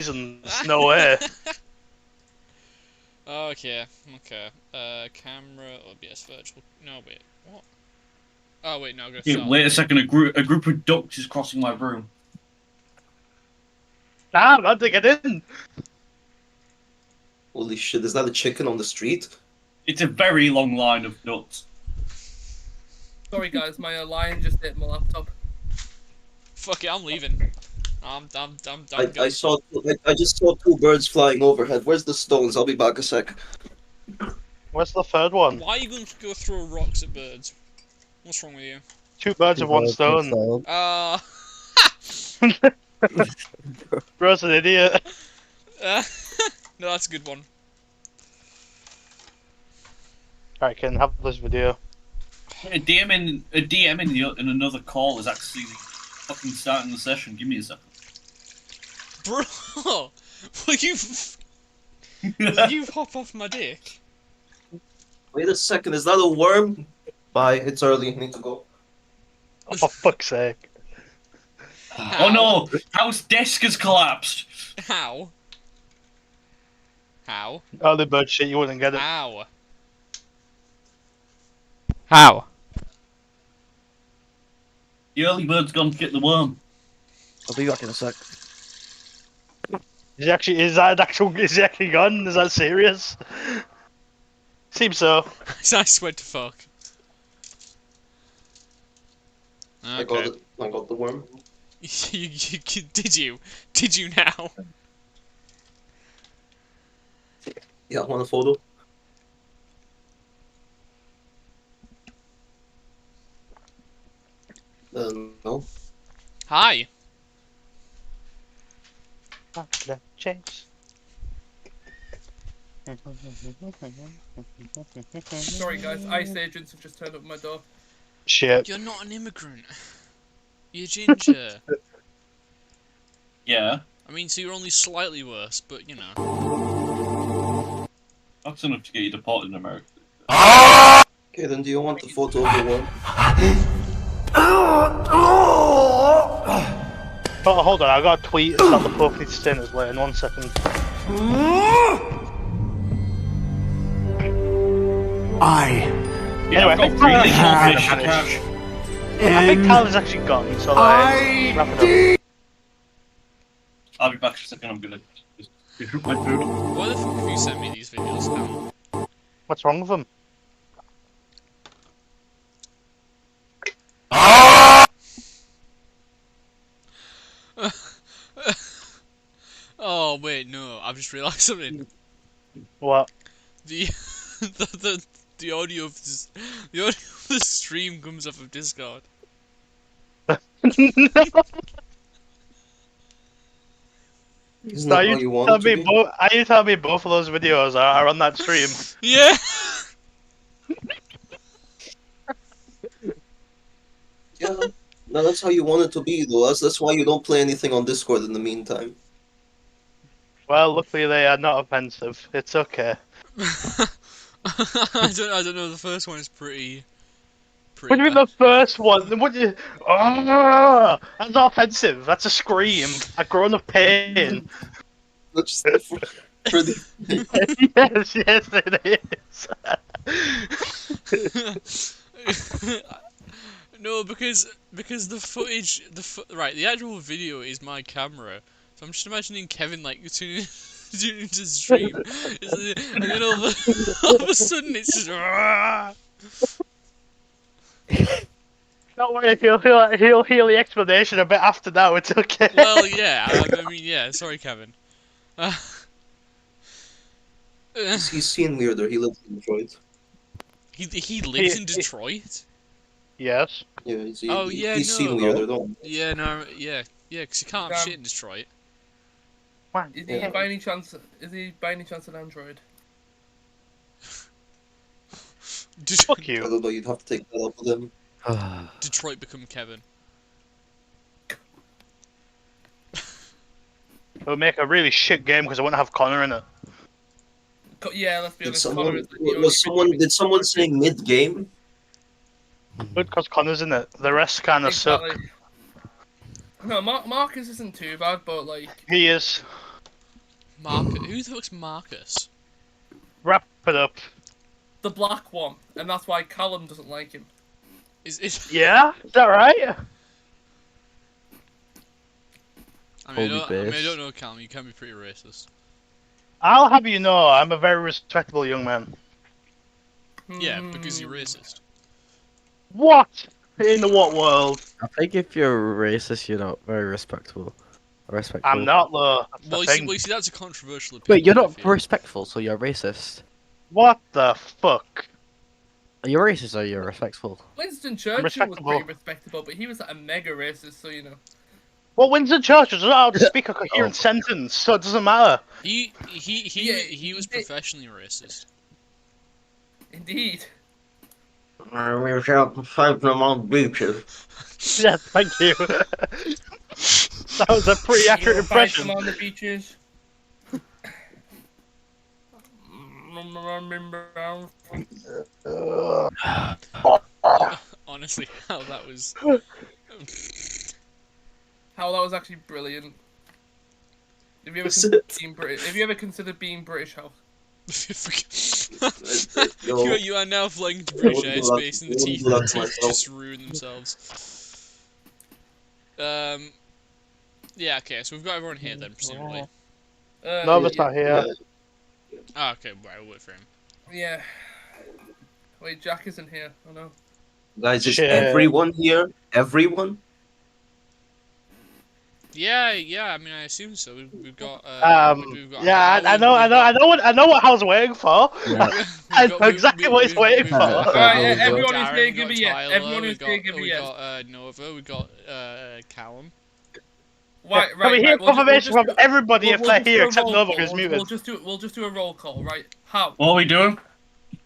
reasons. No way. Okay. Camera, OBS virtual. No, wait. What? Oh, wait, no, go start. Wait a second, a group of ducks is crossing my room. Damn, how'd they get in? Holy shit, is that a chicken on the street? It's a very long line of ducks. Sorry guys, my line just hit my laptop. Fuck it, I'm leaving. I'm I going. I just saw two birds flying overhead. Where's the stones? I'll be back a sec. Where's the third one? Why are you going to go throw rocks at birds? What's wrong with you? Two birds with one stone. Bro's an idiot. No, that's a good one. Alright, can have this video. A DM in another call is actually fucking starting the session. Give me a second. Bro! Will you hop off my dick? Wait a second, is that a worm? Bye, it's early, I need to go. Oh, for fuck's sake. How? Oh no! House desk has collapsed! How? How? Early bird shit, you wouldn't get it. How? How? The early bird's gone to get the worm. I'll be back in a sec. Is he actually gone? Is that serious? Seems so. I swear to fuck. I got it. I got the worm. Did you? Did you now? Yeah, want a photo? No. Hi. Chase. Sorry guys, ICE agents have just turned up my door. Shit. You're not an immigrant. You're ginger. Yeah. I mean, so you're only slightly worse, but you know. That's enough to get you deported in America. Okay, then do you want the photo of the worm? Oh, hold on, I got a tweet. It's not the Pope needs to stay in his lane. 1 second. Yeah, Anyway, I've got really cool fish. I think Cal is actually gone, so like, wrap it up. I'll be back in a second, I'm gonna just cook my food. Why the fuck have you sent me these videos now? What's wrong with him? Oh wait, no, I've just realised something. What? The the audio of this, the audio of the stream comes off of Discord. Isn't that how you want it to be? Are you telling me both of those videos are on that stream? Yeah. Yeah. No, that's how you want it to be, though. That's why you don't play anything on Discord in the meantime. Well, luckily they are not offensive. It's okay. I don't know. The first one is pretty. What do you mean the first one? What do you... Oh, that's not offensive. That's a scream. A groan of pain. That's for the... Yes, it is. No, because the footage, the actual video is my camera. So I'm just imagining Kevin like tuning into stream, and then all of a sudden it's just. Don't worry, he'll hear the explanation a bit after now. It's okay. Well, yeah. I mean, yeah. Sorry, Kevin. He's seen weirder. He lives in Detroit. He lives in Detroit. Yes. Yeah, Oh, yeah, he's seen no. weirder, though. Yeah, no, yeah, because you can't have shit in Detroit. Is he by any chance an android? Fuck I you. don't know. You'd have to take that up with him. Detroit become Kevin. It would make a really shit game because I wouldn't have Connor in it. Yeah, let's be Did honest. did someone say mid game? Good because Connor's in it. The rest kind of suck. No, Marcus isn't too bad, but like He is. Marcus. Who the fuck's Marcus? Wrap it up. The black one, and that's why Callum doesn't like him. Is Yeah? Is that right? I Holy I base. don't know, Callum. You can be pretty racist. I'll have you know, I'm a very respectable young man. Yeah, because you're Hmm. racist. What? In the what world? I think if you're racist, you're not very respectful. Respectful. I'm not, though. That's Well, the you see, thing. that's a controversial opinion. Wait, you're I not feel. respectful, so you're racist. What the fuck? Are you racist or you're respectful? Winston Churchill was respectable. pretty respectable, but he was like, a mega racist, so you know. Well, Winston Churchill doesn't know how to speak a coherent sentence, so it doesn't matter. He Yeah, was he did. professionally racist. Indeed. We're fighting among beaches. Yes, thank you. That was a pretty accurate You know, fight impression. them on the beaches. Honestly, how that was. How that was actually brilliant. Have you ever That's considered it. being British? Have you ever considered being British? How? Yo. You are now flying to I British wouldn't do that- airspace and the I wouldn't teeth, do that to teeth myself. just ruin themselves. Yeah, okay, so we've got everyone here then, presumably. No, that's not here. Ah, okay, right, we'll wait for him. Yeah. Wait, Jack isn't here. Oh no. Guys, is Shit. everyone here? Everyone? Yeah, I mean, I assume so. We've got, we've got Yeah, I know what I was waiting for. I know exactly what he's waiting for. Alright, Darren, everyone who's Darren, here, we give got me yes. Tyler, Everyone we who's got- here, give me we yes. got Nova, we got Callum. Right, Can we hear confirmation from everybody if they're here except Nova who's muted? We'll just do a roll call, right? How? What are we doing?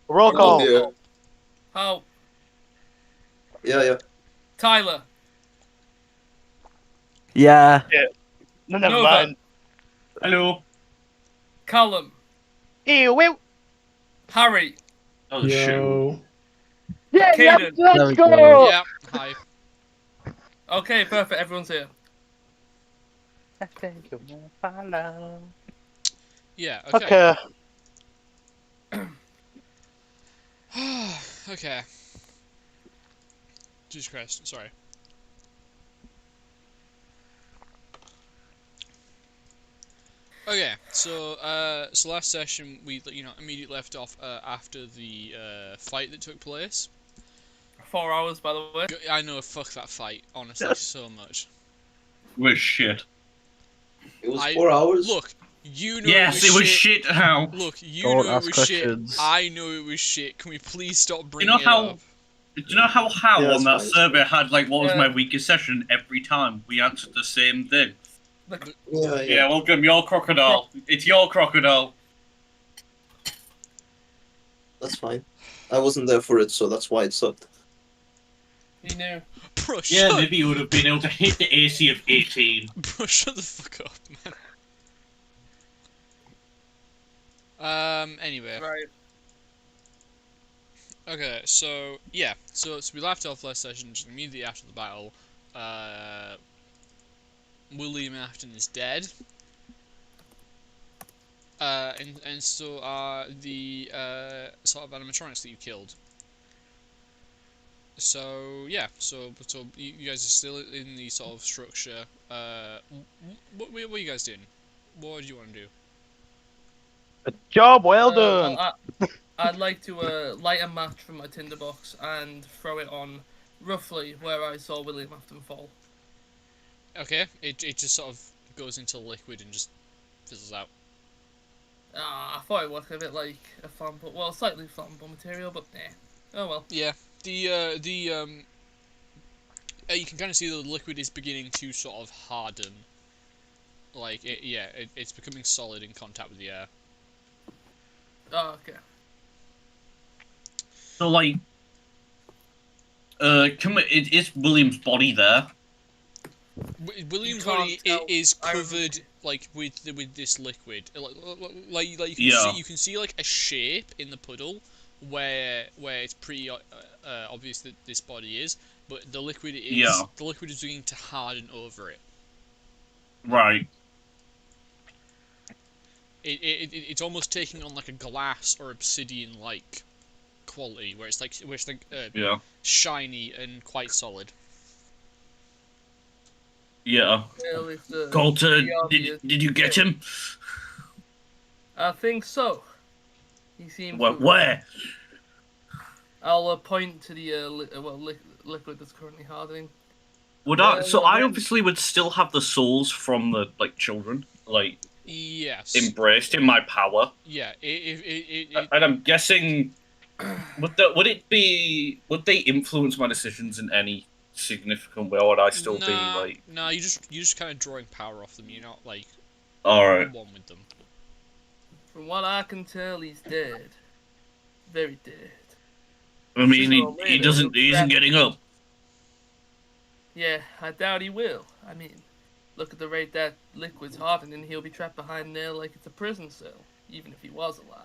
Roll call. Here. How? Yeah. Tyler. Yeah. No, never Nova. mind. Hello. Callum. Ew, wait. Harry. Oh shoot. Yeah, Caden. There let's we go. go. Yeah, hi. Okay, perfect. Everyone's here. Yeah, okay. Okay. Jesus Christ, sorry. Okay, so last session we immediately left off after the fight that took place. 4 hours, by the way. I know, fuck that fight, honestly, so much. We're shit. It was I- 4 hours. Look, you know Yes, it was shit. How? Look, you Don't know it ask was questions. shit. I know it was shit. Can we please stop bringing know it how- up? Do you know how Yeah, on that it's fine. survey had like what was Yeah. my weakest session every time? We answered the same thing. Yeah. Yeah, welcome your crocodile. It's your crocodile. That's fine. I wasn't there for it, so that's why it sucked. You knew. Bro, Yeah, shut, maybe you would have been able to hit the AC of 18. bro, shut the fuck up, man. Anyway. Right. Okay, so, yeah. So we left off last session just immediately after the battle. William Afton is dead. And so are the sort of animatronics that you killed. So yeah, so you guys are still in the sort of structure. What are you guys doing? What do you want to do? Job well done. Well, I'd like to light a match from my tinderbox and throw it on roughly where I saw William Afton fall. Okay, it just sort of goes into liquid and just fizzles out. I thought it worked a bit like a flammable, well, slightly flammable material, but nah. Oh well. Yeah, you can kind of see the liquid is beginning to sort of harden. Like it's becoming solid in contact with the air. Oh, okay. So like, is William's body there? William's can't body tell. is I covered like with this liquid. Like you can Yeah. see, you can see like a shape in the puddle where it's pretty obvious that this body is, but the liquid is beginning to harden over it. Right. it's almost taking on like a glass or obsidian like quality, where it's like Yeah. shiny and quite solid. Yeah. Well, it's Coulter, pretty obvious. did you get him? I think so. He seems What? to. Where? I'll point to the liquid that's currently hardening. Would I? Well, So I then- obviously would still have the souls from the children Yes. embraced in my power, Yeah. and I'm guessing would they influence my decisions in any significant way, or would I still be like? Nah, you're just kind of drawing power off them. You're not like All right. one with them. From what I can tell, he's dead. Very dead. I mean, So he isn't getting up. Yeah, I doubt he will. I mean, look at the rate that liquid's hardening, he'll be trapped behind there like it's a prison cell, even if he was alive.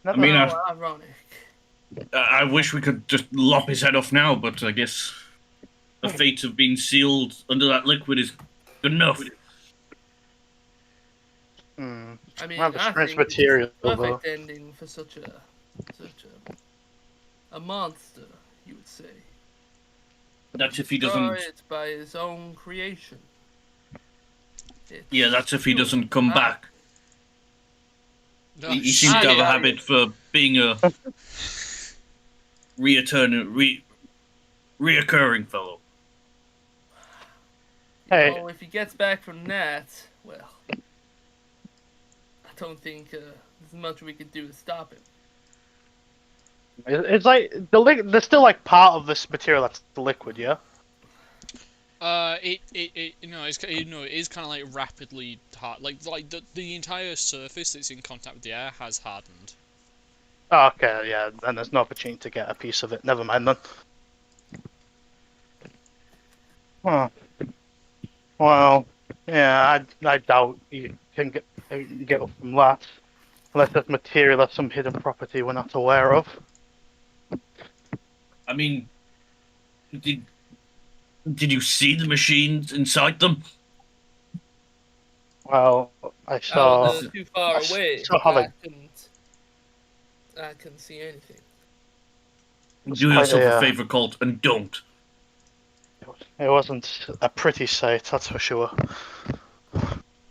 I mean, How ironic. I wish we could just lop his head off now, but I guess the fate of being sealed under that liquid is good enough. Hmm. I mean, Rather I strange think it's material, a though. perfect ending for such a monster, you would say. That's if he doesn't. Destroyed by his own creation. Yeah, that's if he doesn't come back. No, He seems to have a yeah. habit for being a reoccurring fellow. Hey. Oh, if he gets back from that, well, I don't think there's much we could do to stop him. It's like there's still like part of this material that's the liquid, yeah. it is kind of like rapidly hard. Like the entire surface that's in contact with the air has hardened. Oh, okay, yeah. Then there's no opportunity to get a piece of it. Never mind then. Huh. Well, yeah, I doubt you can get up from that, unless there's material or some hidden property we're not aware of. I mean, did you see the machines inside them? Well, I saw. They're too far I away. saw how I couldn't see anything. Do yourself a favor, Colt, and don't. It wasn't a pretty sight, that's for sure.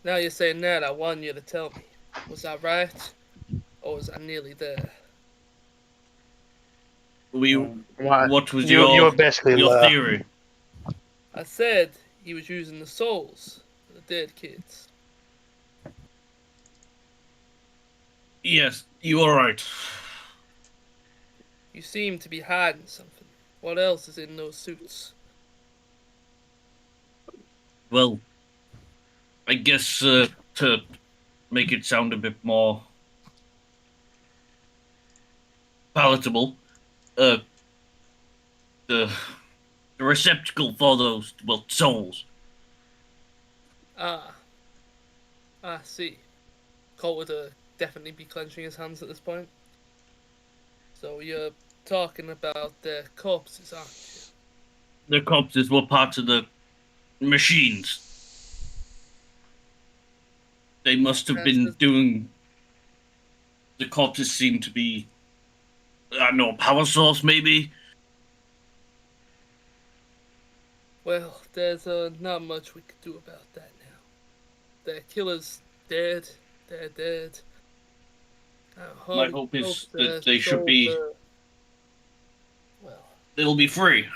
Now you're saying that, I want you to tell me. Was I right? Or was I nearly there? What was You were your basically there. theory? I said he was using the souls of the dead kids. Yes, you are right. You seem to be hiding something. What else is in those suits? Well, I guess to make it sound a bit more palatable, the receptacle for those souls. Ah. I see. Colt would definitely be clenching his hands at this point. So you're talking about their corpses, aren't you? The corpses were parts of the machines. They must have been doing. The corpses seem to be, I don't know, a power source maybe. Well, there's not much we could do about that now. Their killer's dead. They're dead. My hope is their that they should be. souls are- Well, They'll be free.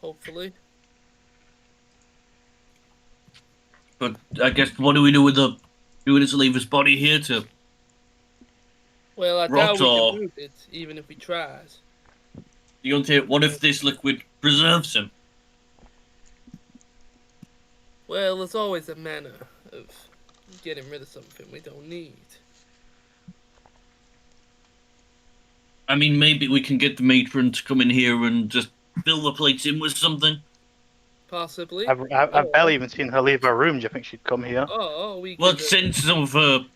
hopefully. But I guess what do we do with the? Do we just leave his body here to? Well, I Rot doubt we or- can move it, even if we tried. What if this liquid preserves him? Well, there's always a manner of getting rid of something we don't need. I mean, maybe we can get the matron to come in here and just fill the plates in with something. Possibly. I've barely even seen her leave her room. Do you think she'd come here? We Well, could, send some of her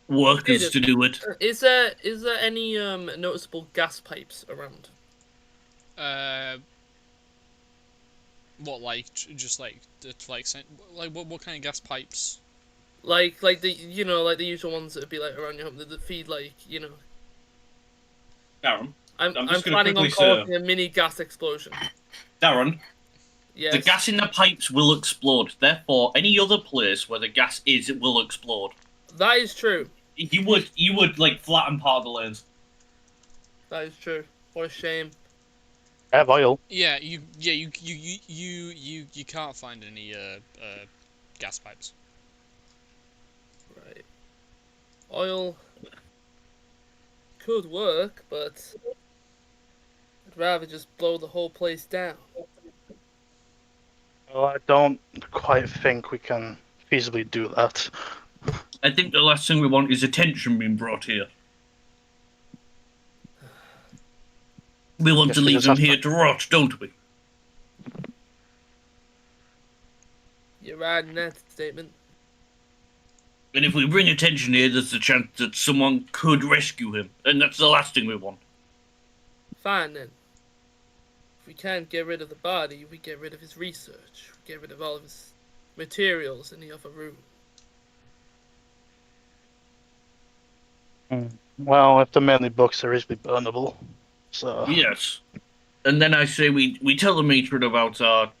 workers to do it. Is there any noticeable gas pipes around? What, like, just like, what kind of gas pipes? Like the like the usual ones that would be like around your home that feed like Darren, I'm just gonna planning on quickly say- causing a mini gas explosion. Darren, Yes. the gas in the pipes will explode. Therefore, any other place where the gas is, it will explode. That is true. You would like flatten part of the lanes. That is true. What a shame. I have oil. Yeah, you can't find any gas pipes. Right. Oil could work, but I'd rather just blow the whole place down. Well, I don't quite think we can feasibly do that. I think the last thing we want is attention being brought here. We want Yes, to we leave just them have to- here to rot, don't we? You're right in that statement. And if we bring attention here, there's a chance that someone could rescue him, and that's the last thing we want. Fine then. If we can't get rid of the body, we get rid of his research. We get rid of all of his materials in the other room. Well, if they're mainly books, they're easily burnable. So Yes. And then I say we tell the matron about our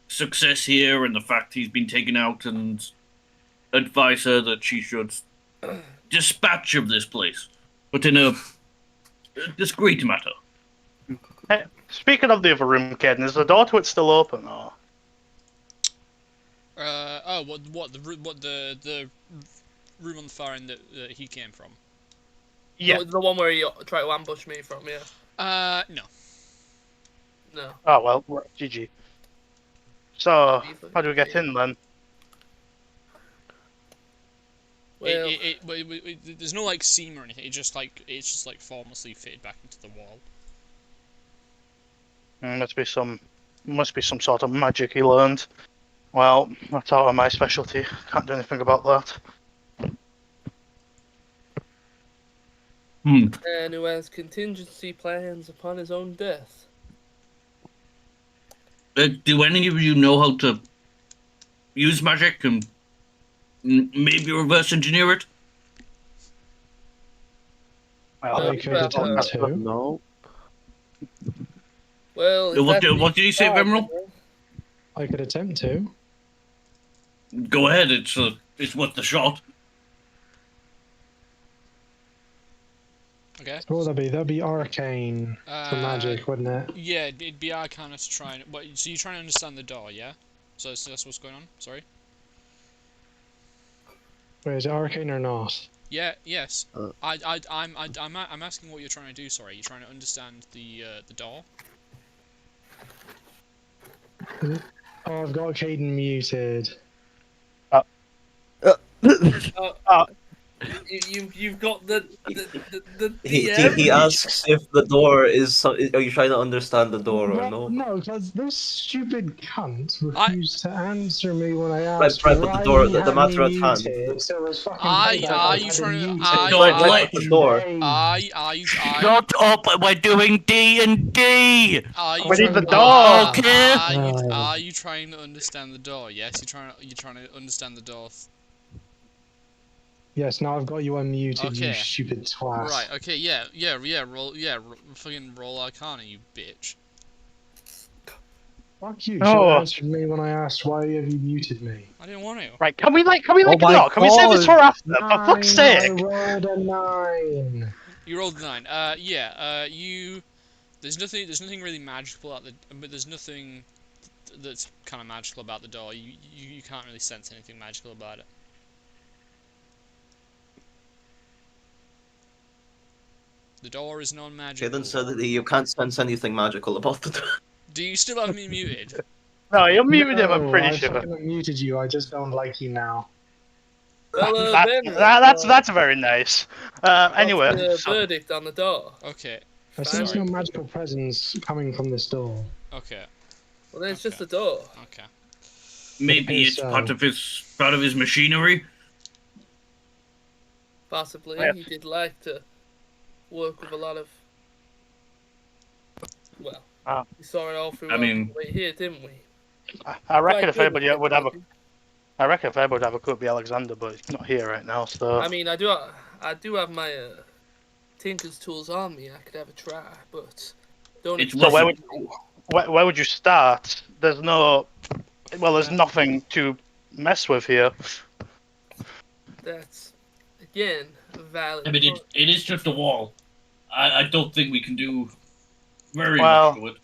success here and the fact he's been taken out and advise her that she should dispatch of this place, but in a discreet matter. Hey, speaking of the other room, Caden, is the door to it still open or? The room on the far end that he came from? Yeah. The one where you tried to ambush me from, yeah. No. No. Oh well, GG. So how do we get in then? Well, There's no like seam or anything. It's just like formlessly fitted back into the wall. Must be some sort of magic he learned. Well, that's out of my specialty. Can't do anything about that. man who has contingency plans upon his own death. Do any of you know how to use magic and maybe reverse engineer it? Well, I could attempt to. No. Well, if What that's did you say, Emerald? I could attempt to. Go ahead. It's worth the shot. Okay. What would that be? That'd be arcane for magic, wouldn't it? Yeah, it'd be Arcana to try and. What? So you're trying to understand the door, yeah? So that's what's going on. Sorry. Wait, is it arcane or not? Yeah. Yes. I'm asking what you're trying to do. Sorry, you're trying to understand the door. Oh, I've got Caden muted. You've got the He DM. asks if the door is. Are you trying to understand the door or Well, no? no, because this stupid cunt refused to answer me when I asked Right, but the door- why the he had matter me at hand. muted, so it was fucking Are payback. you I had trying to- him are muted. you- Let the door. Are you Shut up! We're doing D&D. Are you We need the trying- door. Okay. Are you trying to understand the door? Yes, you're trying to understand the door. Yes, now I've got you unmuted, Okay. you stupid twat. Right. Okay. Roll roll Arcana, you bitch. Fuck you, Oh. you answered me when I asked why have you muted me. I didn't want to. Right, can we my Can we save this for after? For fuck's I sake! rolled a 9. You rolled a 9. You. There's nothing really magical but there's nothing that's kind of magical about the door. You can't really sense anything magical about it. The door is non-magical. Caden said that you can't sense anything magical about the door. Do you still have me muted? No, you muted him. I'm No, pretty I sure. fucking unmuted you, I just don't like you now. Well, That's very nice. Anyway, the so- verdict on the door. Okay. I sense Sorry. no magical presence coming from this door. Okay. Well, then it's just the door. Okay. Maybe it's So- part of his machinery. Possibly, Yeah. he did like to work with a lot of. Well, We saw it all through. I mean- way here, didn't we? I reckon Quite if good anybody with would have a, technology. I reckon if anybody would have a clue, it'd be Alexander, but he's not here right now. So I mean, I do have my Tinker's tools on me. I could have a try, but don't. It's So worth where would you start? There's nothing to mess with here. That's again valid. I mean, it is just a wall. I don't think we can do very Well- much with it.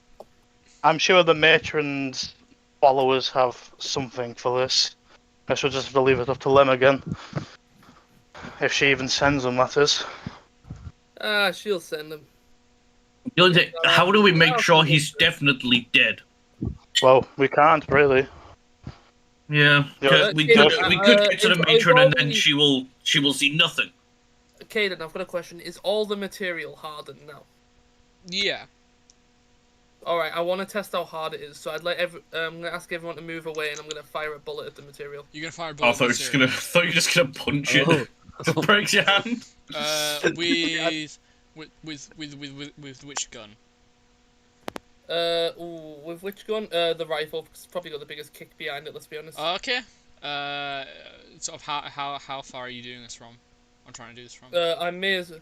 I'm sure the matron's followers have something for this. I should just have to leave it up to Lem again. If she even sends them, that is. She'll send them. The only thing, how do we make sure he's definitely dead? Well, we can't really. Yeah, Yeah, 'cause we Kaden, could get to the it's matron and then already- she will see nothing. Caden, I've got a question. Is all the material hardened now? Yeah. All right, I want to test how hard it is. So I'm gonna ask everyone to move away, and I'm gonna fire a bullet at the material. You're gonna fire a Oh, bullet. I thought you were just gonna punch it. Oh. Breaks your hand. With which gun? With which gun? The rifle. 'Cause it's probably got the biggest kick behind it. Let's be honest. Okay. Sort of how far are you doing this from? I'm trying to do this from. I may as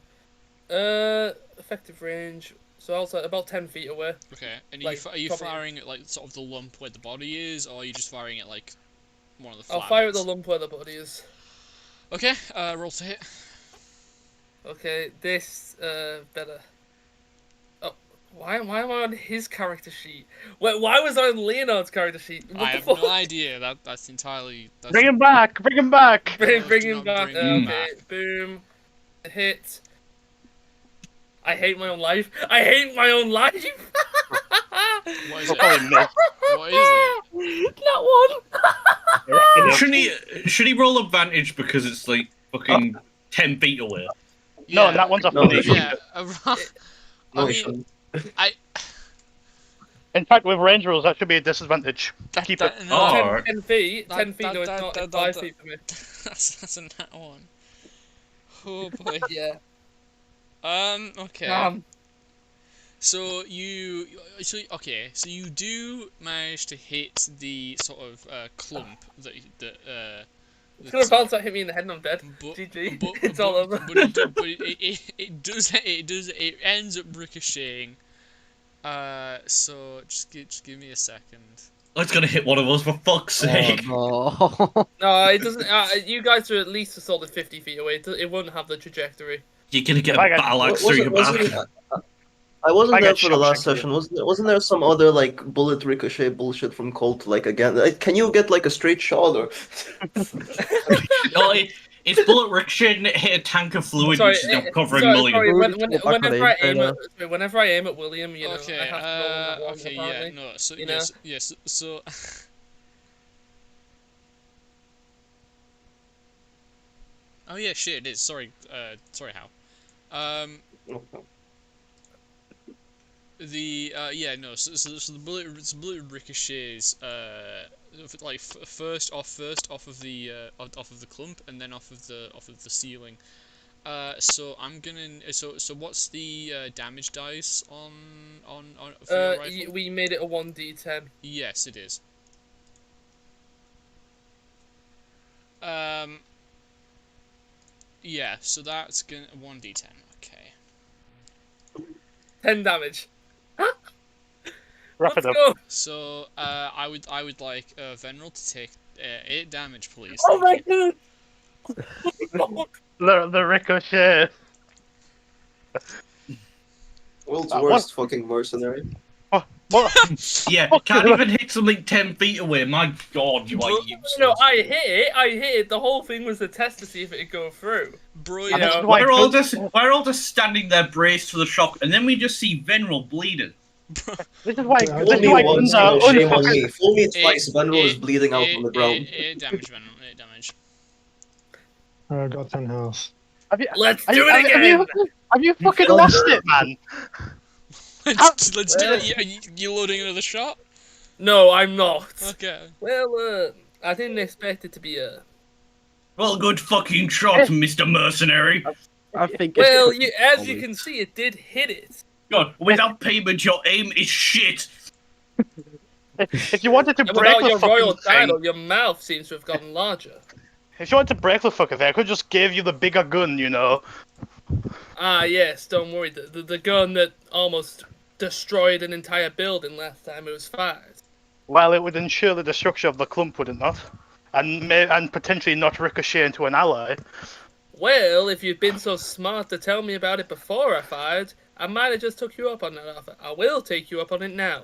effective range. So also about 10 feet away. Okay. And like, are you probably- firing at like sort of the lump where the body is, or are you just firing at like one of the? I'll flat fire at the bits? lump where the body is. Okay. Roll to hit. Okay, this better. Oh, why am I on his character sheet? Why was I on Leonard's character sheet? What I the have fuck? no idea. That's entirely. That's, Bring him back! Bring him back! Bring Do him not back. bring him Okay, back. boom. Hit. I hate my own life. I hate my own life. What is We'll it? probably miss. What is it? That one. Should he roll advantage because it's like fucking 10 feet away? No, Yeah. and that one's off No, the Yeah. initiative. No, I he mean, shouldn't. In fact, with range rules, that should be a disadvantage. Keep it. No, Oh. 10, Alright. 10 feet. That- 10 feet. that- No, it's that- not. that- It's 5 that- feet for me. that's a nat one. Oh boy. Yeah. Okay. So you do manage to hit the sort of clump that. It's gonna bounce out, hit me in the head, and I'm dead. But, GG. but, It's but, all over. But it ends up ricocheting. So just give me a second. Oh, it's gonna hit one of us for fuck's sake. Oh, no. No, it doesn't. You guys are at least a solid 50 feet away. It won't have the trajectory. You're gonna get a If I get- battle axe through your back. I wasn't I there get for the shot last shot. session. Wasn't there some other like bullet ricochet bullshit from Colt? Like again, can you get like a straight shot or? No, it's bullet ricochet and it hit a tank of fluid Sorry, which is now covering sorry, William. sorry, Moving to the back of whenever the I aim inferno. whenever I aim at William, you know, Okay. I have to roll on that one, Okay. Yeah. apparently. No. So you know? yes. So. Oh yeah. Shit. It is. Sorry. Sorry. How. Yeah, no, so the bullet ricochets like first off of the clump and then off of the ceiling. So I'm gonna so what's the damage dice on for your rifle? We made it a 1d10. Yes, it is. Yeah, so that's gonna 1d10. Okay. 10 damage. Wrap Let's it up. go. So I would like Veneral to take 8 damage, please. Oh my Thank you. god. The ricochet. World's What? worst fucking mercenary. What? Yeah, can't even hit something 10 feet away. My god, you are useless. No, I hit it. The whole thing was a test to see if it'd go through. Bro, You know, We're all just standing there braced for the shock, and then we just see Veneral bleeding. This is why. Yeah, This Fool is me why once, guns are shame on unfucking- me. Fool me twice, Eight- Veneral is eight- bleeding out on the ground. 8 damage, Venom. 8 damage. I got 10 health. Have you, Let's have do you, it have again. you, have you fucking lost it, man? Let's do it. You loading another shot? No, I'm not. Okay. Well, I didn't expect it to be a. Well, good fucking shot, Mr. Mercenary. I think. Well, it's as you can see, it did hit it. God, without payment, your aim is shit. If you wanted to And break without the your fucking royal thing, title, your mouth seems to have gotten larger. if you wanted to break the fucking thing, I could just give you the bigger gun, you know. Ah, yes, don't worry. The gun that almost destroyed an entire building last time it was fired. Well, it would ensure the destruction of the clump, would it not? And potentially not ricochet into an ally. Well, if you'd been so smart to tell me about it before I fired, I might have just took you up on that offer. I will take you up on it now.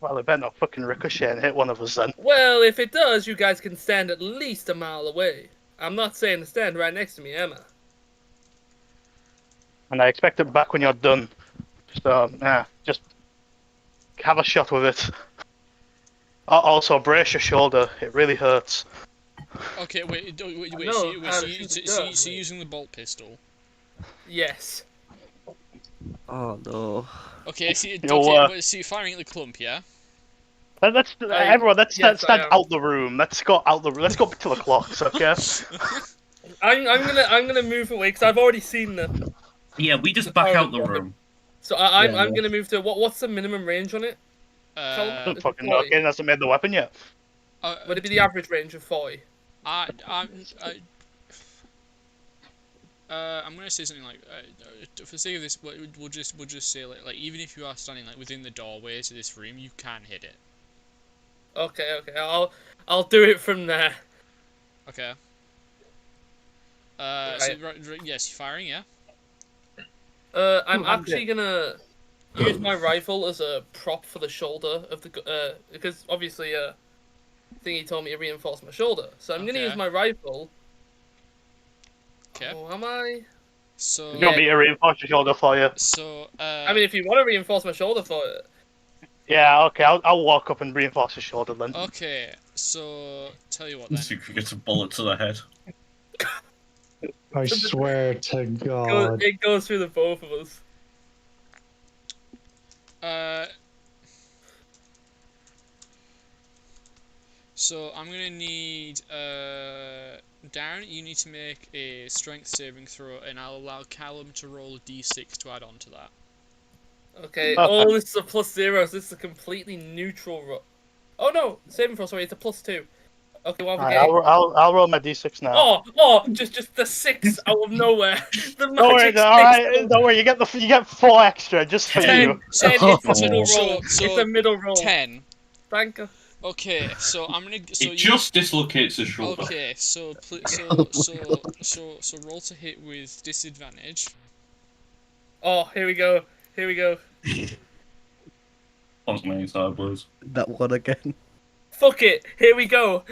Well, it better not fucking ricochet and hit one of us then. Well, if it does, you guys can stand at least a mile away. I'm not saying to stand right next to me, am I? And I expect it back when you're done. So, yeah, just have a shot with it. Also, brace your shoulder. It really hurts. Okay, wait. No, So how does it go? you're using the bolt pistol. Yes. Oh no. Okay, so you're firing at the clump, yeah? Everyone, let's yes, stand I am. out the room. Let's go out the room. Let's go to the clocks, okay? I'm gonna move away because I've already seen them. Yeah, we just back out the room. So I'm gonna move to what's the minimum range on it? I Uh, don't fucking know. Kaden hasn't made the weapon yet. Would it be the average range of 40? I'm gonna say something like, for the sake of this, we'll just say like even if you are standing like within the doorway to this room, you can hit it. Okay. I'll do it from there. Okay. Right. So yes, you're firing, yeah. I'm actually gonna use my rifle as a prop for the shoulder of the because obviously thingy told me to reinforce my shoulder, so I'm gonna Okay. use my rifle. Okay. Oh, am I? So You want me to reinforce your shoulder for you? so I mean, if you want to reinforce my shoulder for it. Yeah, okay. I'll walk up and reinforce your shoulder then. okay. So tell you what then. See if we get a bullet to the head. I swear to God. It goes through the both of us. So I'm gonna need Darren, you need to make a strength saving throw, and I'll allow Callum to roll a d6 to add on to that. Okay. Okay. Oh, this is a +0. So this is a completely neutral. Oh no, saving throw. Sorry, it's a +2. Okay, what have we Alright, getting? I'll roll my d6 now. Just the 6 out of nowhere. The Don't worry, magic 6. alright. Don't worry. You get 4 extra just for 10. you. 10. It's a middle So- roll. so It's a middle roll. 10. Thank you. Okay, so I'm gonna. So It you, just dislocates his shoulder. Okay, so roll to hit with disadvantage. Oh, here we go. Once my side blues. That one again. Fuck it. Here we go.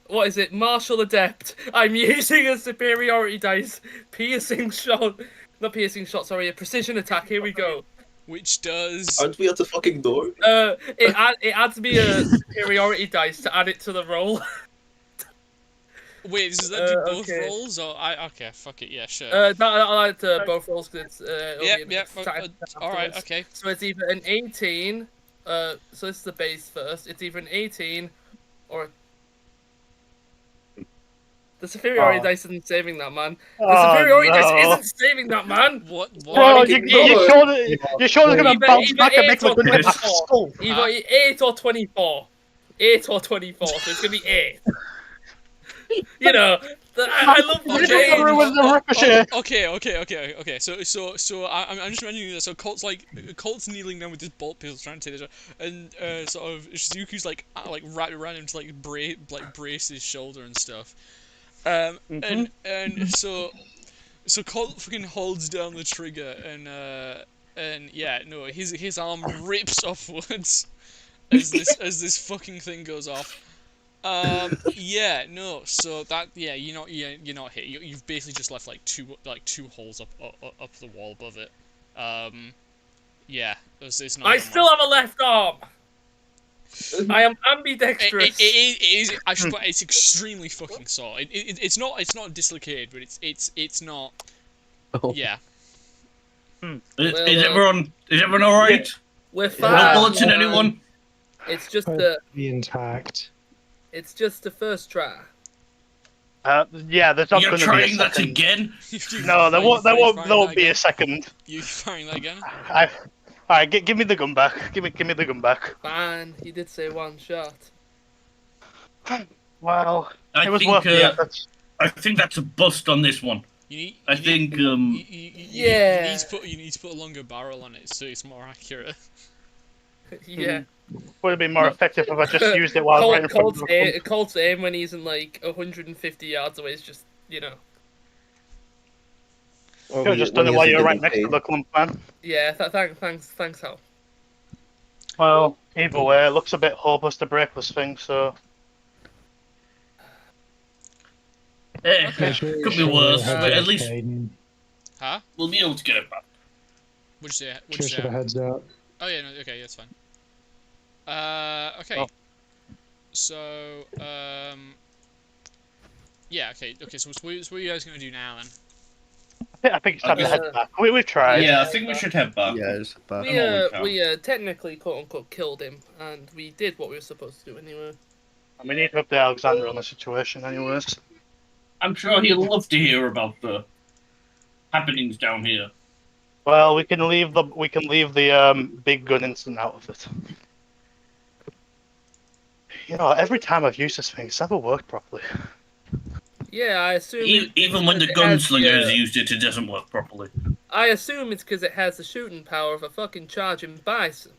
What is it? Martial Adept. I'm using a superiority dice. Piercing shot. Not piercing shot, sorry. A precision attack. Here we go. Which does. Aren't we at the fucking door? It adds me a superiority dice to add it to the roll. Wait, does that do both okay. rolls? Or okay, fuck it, yeah, sure. I'll add it to both rolls because it's. Yep. Alright, okay. So it's either an 18. So this is the base first. It's either an 18 or. The superiority dice isn't saving that, man. The superiority dice isn't saving that, man. What? Bro, you- your shoulder's gonna Either- bounce either back and make 8 or the gun hit 24. skull. Either 8 or 24. 8 or 24, so it's gonna be 8. You know, I love You the don't game. ruin the ricochet. Okay. So I'm just imagining this. So Colt's kneeling down with this bolt pistol trying to take this, and sort of Shizuku's like wrapped around him to brace his shoulder and stuff. And so Colt fucking holds down the trigger and yeah, no, his arm rips offwards as this fucking thing goes off. Yeah, no, so that you're not hit. You've basically just left like two holes up the wall above it. Yeah, it's not. I still have a left arm. I am ambidextrous. It is actually, but it's extremely fucking sore. It's not dislocated, but it's not. Oh. Yeah. Is Well, everyone all right? We're No fine. bullets in anyone? It's just Be intact. It's just the first try. Yeah, there's not You're going to be a trying that second. again? No, there won't. There You won't. firing There won't that be a again? second. You firing that again? Alright, give me the gun back. Give me the gun back. Man, he did say one shot. Well, I it was think, worth the effort. I think that's a bust on this one. I think, You Yeah. need to put a longer barrel on it so it's more accurate. Yeah. Would have been more No. effective if I just used it while I was right in front of the Colt's aim when he's in like 150 yards away is just, you know. Or Could have just done it when while he's you're right getting next to paid. the clump, man. Yeah, thanks, Hal. Well, either way, it looks a bit hopeless to break this thing, so... Okay. Could be worse, but at least Huh? we'll be able to get it back. What'd you say? Just a heads up. Oh yeah, no, okay, that's fine. Okay. Oh. So, yeah, okay, so what are you guys gonna do now then? I think it's time to guess- head back. We've tried. Yeah, I think we should head back. Yeah, it's bad. We technically quote unquote killed him, and we did what we were supposed to do anyway. And we need to update Alexander on the situation anyways. I'm sure he'll love to hear about the happenings down here. Well, we can leave the big gun incident out of it. You know, every time I've used this thing, it's never worked properly. Yeah, I assume. Even when the it has gunslinger has the- used it, it doesn't work properly. I assume it's because it has the shooting power of a fucking charging bison.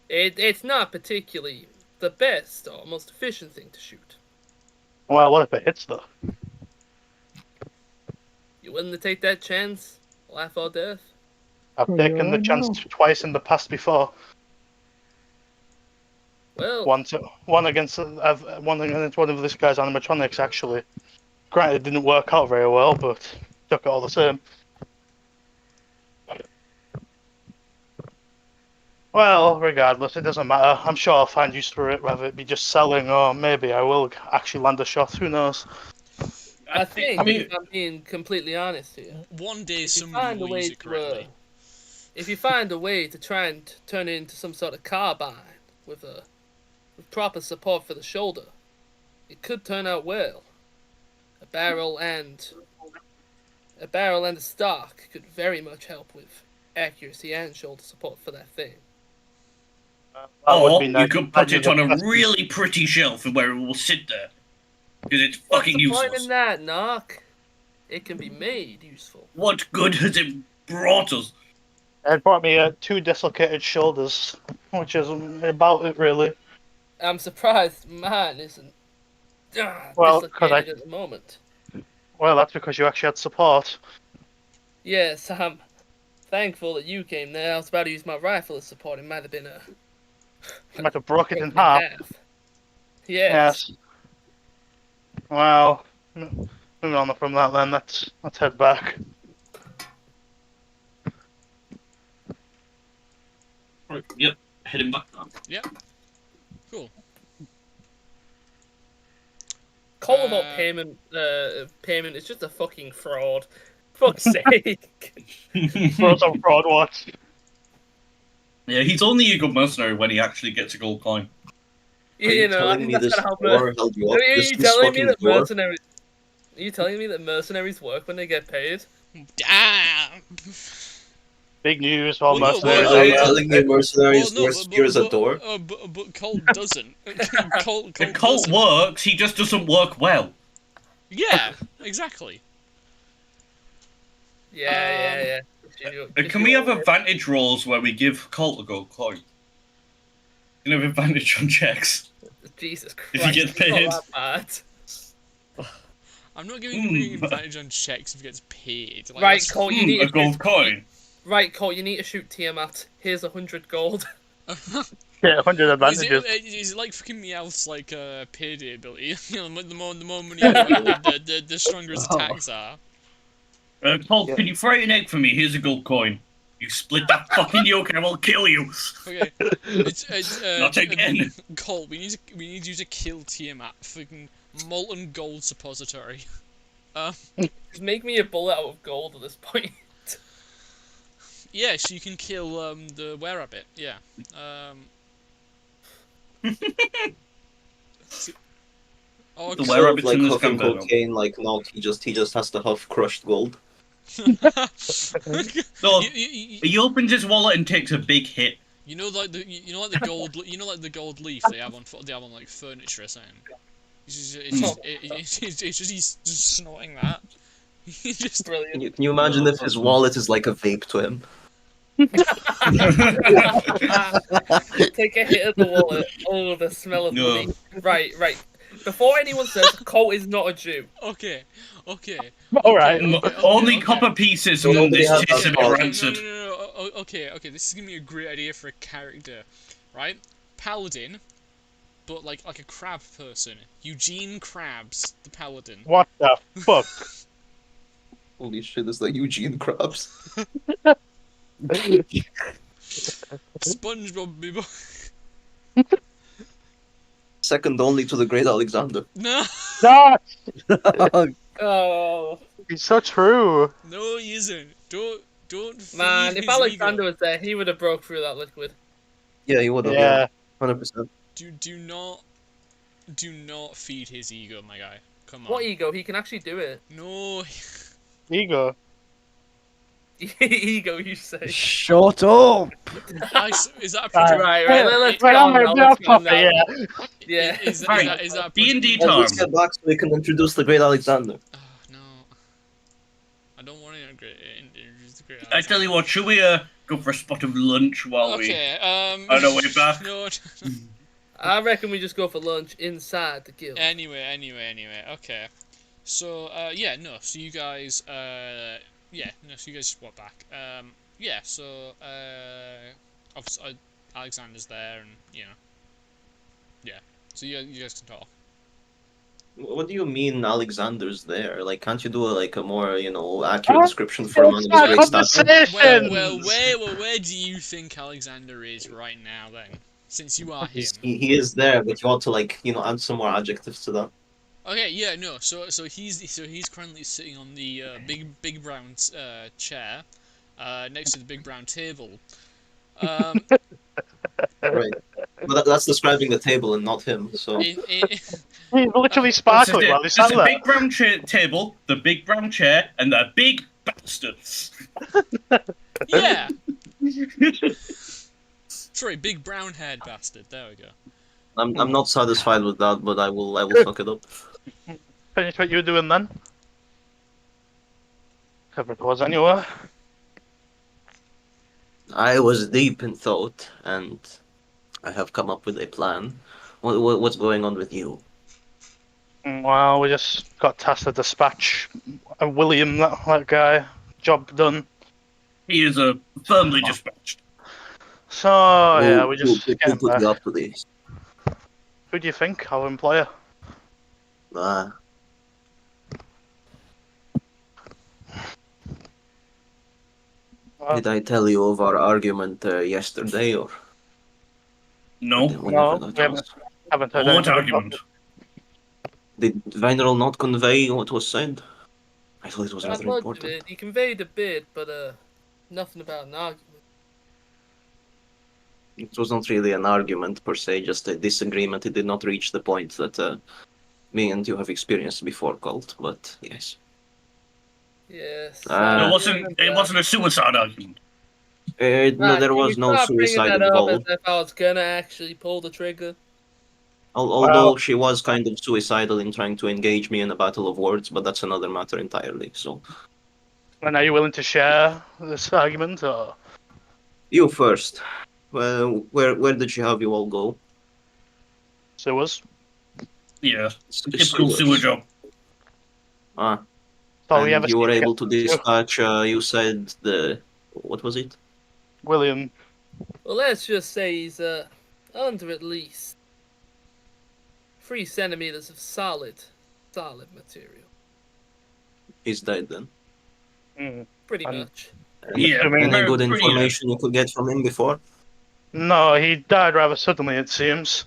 It's not particularly the best or most efficient thing to shoot. Well, what if it hits though? You willing to take that chance? Life or death? I've Oh, taken yeah, the I chance know. twice in the past before. Well, One against one of this guy's animatronics actually. Granted, it didn't work out very well, but took it all the same. Well, regardless, it doesn't matter. I'm sure I'll find use for it, whether it be just selling or maybe I will actually land a shot. Who knows? I think, I mean, if I'm being completely honest here, One day if you somebody find a will way use it to, correctly. if you find a way to try and turn it into some sort of carbine with proper support for the shoulder, it could turn out well. A barrel and a stock could very much help with accuracy and shoulder support for that thing. That would or be nice. you could put it on a really pretty shelf where it will sit there. Because it's What's fucking the point useless. in that, Knock? It can be made useful. What good has it brought us? It brought me 2 dislocated shoulders, which is about it really. I'm surprised mine isn't Well, 'cause dislocated at the moment. Well, that's because you actually had support. Yes, I'm thankful that you came there. I was about to use my rifle as support. It might have been You might have broke it in broken half. Yes. Yes. Well, moving on from that then, let's head back. Right, yep, heading back now. Cool. Call about payment is just a fucking fraud. Fuck's sake. For some fraud watch. Yeah, he's only a good mercenary when he actually gets a gold coin. Are you telling me this war held you up? Are This you telling me fucking that war? mercenaries? Are you telling me that mercenaries work when they get paid? Damn! Big news, all Well, no, mercenaries well, Are you out there. telling me mercenaries no, were secure as a door? But Colt doesn't. Colt The cult doesn't. works, he just doesn't work well. Yeah, exactly. Yeah. Can we have advantage rolls where we give Colt a gold coin? You can have advantage on checks. Jesus you Christ, get it's paid. not that bad. I'm not giving you advantage on checks if he gets paid. Like, Right, that's- Colt, you need A to gold shoot, coin. Right, Colt, you need to shoot Tiamat. Here's 100 gold. Yeah, 100 Is advantages. it like fucking Meowth's like payday ability? You know, the more money you get, the stronger his attacks are. Colt, can you fry an egg for me? Here's a gold coin. You split that fucking yolk and I will kill you. Okay, Not again. Colt, we need you to kill Tiamat. Fucking molten gold suppository. Just make me a bullet out of gold at this point. Yeah, so you can kill the were-rabbit. Yeah. Oh, The okay. Where Instead of rabbits like in the huffing Scandal. cocaine, like Nog, he just has to huff crushed gold. No, You he opens his wallet and takes a big hit. know like the gold like the gold leaf they have on like furniture or something. It's just he's just snorting that. He just Brilliant. Can you imagine if his wallet is like a vape to him? Take a hit of the wallet. Oh, the smell of No. money. Right. Before anyone says Colt is not a Jew. okay. All right. Only copper pieces No, from nobody this has chest that have been thought. rancid. No. Okay. This is gonna be a great idea for a character, right? Paladin, but like a crab person. Eugene Krabs, the paladin. What the fuck? Holy shit, is that Eugene Krabs? SpongeBob Bebop. Second only to the great Alexander. No, No, Oh it's so true. no, he isn't. Don't. man, feed if his Alexander ego. was there, he would have broke through that liquid. Yeah, he would have. Yeah. 100%. Do not feed his ego, my guy. Come on. What ego? He can actually do it. No. Ego. Ego, you say? Shut up! Is that a Right. project? Right, let's Right, go I'm now, gonna be let's off go topic, now. yeah. Yeah. Is that a D&D project? term. Let's get back so we can introduce the great Alexander. Oh, no. I don't want to introduce the great I tell you what, should we go for a spot of lunch while Okay, on our way back? No. I reckon we just go for lunch inside the guild. Anyway. Okay. So, so you guys, so you guys just walk back. Obviously, Alexander's there, and, so you guys can talk. What do you mean Alexander's there? Like, can't you do a more, accurate description for a man of his great stature? Conversations. Where do you think Alexander is right now, then? Since you are him. He is there, but you ought to, add some more adjectives to that. Okay, so he's currently sitting on the big brown chair, next to the big brown table. Right. But that's describing the table and not him, so... in, He's literally sparkling while he's There's sat a there. big brown table, the big brown chair, and the big bastards. yeah. Sorry, big brown haired bastard. There we go. I'm not satisfied with that, but I will fuck it up. Finish what you were doing then. Cover it was anywhere. I was deep in thought, and I have come up with a plan. What's going on with you? Well, we just got tasked to dispatch William, that guy. Job done. He is firmly dispatched. So, yeah, we Who just put get you there. up to this? Who do you think? Our employer? Ah, Well, did I tell you of our argument yesterday, or No. No, we haven't heard What anything argument? did Vineral not convey what was said? I thought it was I rather thought important. he conveyed a bit, but nothing about an argument. It was not really an argument per se, just a disagreement. It did not reach the point that me and you have experienced before, Colt. But yes, Yes. Ah. It wasn't a suicide argument. no, there was no suicide involved. As if I was gonna actually pull the trigger. Although she was kind of suicidal in trying to engage me in a battle of words, but that's another matter entirely. So, And are you willing to share this argument, or? you first. Well, where did she have you all go? Sewers? Yeah. Typical Sewers. sewer job. Ah, So we and have you were able to dispatch. You said what was it? William. Well, let's just say he's under at least 3 centimeters of solid material. He's dead then. Pretty Um, much. Yeah. Any Any good pretty- information you could get from him before? No, he died rather suddenly, it seems.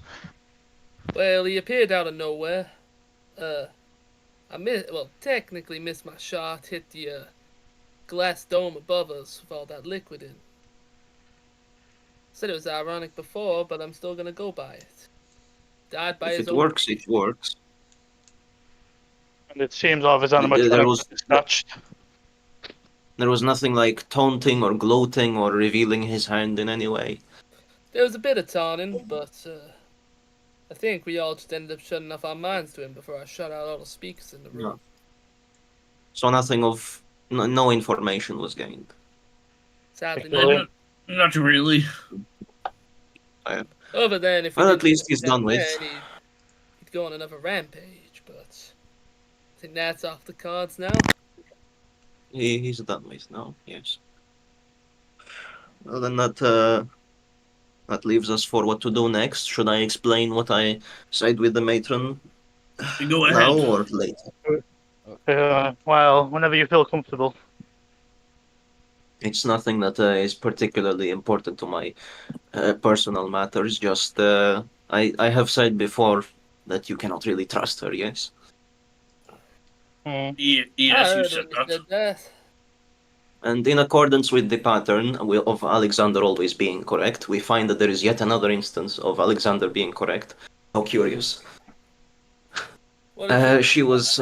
Well, he appeared out of nowhere. Technically missed my shot, hit the glass dome above us with all that liquid in. Said it was ironic before, but I'm still gonna go by it. Died by If his it own. works, it works. And it seems all of his animatronics There was are scratched. there was nothing like taunting or gloating or revealing his hand in any way. There was a bit of taunting, but I think we all just ended up shutting off our minds to him before I shut out all the speakers in the room. No. So nothing of no information was gained. Sadly, Well, no. Not really. Other than if we Well, at didn't least get he's that done with. man, he'd go on another rampage, but I think that's off the cards now. He's done with now. Yes. Well, then that leaves us for what to do next. Should I explain what I said with the matron Go ahead. now or later? Well, whenever you feel comfortable. It's nothing that is particularly important to my personal matters. Just I have said before that you cannot really trust her. Yes. Hmm. Yes, I you heard said when you that. said that. And in accordance with the pattern of Alexander always being correct, we find that there is yet another instance of Alexander being correct. How curious. What is it? She was.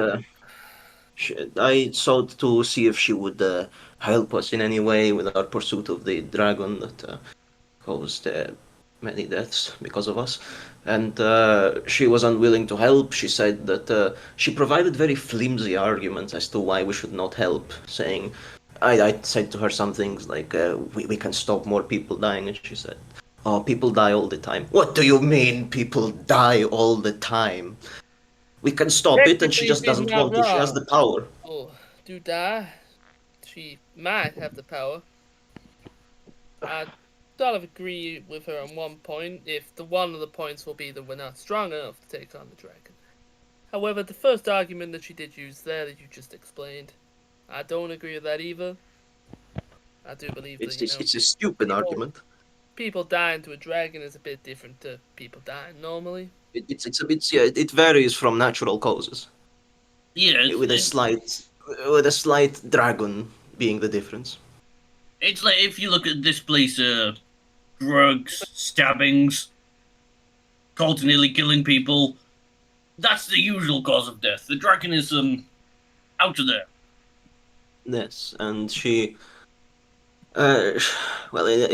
I sought to see if she would help us in any way with our pursuit of the dragon that caused many deaths because of us. And she was unwilling to help. She said that she provided very flimsy arguments as to why we should not help, saying, I said to her some things like, we can stop more people dying, and she said, oh, people die all the time. What do you mean people die all the time? We can stop it, and she Technically, just she's doesn't not want to. She has wrong. the power. Oh, do die. She might have the power. I sort of agree with her on one point, if one of the points will be that we're not strong enough to take on the dragon. However, the first argument that she did use there that you just explained, I don't agree with that either. I do believe that, It's a stupid argument. people dying to a dragon is a bit different to people dying normally. It's a bit, yeah, it varies from natural causes. Yeah, With a slight dragon being the difference. it's like if you look at this place, drugs, stabbings, cult nearly killing people. That's the usual cause of death. The dragon is out of there. Yes, and she,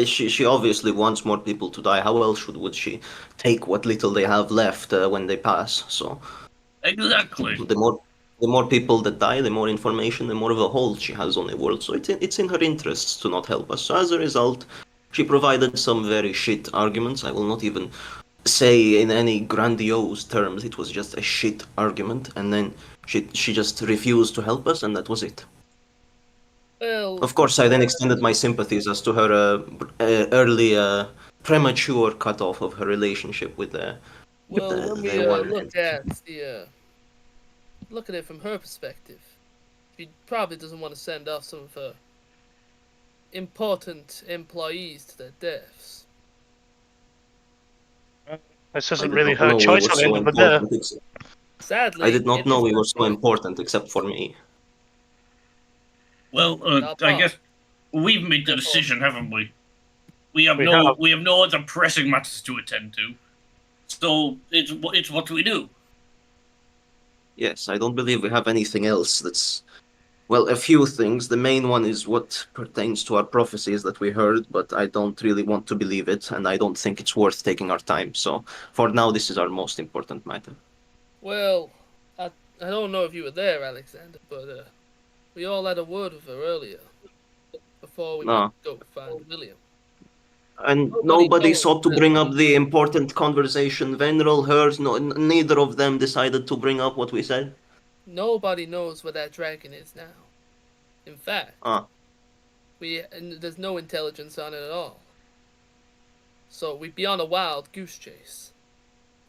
she obviously wants more people to die. How else would she take what little they have left when they pass? So Exactly. the more people that die, the more information, the more of a hold she has on the world. So it's in her interests to not help us. So as a result, she provided some very shit arguments. I will not even say in any grandiose terms. It was just a shit argument, and then she just refused to help us, and that was it. Well, Of course, I then extended my sympathies as to her early, premature cutoff of her relationship with well, when we the one. look at it from her perspective, she probably doesn't want to send off some of her important employees to their deaths. This I isn't did really not her know we choice were at the so end of the day. important, Sadly, I did not it know is we her were so choice. important except for me. Well, I guess we've made the decision, haven't we? We have We no other pressing matters to attend to. So it's what we do. Yes, I don't believe we have anything else that's. Well, a few things. The main one is what pertains to our prophecies that we heard, but I don't really want to believe it, and I don't think it's worth taking our time. So, for now, this is our most important matter. Well, I don't know if you were there, Alexander, but we all had a word with her earlier, before we No. went to go find William. And Nobody nobody knows sought to that. bring up the important conversation. Veneral, hers, no, neither of them decided to bring up what we said. Nobody knows where that dragon is now. In fact, Ah. there's no intelligence on it at all. So we'd be on a wild goose chase.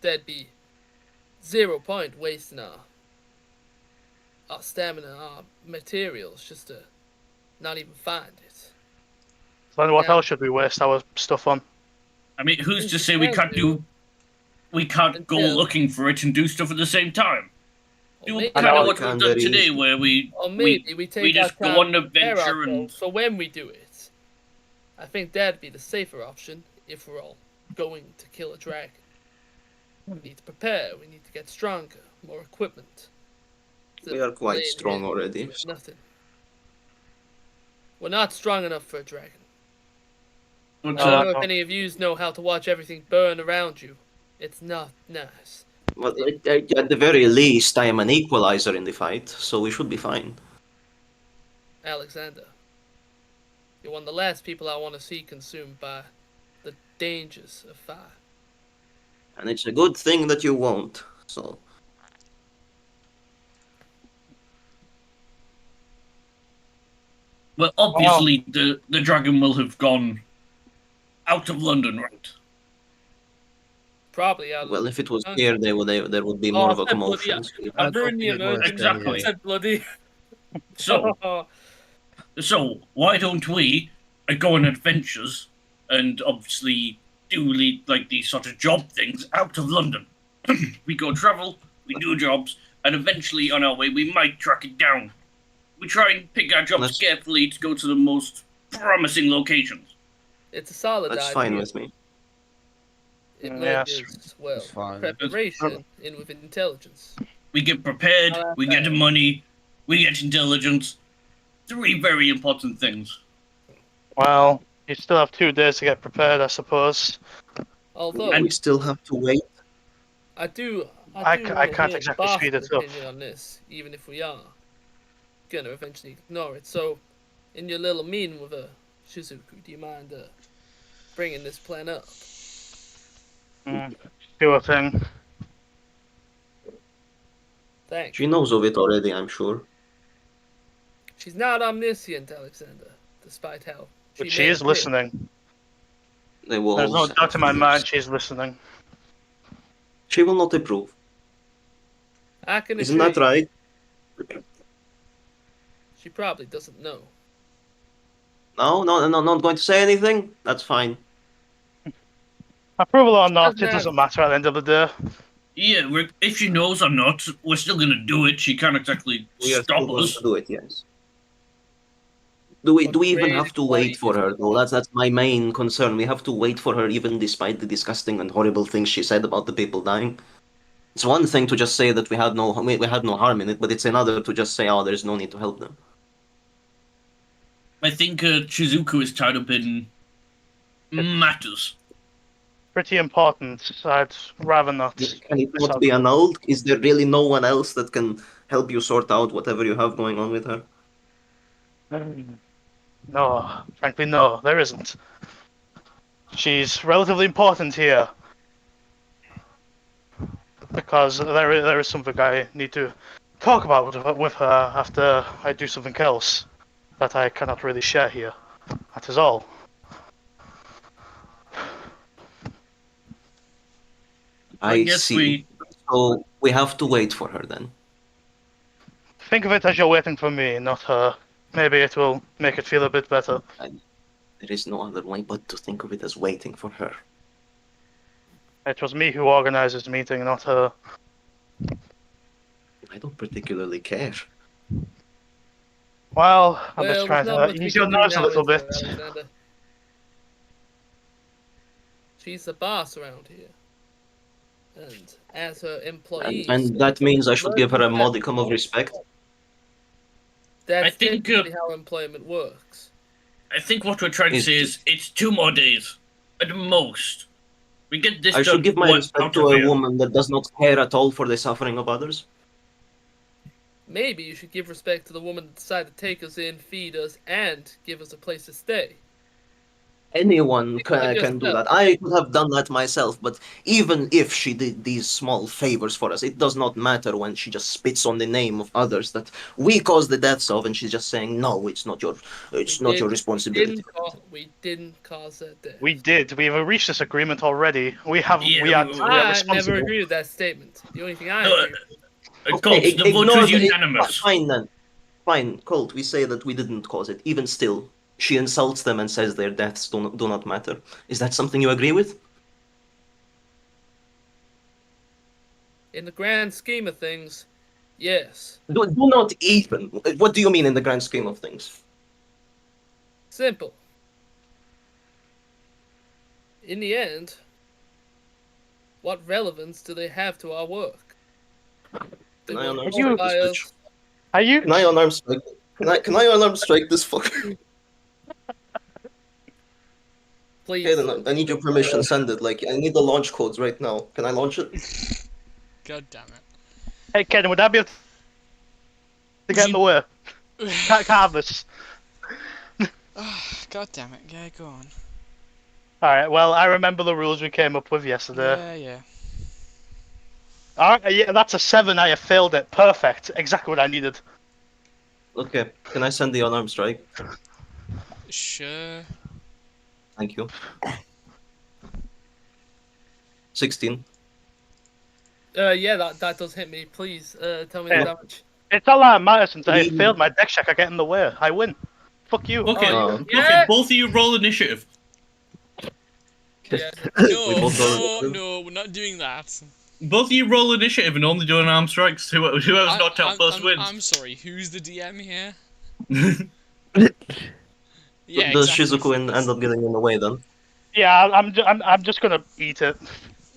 There'd be 0 point wasting our stamina, our materials, just to not even find it. Then what Yeah. else should we waste our stuff on? I mean, who's to say we can't go Until- looking for it and do stuff at the same time? Or Do maybe, kind of know what we we've can done very today, easily. where we we just our go on time an to prepare adventure and ourselves for when we do it. I think that'd be the safer option if we're all going to kill a dragon. We need to prepare. We need to get stronger, more equipment. We are quite laying strong here already. doing nothing. We're not strong enough for a dragon. But, I don't Uh, know if any of yous know how to watch everything burn around you. It's not nice. Well, at the very least, I am an equalizer in the fight, so we should be fine. Alexander, you're one of the last people I want to see consumed by the dangers of fire. And it's a good thing that you won't. So, well, obviously the dragon will have gone out of London, right? Probably out of well, if it was Okay. here, there would be more of a I said bloody- commotion. I That's ruined the a bit more immersion. Exactly. I said bloody. So why don't we go on adventures and obviously do like these sort of job things out of London? We go travel, we do jobs, and eventually on our way we might track it down. We try and pick our jobs That's- carefully to go to the most promising locations. It's a solid That's idea. fine with me. It Yes. merges, well, It's fine. preparation in with intelligence. We get prepared, Oh, that's we get the fair. money, we get intelligence. 3 very important things. well, you still have 2 days to get prepared, I suppose. Although, And- We still have to wait. I do I wanna can't hear exactly Bast's speed it up. opinion on this, even if we are gonna eventually ignore it. So, in your little meeting with Shizuku, do you mind bringing this plan up? Sure thing. Thanks. She knows of it already, I'm sure. She's not omniscient, Alexander, despite how But she may is appear. listening. They will. There's no doubt in my mind she's listening. She will not approve. I can Isn't assure that you, right? she probably doesn't know. No, not going to say anything. That's fine. Approval or not, Doesn't it doesn't matter at the end of the day. Yeah, if she knows or not, we're still gonna do it. She can't exactly We are still stop going us. to do it. Yes. Do we even Great have to wait for her? employees. Though that's my main concern. We have to wait for her, even despite the disgusting and horrible things she said about the people dying. It's one thing to just say that we had no harm in it, but it's another to just say, oh, there's no need to help them. I think Shizuku is tied up in matters. Pretty important. I'd rather not. Can it not be annulled? Is there really no one else that can help you sort out whatever you have going on with her? No, frankly, no, there isn't. She's relatively important here. Because there is something I need to talk about with her after I do something else that I cannot really share here. That is all. I guess see. So we have to wait for her then. Think of it as you're waiting for me, not her. Maybe it will make it feel a bit better. There is no other way but to think of it as waiting for her. It was me who organized this meeting, not her. I don't particularly care. Well, I'm Well, just trying there's not to much ease we your can do nerves a now, little is there, bit. Alexander? She's the boss around here. And as her employees... And that means I should give her a modicum of respect. That's I think, typically how employment works. I think what we're trying to say is it's 2 more days at most. We get this I done. should give my out respect of to a here. woman that does not care at all for the suffering of others. Maybe you should give respect to the woman that decided to take us in, feed us, and give us a place to stay. Anyone People like can do yourself. that. I could have done that myself, but even if she did these small favors for us, it does not matter when she just spits on the name of others that we caused the deaths of, and she's just saying, "No, it's not your responsibility." We didn't cause that death. We did. We've reached this agreement already. We are I never responsible. agree with that statement. The only thing I No, agree with Colt, the vote ignore was the- unanimous. Fine then. Fine, Colt. We say that we didn't cause it. Even still, she insults them and says their deaths do not matter. Is that something you agree with? in the grand scheme of things, yes. Do not even. What do you mean in the grand scheme of things? Simple. In the end, what relevance do they have to our work? They I don't were understand brought by this us Are you? Can I unarmed strike? Can I unarmed strike this fucker? Please. Okay, then I need your permission. Send it. Like I need the launch codes right now. Can I launch it? God damn it. Hey, Ken, would I be able to get in the way? Can't have this. God damn it. Yeah, go on. Alright, well, I remember the rules we came up with yesterday. Yeah, yeah. Alright, yeah, that's a 7. I have failed it. Perfect. Exactly what I needed. Okay. Can I send the unarmed strike? Sure. Thank you. 16. Yeah, that does hit me. Please, tell me the Yeah. damage. It's all that matters since I failed my deck check. I get in the way. I win. Fuck you. Okay, Oh, okay, yeah. both of you roll initiative. Yeah. No, both no, rolled. no, we're not doing that. Both of you roll initiative and only do unarmed strikes. Whoever's knocked out first wins. I'm sorry, who's the DM here? Does exactly. Shizuku end up getting in the way then? Yeah, I'm just gonna eat it.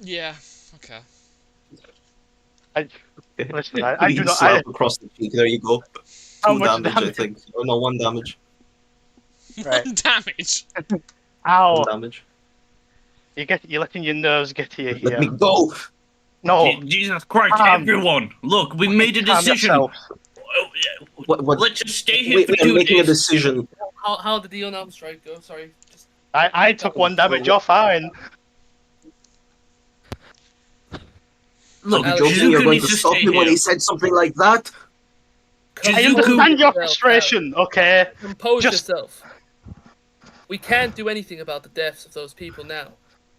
Yeah, okay. Listen, I do You not. slap across the cheek. There you go. How 2 much damage, I damage? think. Oh no, 1 damage. Right. One damage. 1 Ow! damage. You're letting your nerves get to you Let here. me go. No. Jesus Christ, everyone! Look, we made a Calm decision. yourself. Oh, yeah. What? Let's just stay here Wait, for I'm 2 making a days. decision. How did the unarmed strike go? Sorry. Just... I took 1 damage. You're fine. Look, Are you joking? You're Shizuku going needs to to stop stay me when here. he said something like that? I Shizuku- understand your frustration. Okay. Compose Just- yourself. We can't do anything about the deaths of those people now.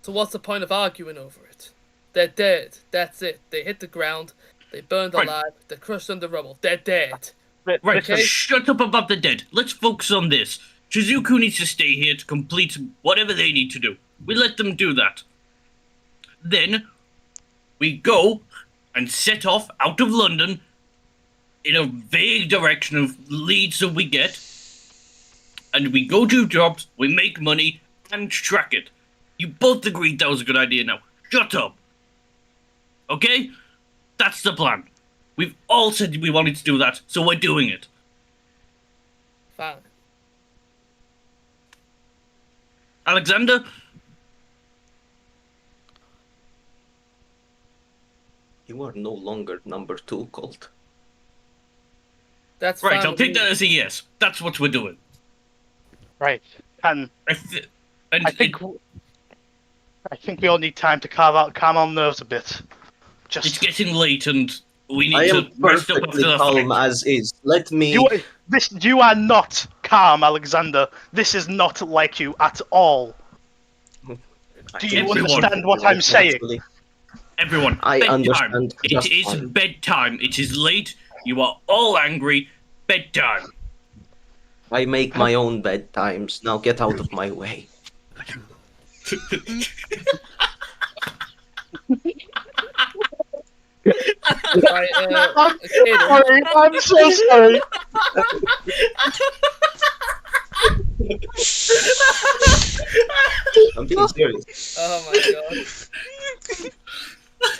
So what's the point of arguing over it? They're dead. That's it. They hit the ground. They burned Right. alive. They're crushed under rubble. They're dead. Right, Okay. shut up about the dead. Let's focus on this. Shizuku needs to stay here to complete whatever they need to do. We let them do that. Then, we go and set off out of London in a vague direction of leads that we get. And we go do jobs, we make money, and track it. You both agreed that was a good idea now. Shut up. Okay? That's the plan. We've all said we wanted to do that, so we're doing it. Fine. Alexander? You are no longer number 2, Colt. That's Right, fine I'll with take me. that as a yes. That's what we're doing. Right. And I I think we all need time to calm our nerves a bit. it's Just getting late and we I need am to rest up perfectly after the calm fight. as is. Let me. you are not calm, Alexander. This is not like you at all. Do you Everyone. understand what I'm saying? Everyone, I bedtime. understand It just is fine. bedtime. It is late. You are all angry. Bedtime. I make my own bedtimes. Now get out of my way. Right, okay, then. Sorry, I'm so sorry. I'm being serious. Oh my god.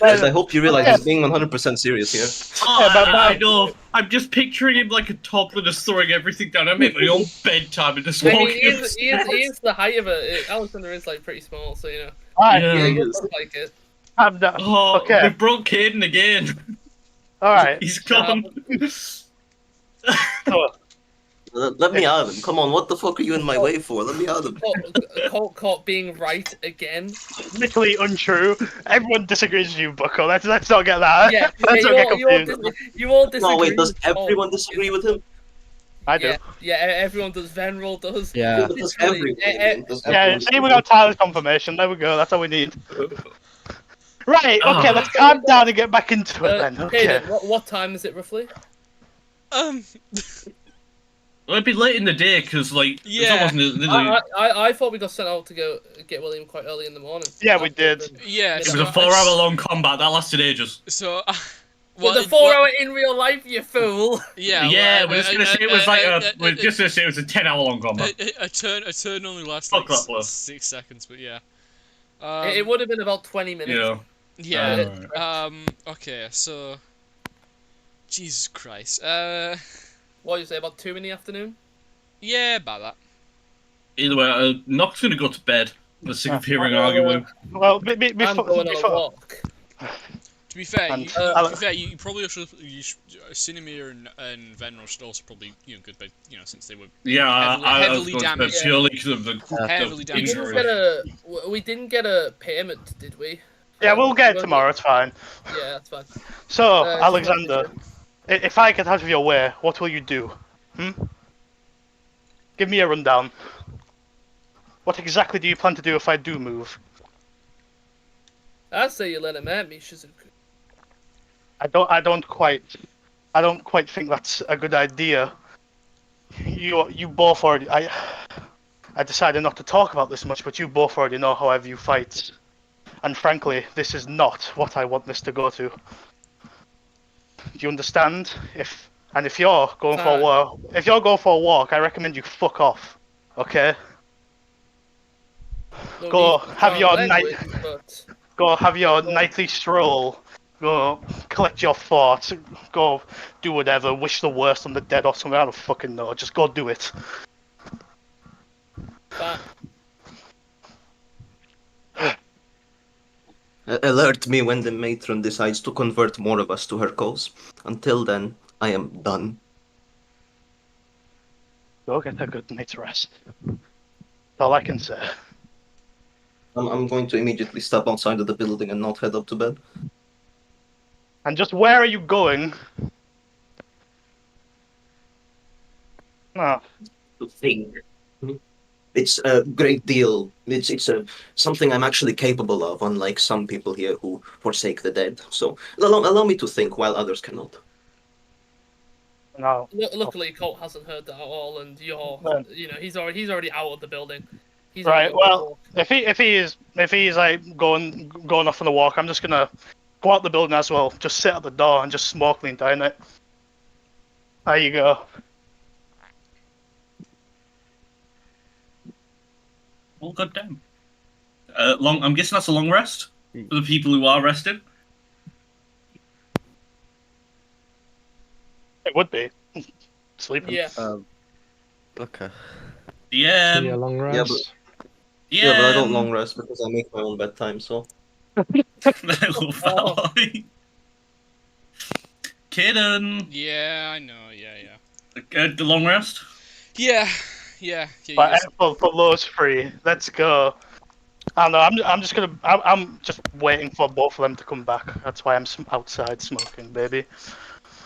Guys, I hope you realize he's being 100% serious here. Oh, but- I know. I'm just picturing him like a toddler just throwing everything down. I make my own bedtime and just I mean, walking he upstairs. is the height of it. Alexander is like pretty small, so you know. Alright, Yeah. Yeah, he he is. looks like it. I'm done. Oh, Okay. we broke Caden again. Alright. He's gone. So, Let me out of him. Come on, what the fuck are you in my way for? Let me out of him. Colt caught being right again. literally untrue. Everyone disagrees with you, Bucko. Let's not get that. Yeah, Let's not get you all confused. you all disagree. No, wait, does with Colt. everyone disagree with him? I do. Yeah, everyone does. Venroll does. Yeah. Does Literally, everyone? Does Yeah, everyone see, we got Tyler's confirmation. There we go. That's all we need. Right. Okay. Ah. Let's calm down and get back into it then. okay, Okay. then, what time is it roughly? Well, it'd be late in the day because, like, Yeah. I thought we got sent out to go get William quite early in the morning. Yeah, we did. Yeah, it so was a 4-hour long combat that lasted ages. So, Well, the 4 hour in real life, you fool. Yeah, Yeah, well, we're just gonna say it was like we're just gonna say it was a 10-hour long combat. a turn only lasts Fuck like that, Blue. 6 seconds, but yeah. It would have been about 20 minutes. You know. Yeah. Alright. Okay, so Jesus Christ. What do you say, about 2 in the afternoon? Yeah, about that. Either way, Nock's gonna go to bed. I'm sick of hearing Well, arguing. Well, I'm going on a walk. To be fair, And, you probably should. Cinemir and Venro should also probably go to bed. Since they were Yeah, I was heavily going to bed damaged. purely because of the Heavily We damaged. didn't get a payment, did we? yeah, we'll get it tomorrow. It's fine. Yeah, that's fine. So, Just Alexander, if I get out of your way, what will you do? Give me a rundown. What exactly do you plan to do if I do move? I say you let him at me, Shizuku. I don't quite think that's a good idea. You both already. I decided not to talk about this much, but you both already know how I view fights, and frankly, this is not what I want this to go to. Do you understand? If you're going for a walk, I recommend you fuck off. Okay. No Go need for have your strong night. language, but Go have your nightly stroll. Go collect your thoughts. Go do whatever. Wish the worst on the dead or something. I don't fucking know. Just go do it. fine. Alert me when the matron decides to convert more of us to her cause. Until then, I am done. Go get a good night's rest. That's all I can say. I'm going to immediately step outside of the building and not head up to bed. And just where are you going? No. To think. It's a great deal. It's something I'm actually capable of, unlike some people here who forsake the dead. So allow me to think while others cannot. No. Luckily, Colt hasn't heard that at all, and No. he's already out of the building. He's Right. already on the Well, walk. if he's like going off on the walk, I'm just gonna go out the building as well. Just sit at the door and just smoke the entire night. There you go. Well, goddamn. I'm guessing that's a long rest for the people who are rested. It would be sleeping. Yeah. Okay. See a Yeah. long Yeah, rest. Yeah, but I don't long rest because I make my own bedtime, so. I love that line. Kidden. Yeah, I know. Yeah. The long rest. Yeah. You But guys- for those three, let's go. I don't know. I'm just waiting for both of them to come back. That's why I'm outside smoking, baby.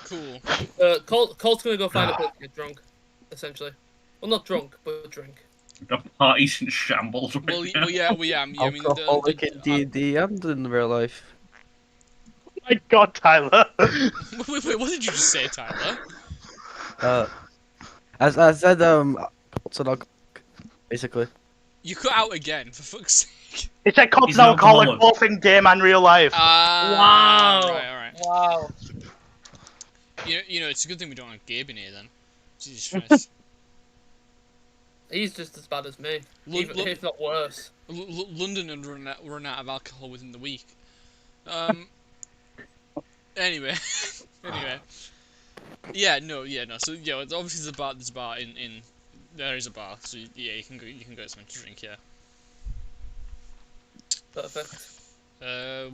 cool. Colt's gonna go find a place to get drunk, essentially. Well, not drunk, but drink. The party's in shambles right Well, now. yeah. I mean, Alcoholic in D&D and in real life. My God, Tyler. wait, what did you just say, Tyler? As I said, it's an alcoholic, basically. You cut out again, for fuck's sake. He said Cops He's now an alcoholic alcoholic. both in game and real life. Wow. All right. Wow. It's a good thing we don't have Gabe in here then. Jesus Christ. He's just as bad as me, Look, if not worse. London had run out of alcohol within the week. Anyway. Yeah, no. So it's obviously there's a bar in there is a bar. So yeah, you can go get something to drink. Yeah. Perfect.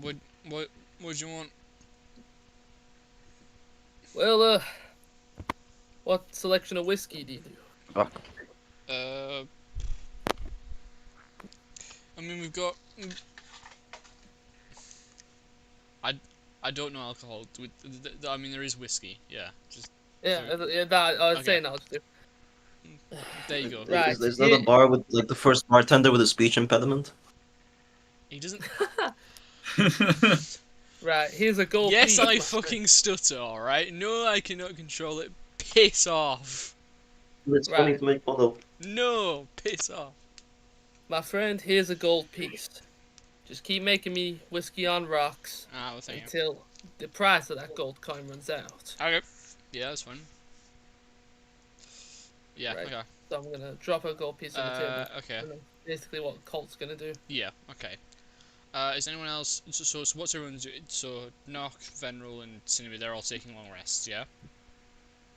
What do you want? Well, what selection of whiskey do you do? I mean, we've got. I don't know alcohol. I mean, there is whiskey. Yeah, just Yeah, that I was Okay. saying that. there you go. Right. Is that a bar with like the first bartender with a speech impediment? He doesn't. Right, here's a gold Yes, piece, I my fucking stutter. All right. No, I cannot control it. Piss off. It's funny Right. to make fun of. No, piss off. My friend, here's a gold piece. Just keep making me whiskey on rocks Ah, well, thank you. until the price of that gold coin runs out. Okay. Yeah, that's fine. Yeah. Right. Okay. So I'm gonna drop a gold piece on the table. Okay. And then basically what Colt's gonna do. Yeah. Okay. Is anyone else? So what's everyone doing? So Nock, Venril, and Cinnamon, they're all taking long rests, yeah.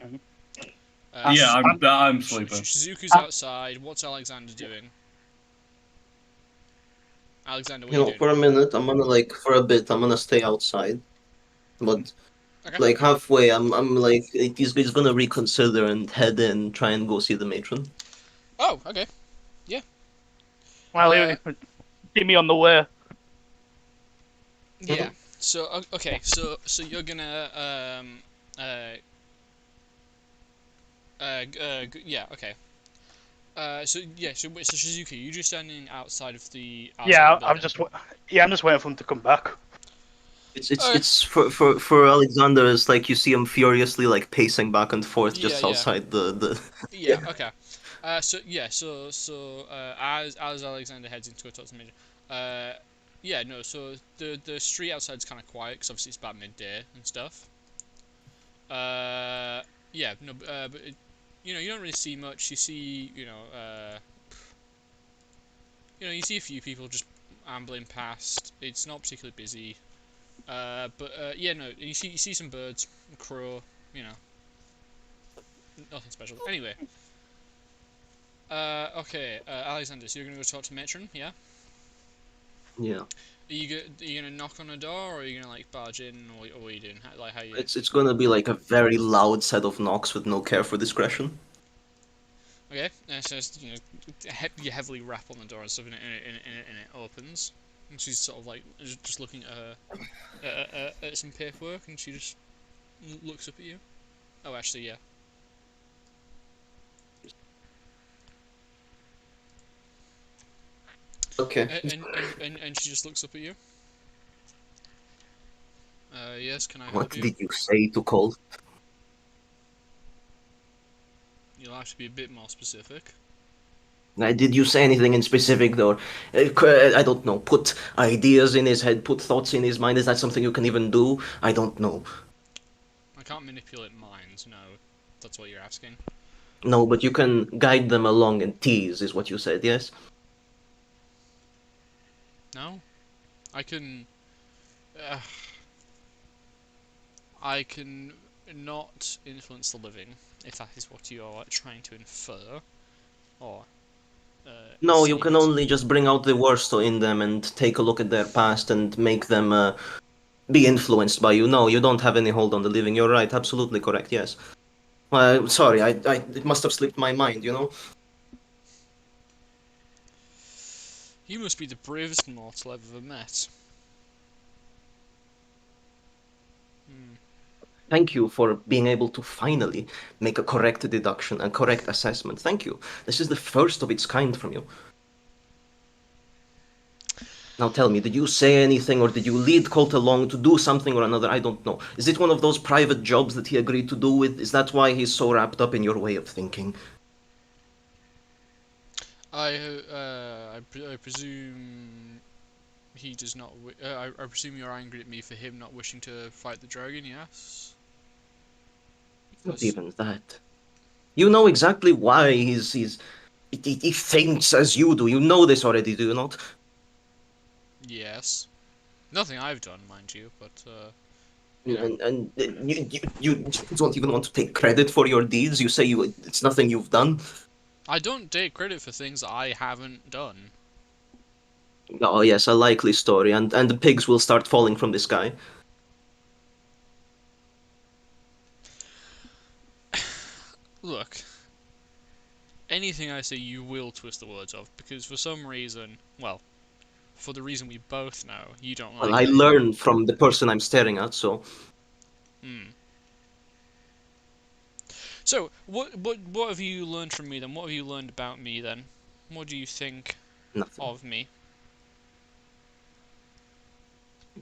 Mhm. Yeah, I'm- I'm sleeping. Shizuku's outside. What's Alexander doing? Alexander, what You are know, you for doing? a minute, for a bit, I'm gonna stay outside. But Okay. like halfway, I'm like, he's gonna reconsider and head in, try and go see the matron. Oh, okay. Well, see me on the way. Yeah. So okay. So you're gonna yeah, okay. So yeah, so wait, so Shizuki, you just standing outside of the Yeah, the I'm building. I'm just waiting for him to come back. Okay. It's for Alexander. It's like you see him furiously like pacing back and forth just Yeah. outside the. Yeah, okay. As Alexander heads into a talk to Major, yeah, no, so the street outside's kind of quiet because obviously it's about midday and stuff. Yeah, no, but you know, you don't really see much. You see, you see a few people just ambling past. It's not particularly busy. Yeah, no, you see some birds, a crow, you know, nothing special. Anyway. Okay, Alexander, so you're gonna go talk to Matron, yeah? Yeah, Are you gonna knock on a door, or are you gonna like barge in, or what are you doing? How you? it's gonna be like a very loud set of knocks with no care for discretion. Okay, so you heavily rap on the door and stuff, and it opens, and she's sort of like just looking at at some paperwork, and she just looks up at you. Oh, actually, yeah. Okay. And she just looks up at you. Yes, can I help What you? did you say to Cole? You'll have to be a bit more specific. Did you say anything in specific, though? I don't know. Put ideas in his head, put thoughts in his mind. Is that something you can even do? I don't know. I can't manipulate minds, no. That's what you're asking. No, but you can guide them along and tease, is what you said, yes? No? I can... I can not influence the living, if that is what you are trying to infer. Or... No, you can insinuate. only just bring out the worst in them and take a look at their past and make them be influenced by you. No, you don't have any hold on the living. You're right, absolutely correct, yes. Sorry, it must have slipped my mind, you know? You must be the bravest mortal I've ever met. Thank you for being able to finally make a correct deduction, a correct assessment. Thank you. This is the first of its kind from you. Now tell me, did you say anything or did you lead Colt along to do something or another? I don't know. Is it one of those private jobs that he agreed to do with? Is that why he's so wrapped up in your way of thinking? I presume he does not. I presume you're angry at me for him not wishing to fight the dragon. Yes. Not even that. You know exactly why he thinks as you do. You know this already, do you not? Yes. Nothing I've done, mind you, but And you don't even want to take credit for your deeds. You say it's nothing you've done. I don't take credit for things I haven't done. Oh yes, a likely story, and the pigs will start falling from the sky. Look, anything I say you will twist the words of, because for some reason, well, for the reason we both know, you don't like Well, I it. learn from the person I'm staring at, so. So, what have you learned from me then? What have you learned about me then? What do you think Nothing. of me?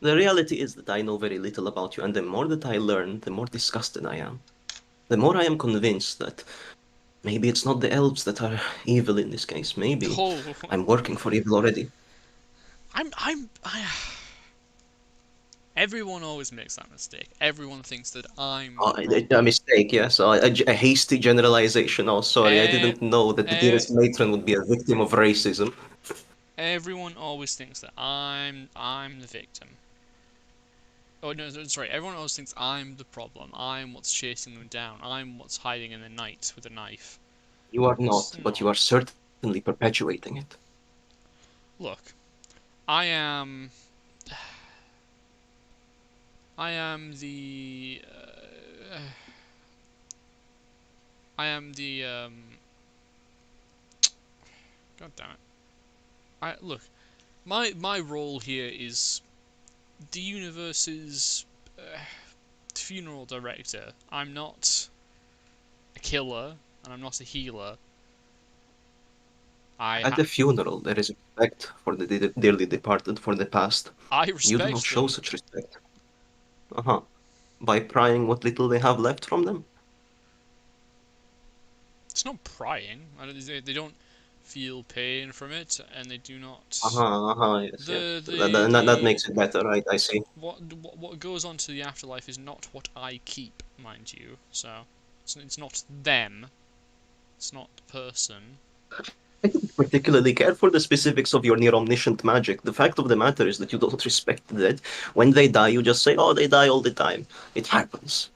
The reality is that I know very little about you, and the more that I learn, the more disgusted I am. The more I am convinced that maybe it's not the elves that are evil in this case. Maybe I'm working for evil already. Everyone always makes that mistake. Everyone thinks that I'm A mistake, yes. A hasty generalization. Oh, sorry, I didn't know that the dearest matron would be a victim of racism. Everyone always thinks that I'm the victim. Oh no, sorry. Everyone always thinks I'm the problem. I'm what's chasing them down. I'm what's hiding in the night with a knife. You are It's not, but you not. are certainly perpetuating it. Look, I am. I am the. I am the. God damn it. Look. My role here is the universe's funeral director. I'm not a killer, and I'm not a healer. At a funeral, there is respect for the dearly departed, for the past. I You do not respect show them. such respect. Uh-huh. By prying what little they have left from them? It's not prying. They don't feel pain from it, and they do not. Yes, yes. That makes it better, right? I see. What goes on to the afterlife is not what I keep, mind you. So it's not them. It's not the person. I don't particularly care for the specifics of your near-omniscient magic. The fact of the matter is that you don't respect the dead. When they die, you just say, oh, they die all the time. It happens.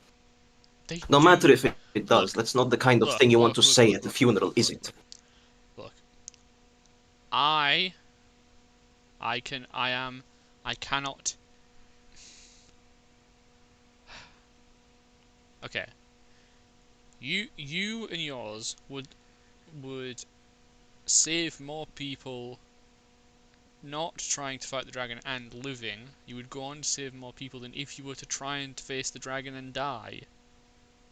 They No do. matter if it does, Look, that's not the kind of thing you want to say at the look, funeral, is it? Look. I cannot. Okay. You and yours would save more people not trying to fight the dragon and living. You would go on to save more people than if you were to try and face the dragon and die.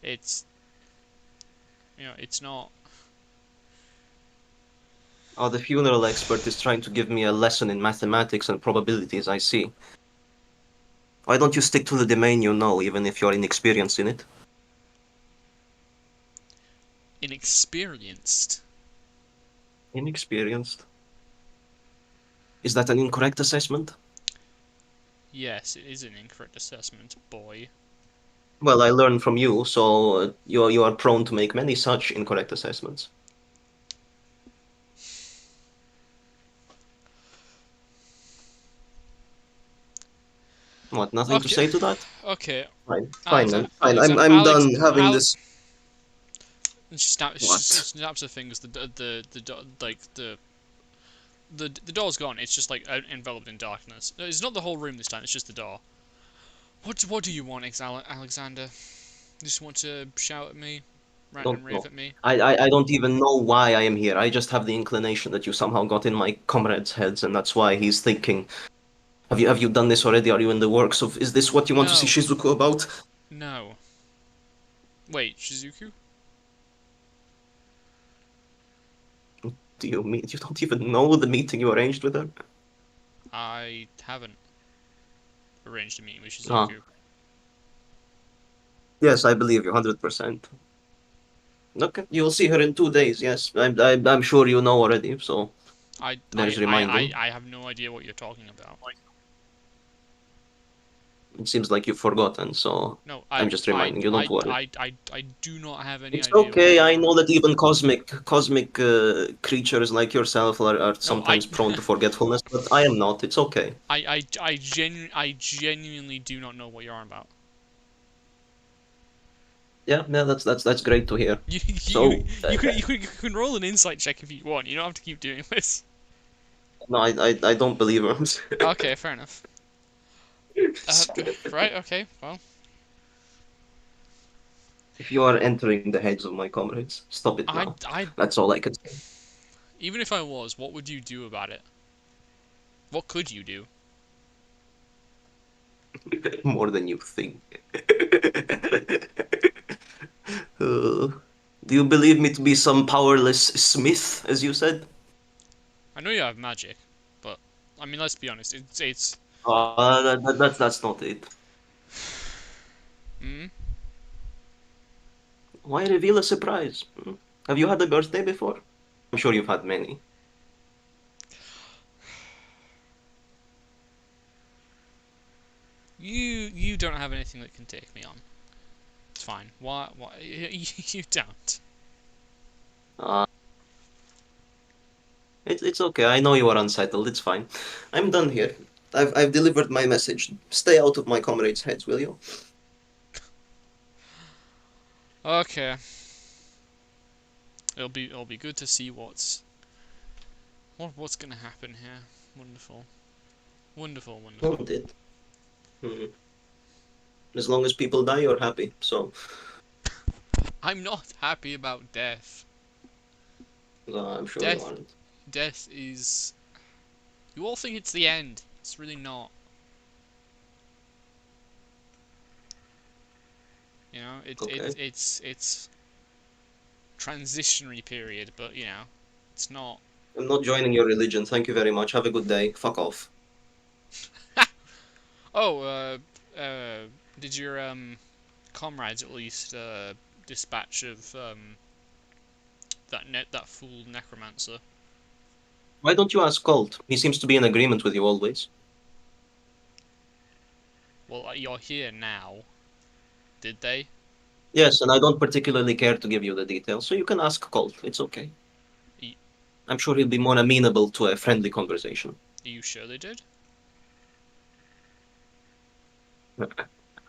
It's it's not. Oh, the funeral expert is trying to give me a lesson in mathematics and probabilities, I see. Why don't you stick to the domain you know, even if you're inexperienced in it? Inexperienced. Inexperienced? Is that an incorrect assessment? Yes, it is an incorrect assessment, boy. Well, I learned from you, so you are prone to make many such incorrect assessments. What? Nothing to say to that? Okay. Fine, fine, man. Fine. Alexander, I'm done having this. And she snaps her fingers. The door's gone. It's just like enveloped in darkness. No, it's not the whole room this time. It's just the door. What do you want, Alexander? You just want to shout at me, rant and rave at me? I don't even know why I am here. I just have the inclination that you somehow got in my comrades' heads, and that's why he's thinking. Have you done this already? Are you in the works of? Is this what you want to see Shizuku about? No. Wait, Shizuku? Do you mean you don't even know the meeting you arranged with her? I haven't arranged a meeting with Shizuku. Yes, I believe you 100%. Okay, you'll see her in 2 days. Yes, I'm sure you know already. So there's reminding. I have no idea what you're talking about. It seems like you've forgotten, so no, I'm just reminding you. Don't worry. I do not have any It's idea. okay. I know that even cosmic creatures like yourself are sometimes prone to forgetfulness, but I am not. It's okay. I genuinely do not know what you're on about. Yeah, that's great to hear. You can roll an insight check if you want. You don't have to keep doing this. No, I don't believe him. Okay, fair enough. Right, okay, well. If you are entering the heads of my comrades, stop it now. That's all I can say. Even if I was, what would you do about it? What could you do? More than you think. Do you believe me to be some powerless smith, as you said? I know you have magic, but I mean, let's be honest. It's. That's not it. Hmm? Why reveal a surprise? Have you had a birthday before? I'm sure you've had many. You don't have anything that can take me on. It's fine. Why you don't? It's okay. I know you are unsettled. It's fine. I'm done here. I've delivered my message. Stay out of my comrades' heads, will you? Okay. It'll be good to see what's gonna happen here. Wonderful. Wonderful, wonderful. Won't it? As long as people die, you're happy. So I'm not happy about death. I'm sure Death- you aren't. Death is... You all think it's the end. It's really not. You know, Okay. it's transitionary period, but you know, it's not. I'm not joining your religion. Thank you very much. Have a good day. Fuck off. Oh, did your comrades at least dispatch of that fool necromancer? Why don't you ask Colt? He seems to be in agreement with you always. Well, you're here now. Did they? Yes, and I don't particularly care to give you the details, so you can ask Colt. It's okay. Ye- I'm sure he'll be more amenable to a friendly conversation. Are you sure they did?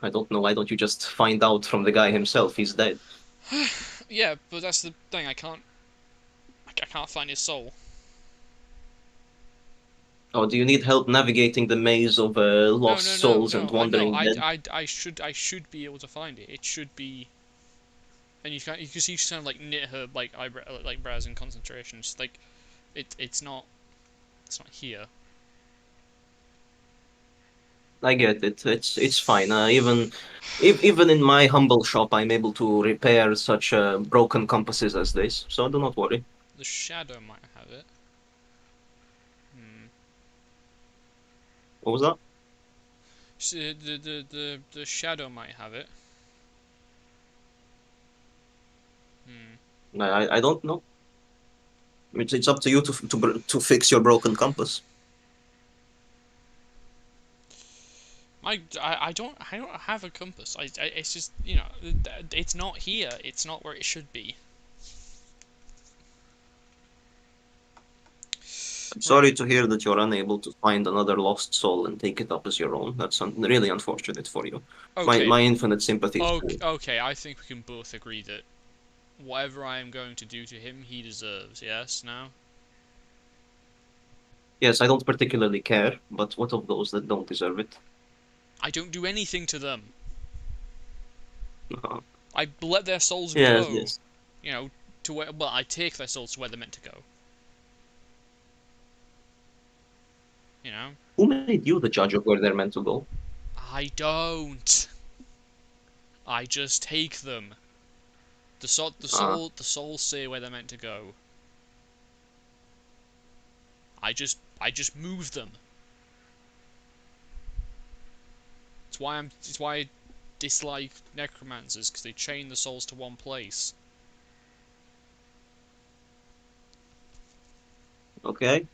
I don't know. Why don't you just find out from the guy himself? He's dead. Yeah, but that's the thing. I can't find his soul. Oh, do you need help navigating the maze of lost souls and wandering dead? I should be able to find it. It should be. And you can see she's kind of like knit her like brows in concentration. It's like, it's not here. I get it. It's fine. Even in my humble shop, I'm able to repair such broken compasses as this. So do not worry. The shadow might have it. What was that? The shadow might have it. I don't know. It's up to you to fix your broken compass. I don't have a compass. It's just, you know, it's not here. It's not where it should be. Sorry to hear that you're unable to find another lost soul and take it up as your own. That's really unfortunate for you. Okay. My infinite sympathy. Okay, I think we can both agree that whatever I am going to do to him, he deserves. Yes, now? Yes, I don't particularly care, but what of those that don't deserve it? I don't do anything to them. Uh-huh. I let their souls Yes, go. yes. You know, to where, well, I take their souls to where they're meant to go. You know? Who made you the judge of where they're meant to go? I don't. I just take them. The souls say where they're meant to go. I just move them. It's why I dislike necromancers, because they chain the souls to one place. Okay.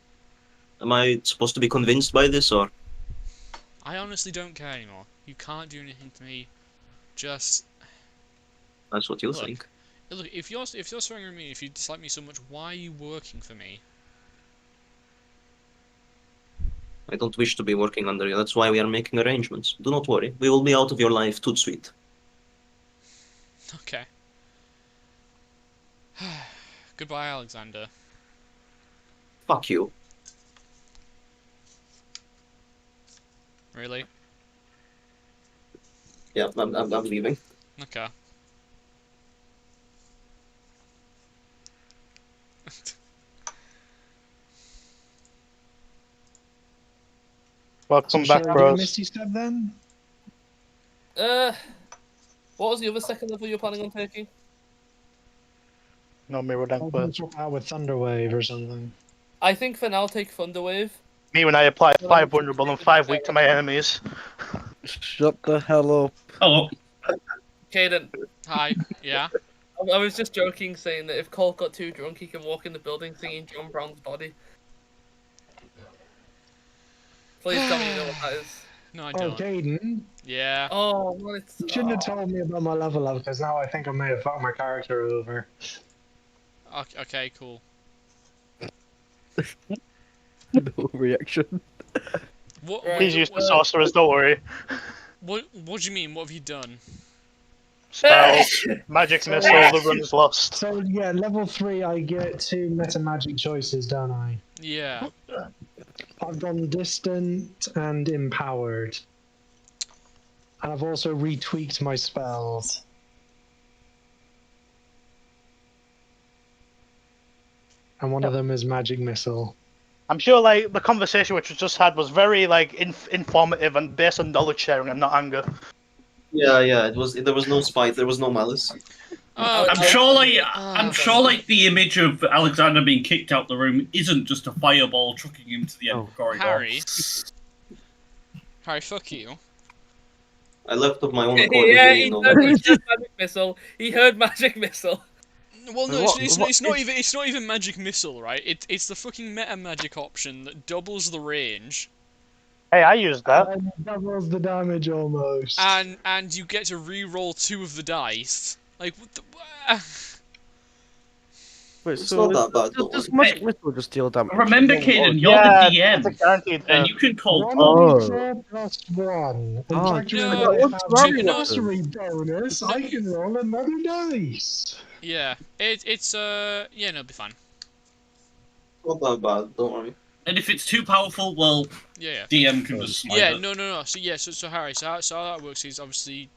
Am I supposed to be convinced by this, or? I honestly don't care anymore. You can't do anything to me. Just That's what you Look. think. look. If you're swearing at me, if you dislike me so much, why are you working for me? I don't wish to be working under you. That's why we are making arrangements. Do not worry. We will be out of your life tout sweet. Okay. Goodbye, Alexander. Fuck you. Really? Yeah, I'm leaving. Okay. Welcome So back, shall I do a bros. Misty Step then? What was the other second level you're planning on taking? No mirror I'll dank do out with Thunderwave or something. I think for now take Thunderwave. Me when I apply 5 vulnerable and 5 weak to my enemies. Shut the hell up. Oh, Caden, Hi. Yeah. I was just joking, saying that if Cole got too drunk, he can walk in the building singing John Brown's Body. Please tell me you know what that is. No, I Oh, don't. Caden, Yeah. Oh, well, it's... you shouldn't have told me about my level up, because now I think I may have fucked my character over. Okay. Cool. No reaction. What? Right. He's used to sorcerers, don't worry. What do you mean? What have you done? Spell, magic missile, the run is lost. So yeah, level 3, I get 2 meta magic choices, don't I? Yeah. I've gone distant and empowered. And I've also retweaked my spells. And one of them is magic missile. I'm sure, like, the conversation which we just had was very, like, informative and based on knowledge sharing and not anger. Yeah, it was. There was no spite. There was no malice. I'm sure, like the image of Alexander being kicked out the room isn't just a fireball trucking him to the end of the corridor. Harry, fuck you. I left of my own accord. Yeah, he heard magic missile. He heard magic missile. Well, no, What- it's not even magic missile, right? It's the fucking meta magic option that doubles the range, Hey, I used that. And doubles the damage almost. and you get to re-roll 2 of the dice. Like, what the? Wait, It's so not that bad, does though. magic missile just deal damage? Remember, Caden, you're Yeah, the it's a DM, guaranteed. and you can call. One d4 plus 1. In Oh, fact, no, when I have sorry, a no. sorcery bonus, I can roll another dice. Yeah, it's yeah, no, it'll be fine. Not that bad. Don't worry. And if it's too powerful, well, Yeah. DM can just slide Yeah, it. no. So yeah, so Harry, so how that works is obviously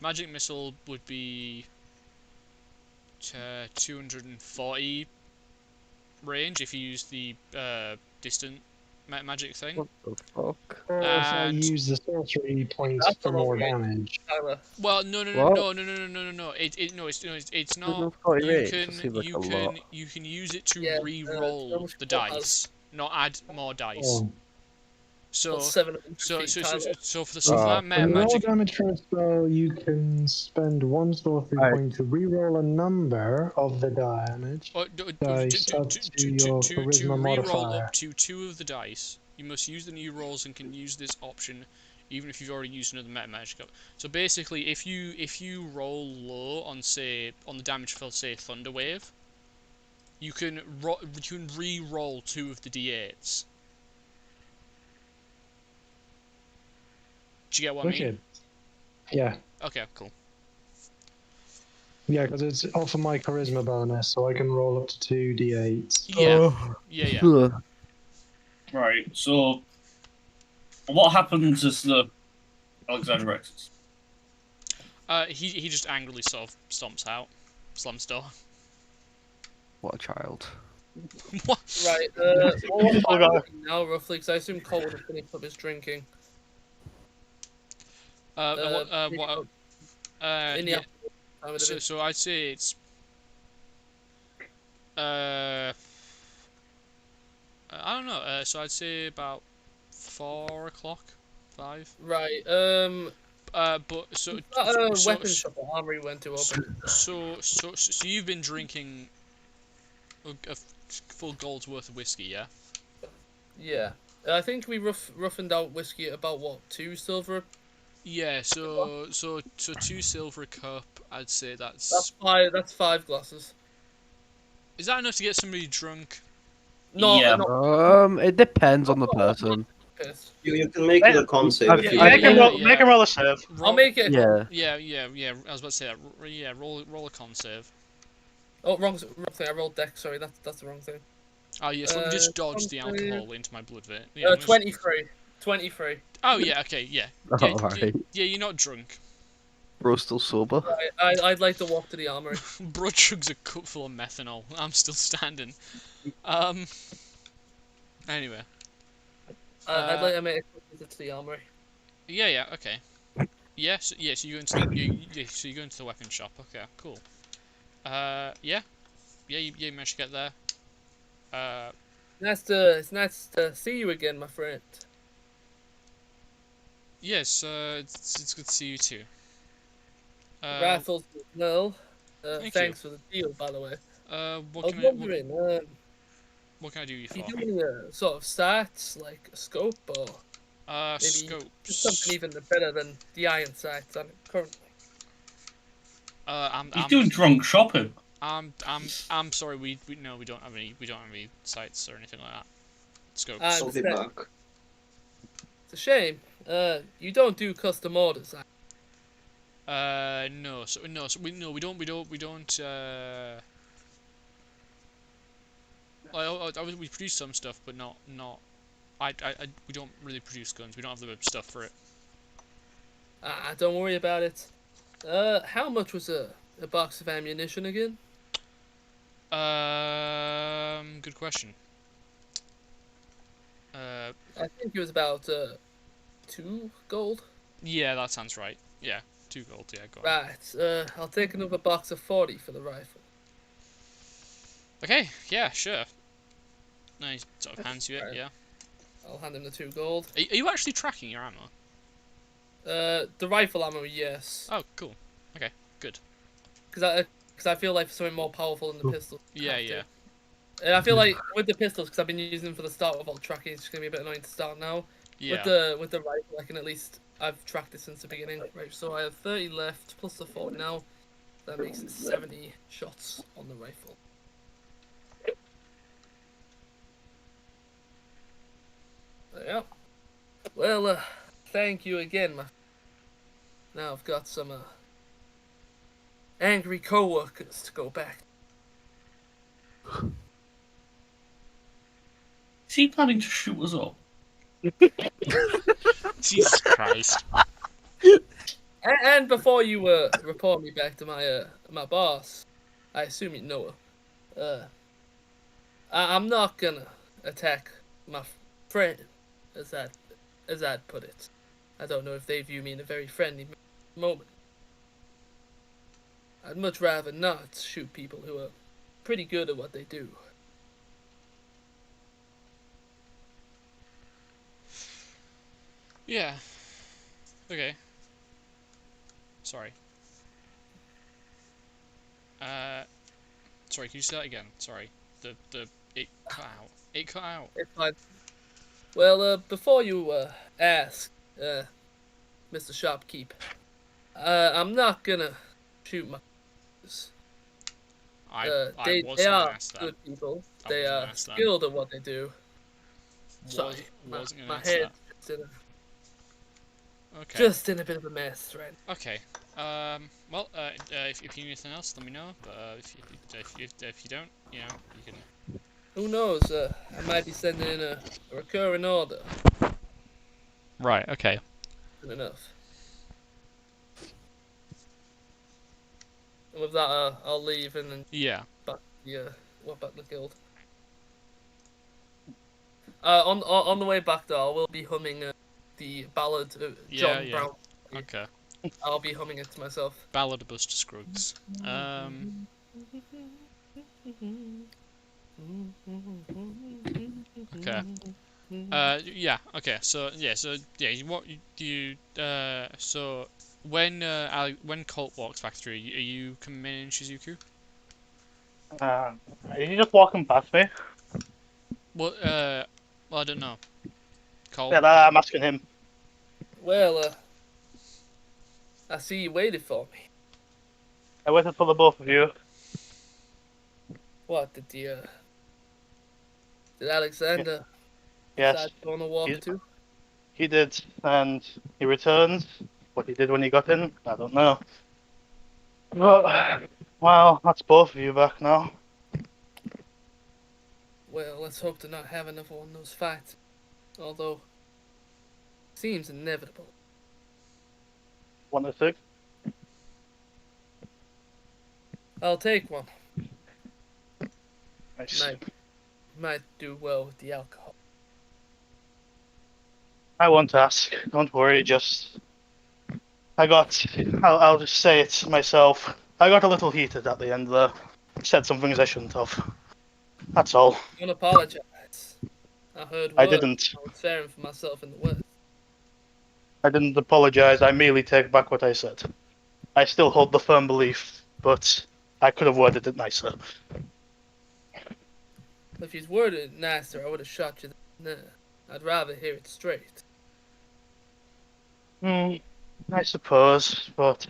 magic missile would be 240 range if you use the distant magic thing. What the fuck? Or if I And- use the sorcery points That's for a more lot, right? damage. Tyler. Well, no. What? It's not. 240 You range, can that seems like a lot. you can use it to Yeah, re-roll Skirmish the Club dice, not add more dice. Oh. So That's 700 so feet, so, Tyler. so so for the so for that meta When you roll magic. damage for a spell, you can spend 1 sorcery Alright. point to reroll a number of the damage. Dice up to your charisma re-roll modifier. up to 2 of the dice, you must use the new rolls and can use this option even if you've already used another meta magic up. So basically, if you roll low on the damage for say Thunder Wave, you can re-roll 2 of the d8s. Do you get what I mean? Wicked. Yeah. Okay, cool. Yeah, because it's off of my charisma bonus, so I can roll up to 2d8s. Yeah. Ugh. Right, so what happens as the Alexander exits? He just angrily sort of stomps out, slams door. What a child. What? Right, what am I looking now, roughly? Because I assume Cole would have finished up his drinking. In the Yeah. afternoon time of the day. So I'd say it's I don't know. So I'd say about 4 o'clock, 5. Right, But so that weapon shop or armory went to open. so you've been drinking a full gold's worth of whiskey, yeah? Yeah. I think we roughened out whiskey at about, what, 2 silver? Yeah, so 2 silver a cup, I'd say That's 5 glasses. is that enough to get somebody drunk? No, Yeah. not It depends on the person. pissed. You can make it a con save if you Yeah, Make him yeah, roll, yeah. make him roll a save. I'll make it. Yeah. Yeah. I was about to say that. Yeah, roll a con save. Oh, wrong thing. I rolled deck. Sorry, that's the wrong thing. Oh yes, let me just dodge the con save. alcohol into my blood vet. Yeah, let me just- 23. 23. Oh yeah, okay, yeah. Alright. Yeah, you're not drunk. Bro, still sober. I'd like to walk to the armory. Bro chugs a cup full of methanol. I'm still standing. Anyway. I'd like to make a visit to the armory. Yeah, okay. So you go into you go into the weapon shop. Okay, cool. Yeah, you managed to get there. It's nice to see you again, my friend. Yes, it's good to see you too. Rifles, no. Thank Thanks for the deal, by the way. What I was can wondering, what can I do you are you for? doing sort of stats, like a scope, or maybe Scopes. just something even better than the iron sights on it currently? I'm He's doing drunk shopping. I'm sorry. We don't have any sights or anything like that. Scopes. I I'll be understand. back. It's a shame. You don't do custom orders. No. So we don't. We produce some stuff, but not. We don't really produce guns. We don't have the stuff for it. Don't worry about it. How much was a box of ammunition again? Good question. I think it was about 2 gold. Yeah, that sounds right. Yeah, 2 gold. Yeah, go on. Right. I'll take another box of 40 for the rifle. Okay. Yeah. Sure. Nice. Sort of hands you it. Right. Yeah. I'll hand him the 2 gold. Are you actually tracking your ammo? The rifle ammo, yes. Oh, cool. Okay. Good. Because I feel like for something more powerful than the pistol. Yeah. Yeah. And I feel like with the pistols, because I've been using them for the start of all tracking, it's gonna be a bit annoying to start now. Yeah. With the rifle, I can at least I've tracked it since the beginning. Right, so I have 30 left plus the 40 now. That makes it 70 shots on the rifle. Yeah. Well, thank you again, my. Now I've got some angry co-workers to go back. Is he planning to shoot us up? Jesus Christ. And before you report me back to my boss, I assume you know her. I'm not gonna attack my friend, as I'd put it. I don't know if they view me in a very friendly moment. I'd much rather not shoot people who are pretty good at what they do. Yeah. Okay. Sorry. Sorry, can you say that again? Sorry. It cut out. It cut out. It's fine. Well, before you ask, Mr. Shopkeep, I'm not gonna shoot my. They are ask that. good people. I They wasn't are asked that. skilled at what they do. Sorry, Wasn't gonna my ask head that. Okay. just in a bit of a mess, right? Okay. Well, if you need anything else, let me know. But if you don't, you know, you can. Who knows? I might be sending in a recurring order. Right. Okay. Good enough. And with that, I'll leave and then Yeah. back the guild. On the way back though, I will be humming the ballad of John Yeah. Brown. Okay. I'll be humming it to myself. Ballad of Buster Scruggs. Okay. Yeah. Okay. So yeah. So when Colt walks back through, are you coming in Shizuku? Are you just walking past me? Well, I don't know. Colt. Yeah, I'm asking him. Well, I see you waited for me. I waited for the both of you. What did Alexander Yes, decide to go on a walk He's- too? he did, and he returned. What he did when he got in, I don't know. But, well, that's both of you back now. Well, let's hope to not have another one of those fights. Although, seems inevitable. Want a cig? I'll take one. Nice. Might do well with the alcohol. I won't ask. Don't worry. I'll just say it myself. I got a little heated at the end there. Said some things I shouldn't have. That's all. Don't apologize. I heard I words. didn't. I was faring for myself in the West. I didn't apologize. I merely take back what I said. I still hold the firm belief, but I could have worded it nicer. If you'd worded it nicer, I would have shot you then. I'd rather hear it straight. I suppose, but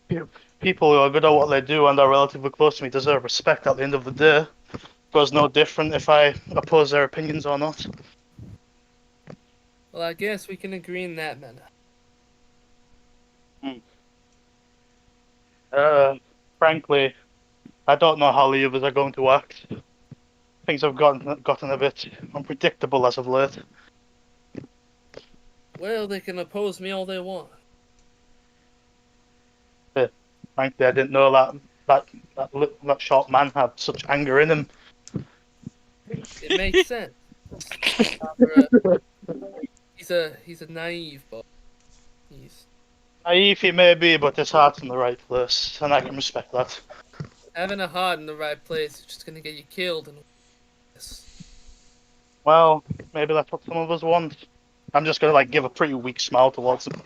people who are good at what they do and are relatively close to me deserve respect at the end of the day. It goes no different if I oppose their opinions or not. Well, I guess we can agree in that manner. Frankly, I don't know how the others are going to act. Things have gotten a bit unpredictable as of late. Well, they can oppose me all they want. Frankly, I didn't know that short man had such anger in him. It makes sense. He's a naive boy. He's Naive he may be, but his heart's in the right place, and I can respect that. having a heart in the right place is just gonna get you killed. And Well, maybe that's what some of us want. I'm just gonna give a pretty weak smile towards him.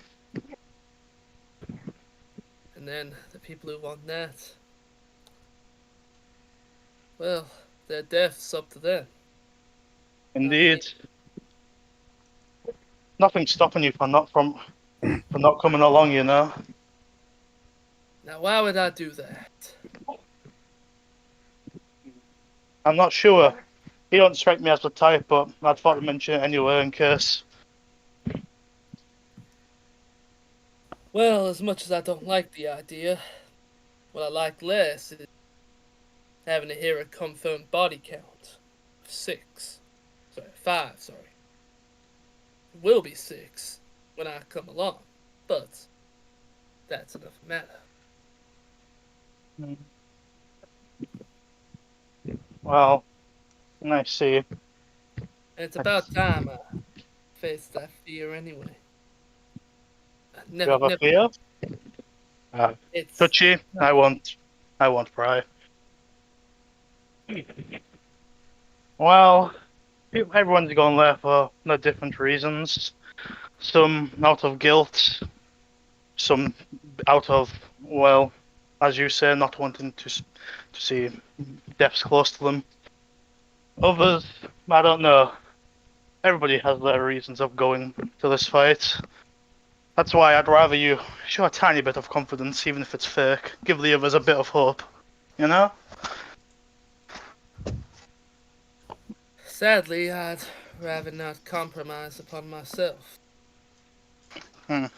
and then the people who want that, well, their death's up to them. Indeed. Nothing's stopping you from not coming along, you know. Now, why would I do that? I'm not sure. You don't strike me as the type, but I'd thought to mention it anyway in case. Well, as much as I don't like the idea, what I like less is having to hear a confirmed body count of 5, sorry. It will be 6 when I come along, but that's another matter. Well, I see. And it's about time I faced that fear anyway. You have a fear? It's Touchy? I won't pry. Well, everyone's gone there for no different reasons. Some out of guilt, some out of, well, as you say, not wanting to see deaths close to them. Others, I don't know. Everybody has their reasons of going to this fight. That's why I'd rather you show a tiny bit of confidence, even if it's fake. Give the others a bit of hope, you know? Sadly, I'd rather not compromise upon myself. I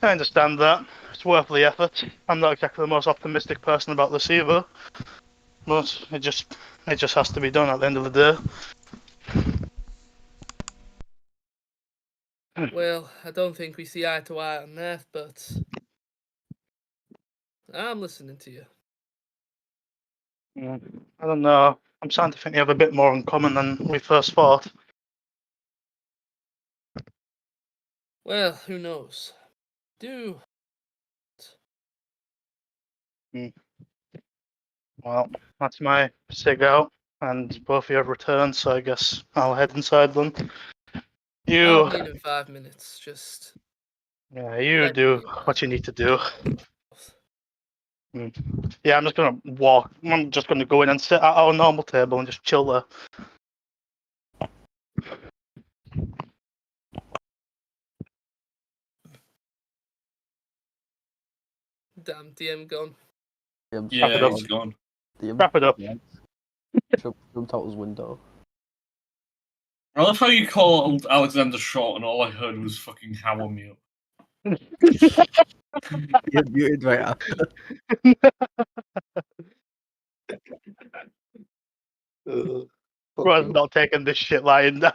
understand that. It's worth the effort. I'm not exactly the most optimistic person about this either. But it just has to be done at the end of the day. Well, I don't think we see eye to eye on that, but I'm listening to you. I don't know. I'm starting to think we have a bit more in common than we first thought. Well, who knows? Well, that's my sig out, and both of you have returned, so I guess I'll head inside them. I'll meet in 5 minutes. You do what you need to do. Yeah, I'm just gonna walk. I'm just gonna go in and sit at our normal table and just chill there. Damn, DM gone. Yeah, he's gone. Wrap it up. Jumped out his window. I love how you call Alexander short and all I heard was fucking "how me up." You're muted right after. Bro's not taking this shit lying down.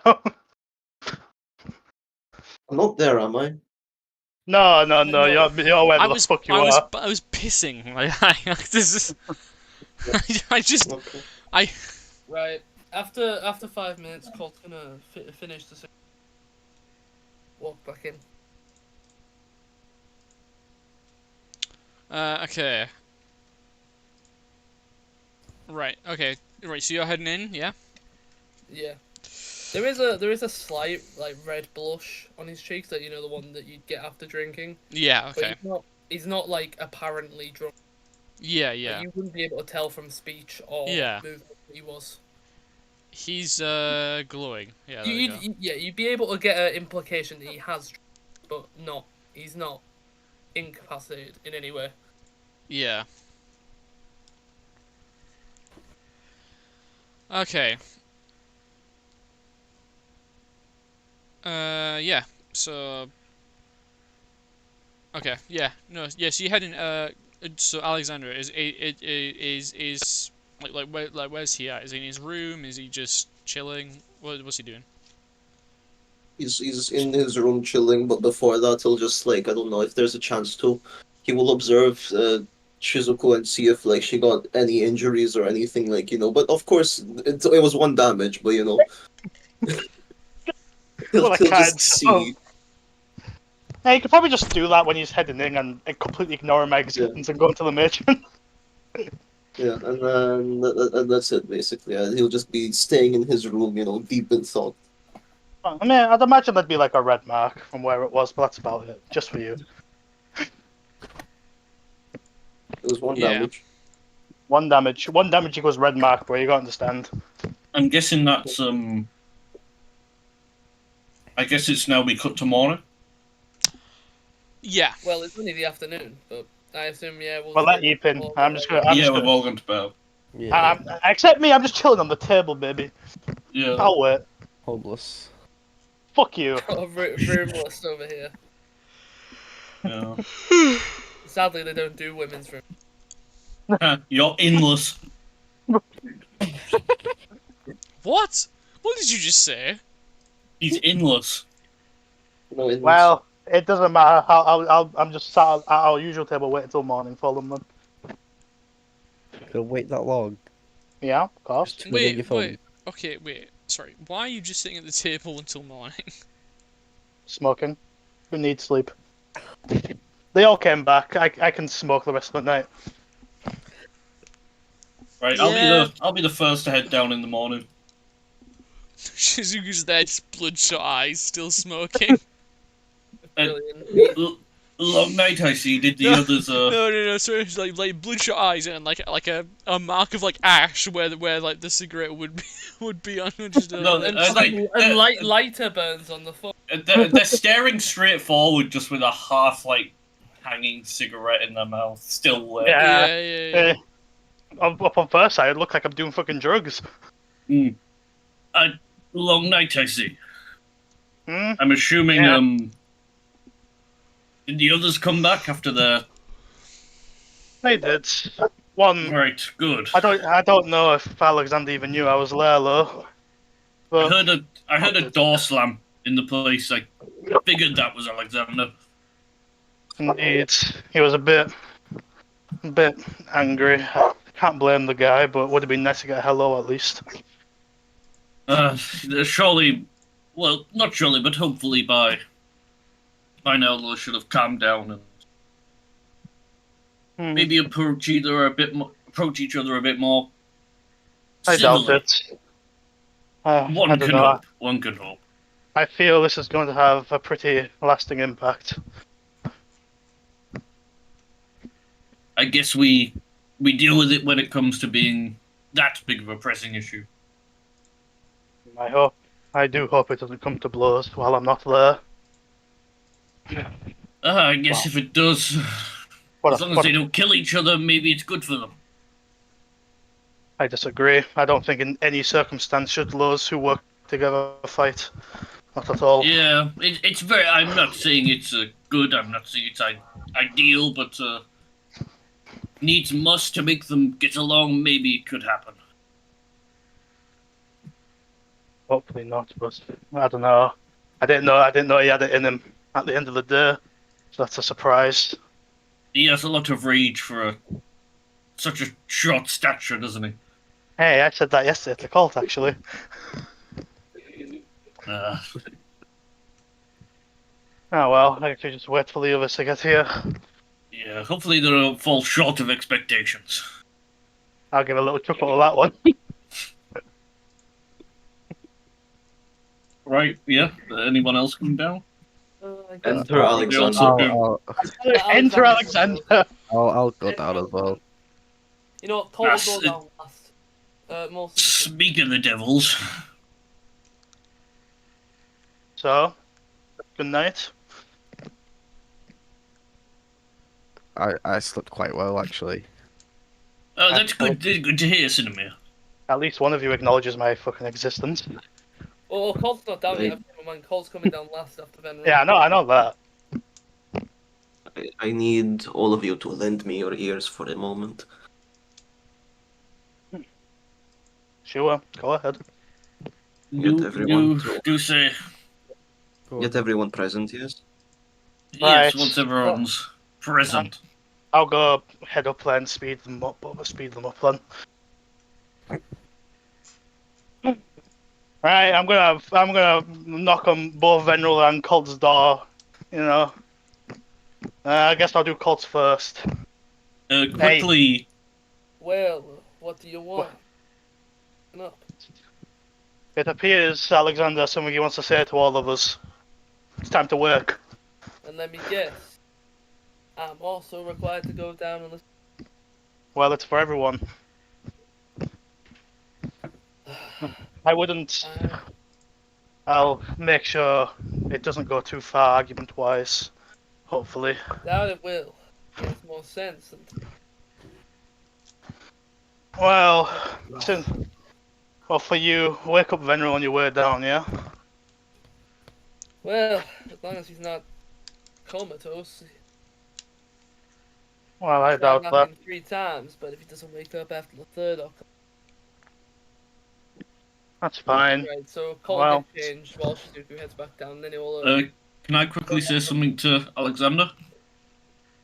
I'm not there, am I? No, you're where the fuck you are. I was pissing. This is. Okay. Right. After 5 minutes, Colt's gonna finish the. Walk back in. Okay. Right. Okay. Right. So you're heading in, yeah? Yeah. There is a slight red blush on his cheeks, that the one that you'd get after drinking. Yeah. Okay. But he's not apparently drunk. Yeah. Yeah. You wouldn't be able to tell from speech or movement that he was. He's glowing. Yeah. There we go. You'd be able to get an implication that he has, but he's not incapacitated in any way. Yeah. Okay. Yeah. So. Okay. Yeah. No. Yeah. So you heading. So Alexander is where's he at? Is he in his room? Is he just chilling? What's he doing? He's in his room chilling, but before that, he'll just like I don't know if there's a chance to, he will observe Shizuku and see if like she got any injuries or anything like But of course, it was one damage, but he'll Well, I he'll can't. just see. Hey, you could probably just do that when he's heading in and completely ignore my existence and go into the matron. Yeah, and that's it basically. He'll just be staying in his room, deep in thought. I mean, I'd imagine there'd be like a red mark from where it was, but that's about it. Just for you. It was one Yeah. damage. One damage. One damage equals red mark, bro. You gotta understand. I'm guessing that's I guess it's now we cut to morning. Yeah. Well, it's only the afternoon, but I assume Well, let you in. I'm just gonna. Yeah, we've all gone to bed. Yeah. Except me, I'm just chilling on the table, baby. Yeah. I'll wait. Homeless. Fuck you. roomless over here. Yeah. Sadly, they don't do women's room. You're inless. What? What did you just say? He's inless. No, it was- Well, it doesn't matter. I'm just sat at our usual table waiting till morning for them. Then. You'll wait that long. Yeah, of course. Just twiddling your Wait. thumb. Okay, wait. Sorry. Why are you just sitting at the table until morning? Smoking. Who needs sleep? They all came back. I can smoke the rest of the night. Right, Yeah. I'll be the first to head down in the morning. Shizuku's there, just bloodshot eyes, still smoking. Brilliant. Long night, I see. Did the others No. Sorry, it's like bloodshot eyes and like a mark of like ash where like the cigarette would be on. Just, No, And, like, lighter burns on the foot. they're staring straight forward, just with a half hanging cigarette in their mouth, still lit. yeah. Up on first sight, it looked like I'm doing fucking drugs. Long night, I see. Hmm? I'm assuming Yeah. Did the others come back after the? They did. One. Right, good. I don't know if Alexander even knew I was there, though. But I heard a door slam in the place. I figured that was Alexander. indeed, he was a bit angry. I can't blame the guy, but it would have been nice to get a hello at least. Surely, well, not surely, but hopefully by now they should have calmed down and maybe approach each other a bit more. I doubt civilly. it. I One don't can know. hope. One can hope. I feel this is going to have a pretty lasting impact. I guess we deal with it when it comes to being that big of a pressing issue. I do hope it doesn't come to blows while I'm not there. I guess if it does, What as a- long as what they a- don't kill each other, maybe it's good for them. I disagree. I don't think in any circumstance should those who work together fight. Not at all. Yeah, it's very. I'm not saying it's good. I'm not saying it's ideal, but needs must to make them get along. Maybe it could happen. Hopefully not, but I don't know. I didn't know he had it in him at the end of the day. So that's a surprise. He has a lot of rage for such a short stature, doesn't he? Hey, I said that yesterday at the cult, actually. Uh, Oh well, I can just wait for the others to get here. yeah. Hopefully they don't fall short of expectations. I'll give a little chuckle to that one. Right? Yeah. Anyone else come down? Enter Alexander. Also- Enter Alexander. I'll go down as well. You know what? Paul will That's go it. down last. Most of the Speak of the devils. So, good night. I slept quite well actually. Oh, that's good. Good to hear, Cinnamere. At least one of you acknowledges my fucking existence. Oh, Colt's not down yet. Never mind. Colt's coming down last after Venom. Yeah, I know that. I need all of you to lend me your ears for a moment. Sure, go ahead. Do say. Get everyone present, yes? Yes, Right. once everyone's present. I'll go head up there and speed them up then. Right, I'm gonna knock on both Veneral and Colt's door. You know. I guess I'll do Colt's first. Quickly. Well, what do you want? No. It appears, Alexander, something he wants to say to all of us. It's time to work. And let me guess. I'm also required to go down and listen. Well, it's for everyone. I wouldn't. I'll make sure it doesn't go too far argument-wise. Hopefully. Doubt it will. Makes more sense. Well, for you, wake up Veneral on your way down, yeah? Well, as long as he's not comatose. Well, I doubt knock that. him 3 times, but if he doesn't wake up after the 3rd, I'll come. That's fine. Right, so Colt gets changed while Shizuku heads back down, and then he'll... Can I quickly say something to Alexander?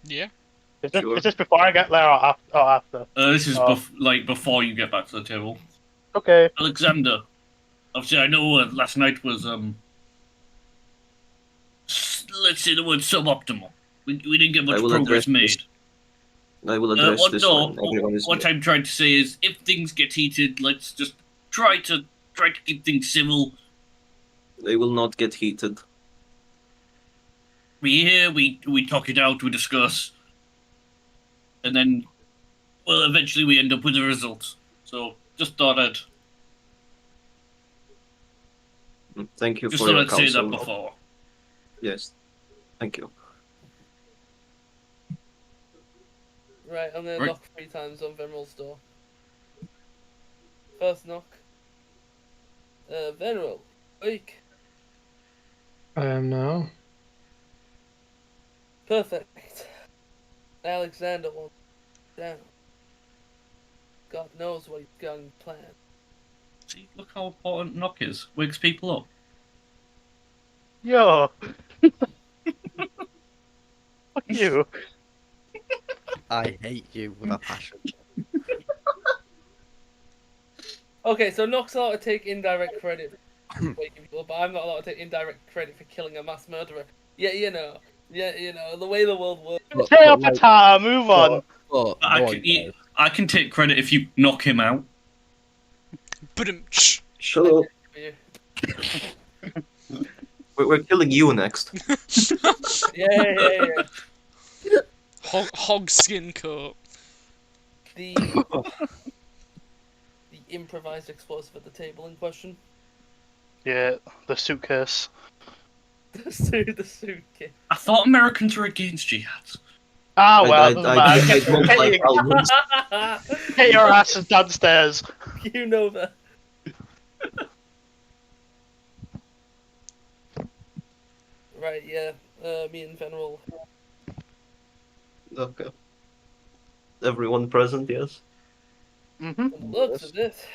Yeah. Is this before I get there or after? This is before you get back to the table. Okay. Alexander, obviously I know last night was let's say the word suboptimal. We didn't get much progress made. I will address this when everyone is what I'm trying to say is, if things get heated, let's just try to keep things civil. They will not get heated. We hear, we talk it out, we discuss, and then, well, eventually we end up with a result. So, just thought I'd... Thank you just for your counsel. Just thought I'd say that before. Yes, thank you. Right, I'm gonna knock 3 times on Veneral's door. First knock. Veneral, wake. I am now. Perfect. Alexander won't down. God knows what he's got in plan. See, look how important knock is. Wakes people up. Yo. Fuck you. I hate you with a passion. Okay, so Nock's allowed to take indirect credit for waking people, but I'm not allowed to take indirect credit for killing a mass murderer. Yeah, you know, the way the world works. Stay up, Atara, move on. I can take credit if you knock him out. Shut up. We're killing you next. Yeah. Hog skin coat. The improvised explosive at the table in question. Yeah, the suitcase. The suitcase. I thought Americans were against jihads. Ah, well, get your asses downstairs. You know that. Right, yeah. Me and Veneral. Okay. Everyone present, yes? Mm-hmm. Looks at this.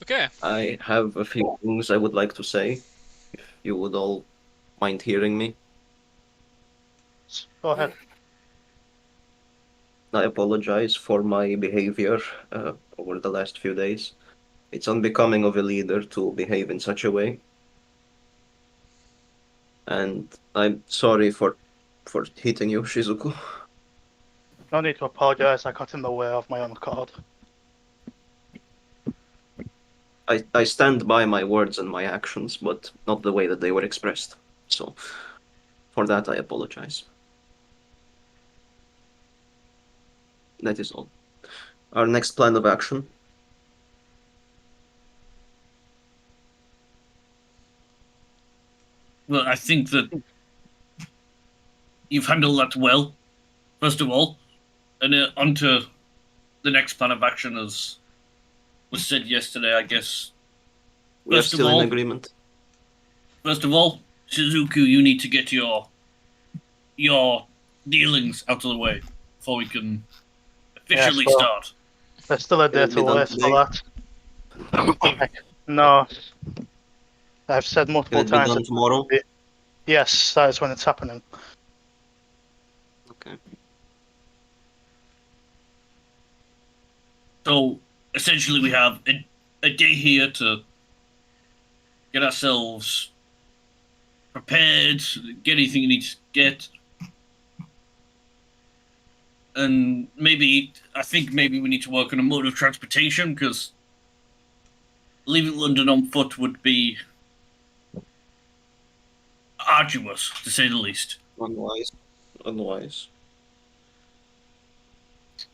Okay. I have a few things I would like to say, if you would all mind hearing me. Go ahead. I apologize for my behavior over the last few days. It's unbecoming of a leader to behave in such a way. And I'm sorry for hitting you, Shizuku. No need to apologize, I got in the way of my own accord. I stand by my words and my actions, but not the way that they were expressed. So, for that I apologize. That is all. Our next plan of action. Well, I think that you've handled that well, first of all. And on to the next plan of action, as was said yesterday, I guess. We are First of still all- in agreement. First of all, Shizuku, you need to get your dealings out of the way before we can officially sure. start. There's still a day It'll be to done wait for that. No. I've said multiple Will it be times. done tomorrow? Yes, that is when it's happening. Okay. So essentially, we have a day here to get ourselves prepared, get anything you need to get, and I think maybe we need to work on a mode of transportation, because leaving London on foot would be arduous, to say the least. Unwise.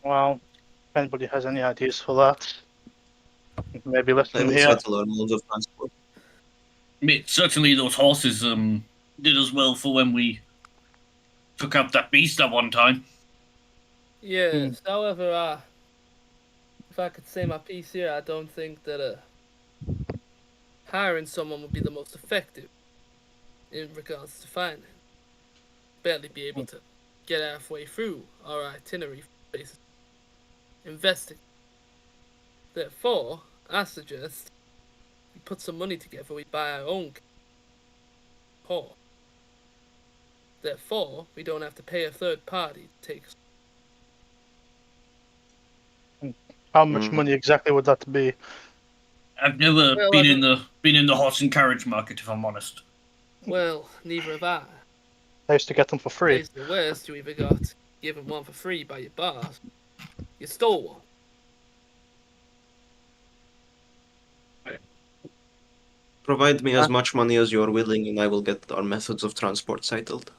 Well, if anybody has any ideas for that, maybe I listen will here. settle our modes of transport. I mean, certainly those horses did as well for when we took out that beast at one time. Yes, however, if I could say my piece here, I don't think that hiring someone would be the most effective in regards to finance. Barely be able to get halfway through our itinerary basis. Investing. Therefore, I suggest we put some money together, we buy our own horse. Therefore, we don't have to pay a third party to take us. How much money exactly would that be? I've never Well, been in the horse and carriage market, if I'm honest. Well, neither have I. I used to get them for free. Days of the West, you either got given one for free by your boss, you stole one. Provide me as much money as you are willing, and I will get our methods of transport settled.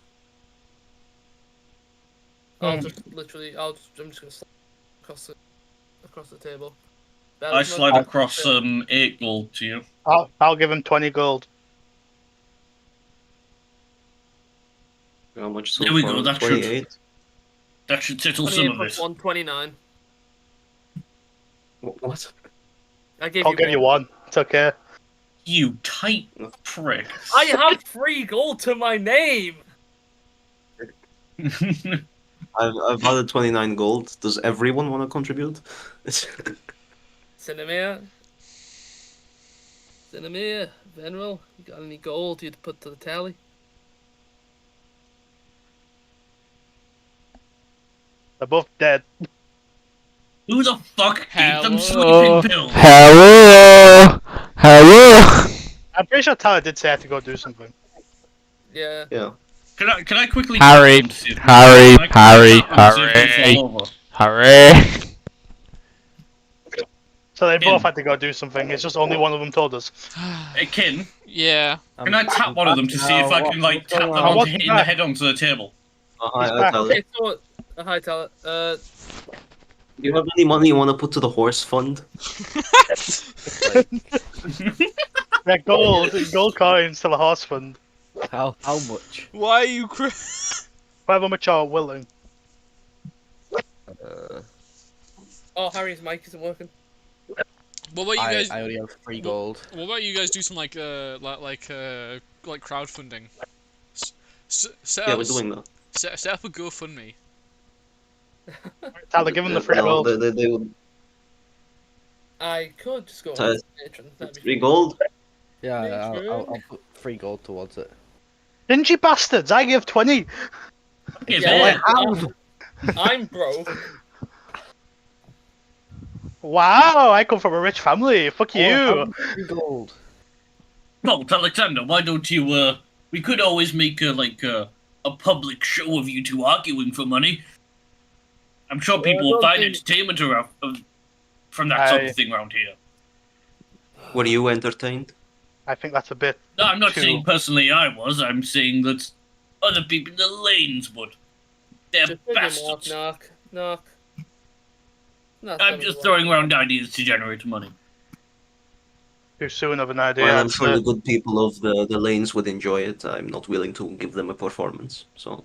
I'm just gonna slide across the table. That I is not- slide across 8 gold to you. I'll give him 20 gold. How much so There we far? go, that should- 28? That should settle 28 some of plus it. 129. What? I gave I'll you give you one. It's okay. You tight prick. I have 3 gold to my name. I've added 29 gold. Does everyone want to contribute? Cinemere, Veneral, you got any gold you'd put to the tally? They're both dead. Who the fuck gave them Hello. sleeping pills? Hello! Hello! I'm pretty sure Tyler did say I had to go do something. Yeah. Yeah. Can I quickly Harry, tap them to see if- Harry, can I quickly tap them to see if they Harry. fall over? Hooray! So they Kim. both had to go do something. It's just only one of them told us. Hey, Kin, Yeah. can I tap one of them to see if I can, like, tap them on? onto What's hitting that? the head onto the table? He's Hi, back. Tyler. Okay, so, hi Tyler. Do you have any money you want to put to the horse fund? Yeah, gold coins to the horse fund. How much? Why are you However much are willing. Oh, Harry's mic isn't working. What about you guys? I only have 3 gold. What about you guys do some like crowdfunding? Set Yeah, up, we're doing that. set up a GoFundMe. Tyler, give him the free No, gold. they would. I could just go on Tyler, the patron. That'd be 3 gold? Yeah, Yeah, I'll, sure. I'll put 3 gold towards it. Dingy bastards! I give 20. Okay, Yeah, man. I'm broke. Wow, I come from a rich family. Fuck you. 3 gold. Well, Alexander, why don't you, we could always make a public show of you two arguing for money. I'm sure people will find entertainment around, from that sort of thing around here. Were you entertained? I think that's a bit. No, I'm not True. saying personally I was, I'm saying that other people in the lanes would. They're Just figure bastards. knock. Not I'm something just like throwing that. around ideas to generate money. Too soon of an idea. Well, I'm I'd sure say. the good people of the lanes would enjoy it. I'm not willing to give them a performance, so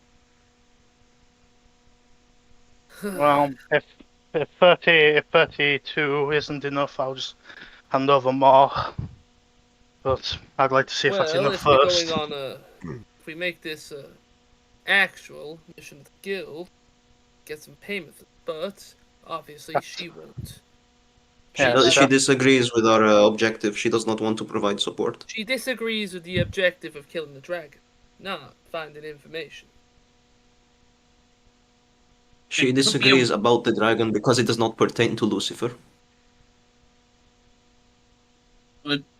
Well, if 32 isn't enough, I'll just hand over more. But I'd like to see if that's Well, enough if we're first. going on if we make this actual mission of the guild, get some payment for it, but obviously she won't. Yeah, She disagrees with our objective. She does not want to provide support. She disagrees with the objective of killing the dragon, not finding information. She disagrees about the dragon because it does not pertain to Lucifer.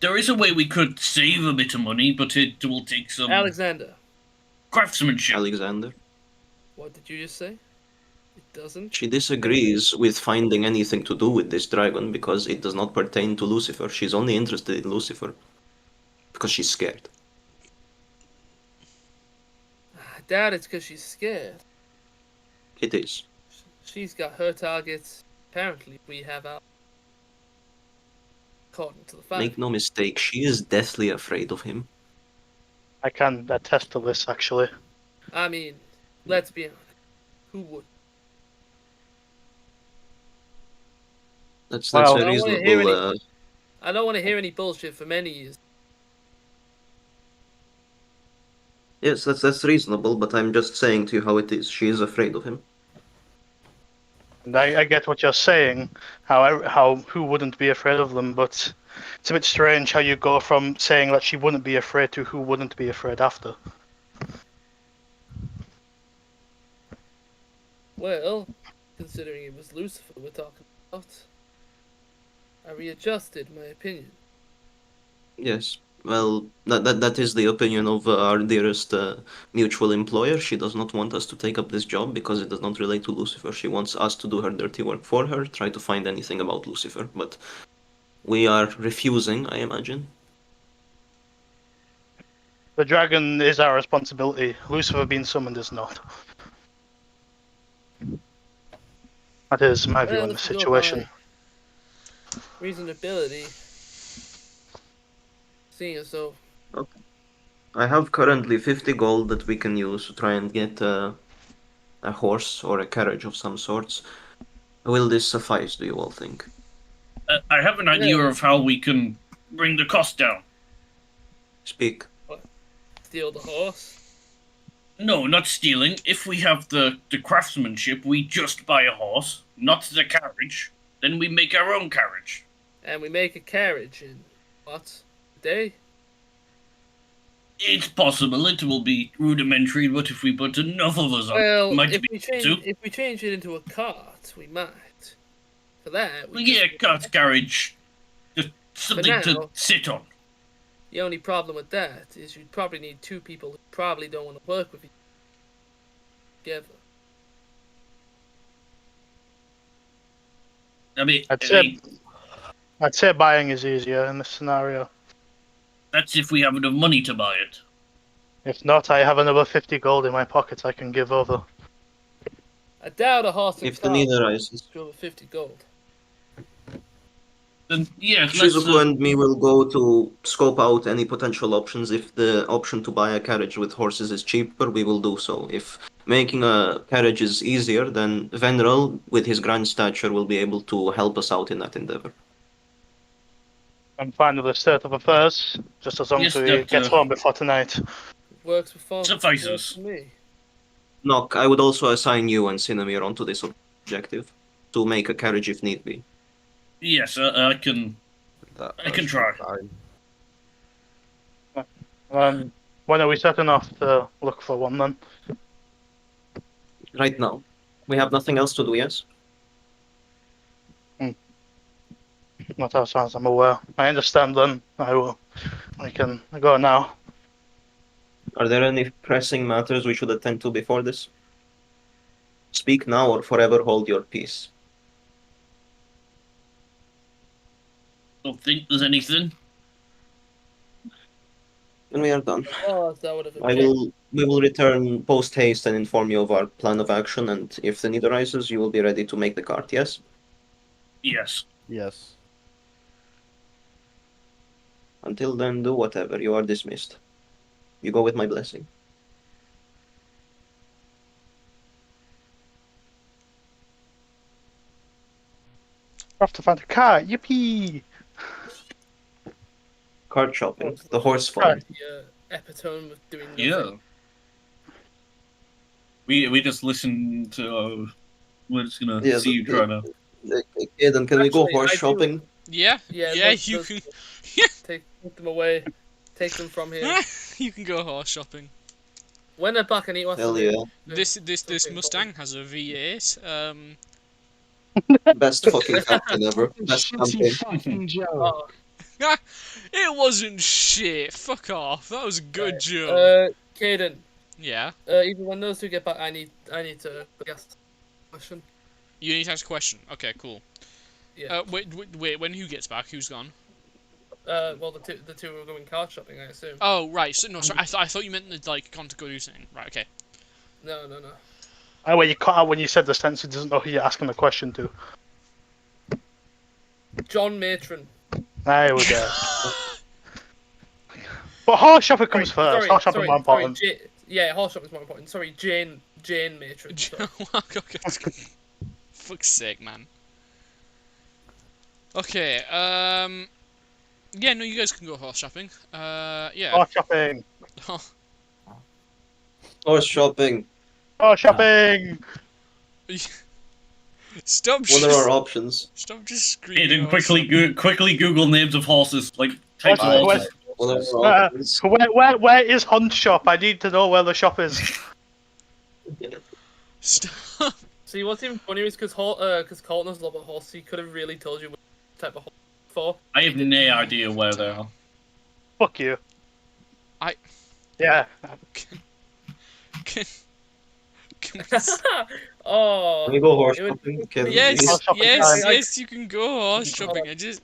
There is a way we could save a bit of money, but it will take some Alexander. craftsmanship. Alexander. What did you just say? It doesn't? She disagrees with finding anything to do with this dragon because it does not pertain to Lucifer. She's only interested in Lucifer because she's scared. I doubt it's because she's scared. It is. She's got her targets. Apparently, we have our. According to the fact. Make no mistake, she is deathly afraid of him. I can attest to this, actually. I mean, let's be honest. Who would? That's Well, a reasonable. I don't want to hear any bullshit from any of you. Yes, that's reasonable, but I'm just saying to you how it is. She is afraid of him. And I get what you're saying, how who wouldn't be afraid of them, but it's a bit strange how you go from saying that she wouldn't be afraid to who wouldn't be afraid after. Well, considering it was Lucifer we're talking about, I readjusted my opinion. Yes. Well, that is the opinion of our dearest mutual employer. She does not want us to take up this job because it does not relate to Lucifer. She wants us to do her dirty work for her, try to find anything about Lucifer. But we are refusing, I imagine. The dragon is our responsibility. Lucifer being summoned is not. That is my view on the let's go situation. by reasonability. Seeing as though. I have currently 50 gold that we can use to try and get a horse or a carriage of some sorts. Will this suffice, do you all think? I have an idea of how we can bring the cost down. Speak. What? Steal the horse? No, not stealing. If we have the craftsmanship, we just buy a horse, not the carriage. Then we make our own carriage. And we make a carriage in, what, a day? It's possible it will be rudimentary, but if we put enough of us on, Well, might if be we change it into a cart, we might. For that, we yeah, cart carriage, just something to sit on. The only problem with that is you'd probably need two people who probably don't want to work with you together. I mean, I'd say buying is easier in this scenario. That's if we have enough money to buy it. If not, I have another 50 gold in my pocket I can give over. I doubt a horse and If the need arises. over 50 gold. Then yeah, Shizuku and me will go to scope out any potential options. If the option to buy a carriage with horses is cheaper, we will do so. If making a carriage is easier, then Veneral, with his grand stature, will be able to help us out in that endeavor. I'm fine with the state of affairs, just as long as we get home before tonight. Works for suffices. me. Nock, I would also assign you and Cinnamir onto this objective to make a carriage if need be. Yes, I can. I can try. When are we setting off to look for one then? Right now. We have nothing else to do, yes? Not as far as I'm aware. I understand then. I can go now. Are there any pressing matters we should attend to before this? Speak now or forever hold your peace. Don't think there's anything. Then we are done. Oh, that would have We will return post haste and inform you of our plan of action, and if the need arises, you will be ready to make the cart, yes? Yes. Yes. Until then, do whatever. You are dismissed. You go with my blessing. have to find a car. Yippee! Card shopping. The horse farm. The epitome of doing nothing. Yeah. We just listen to. We're just gonna see you try to. Yeah, then can we go Actually, horse I do- shopping? Yeah, Yeah, yeah, those- you those- can. Take them away. Take them from here. You can go horse shopping. When they're back and eat what's Hell the- yeah. This something Mustang has a V8. Best fucking captain ever. Best Shitty campaign. fucking joke. Oh, It wasn't shit. Fuck off. That was a good joke. Caden. Yeah. Even when those two get back, I need to ask a question. You need to ask a question. Okay, cool. Yeah. Wait. When who gets back? Who's gone? Well, the two are going car shopping, I assume. Oh, right. So no, sorry. I thought you meant they'd like gone to go do something. Right. Okay. No. Oh, well, you cut out when you said the sentence. He doesn't know who you're asking the question to. John Matron. There we go. But horse shopping comes first. Horse shopping more important. Yeah, horse shopping's more important. Sorry, Jane Matron. Sorry. Okay. Fuck's sake, man. Okay. Yeah. No, you guys can go horse shopping. Yeah. Horse shopping. Horse shopping. Horse shopping. Stop. What are our options? Stop just screaming. Aiden, horse quickly Google names of horses. Like type of Where's- horses. What are our options? Where is Hunt shop? I need to know where the shop is. Stop. See, what's even funnier is because Colt knows a lot about horses. He could have really told you what type of horse for. I have no idea where they are. Fuck you. I- Yeah. Can we Oh. Can we go horse It would- shopping? Kevin, Yes, please? Horse shopping yes, time. yes, you can go horse shopping. Can you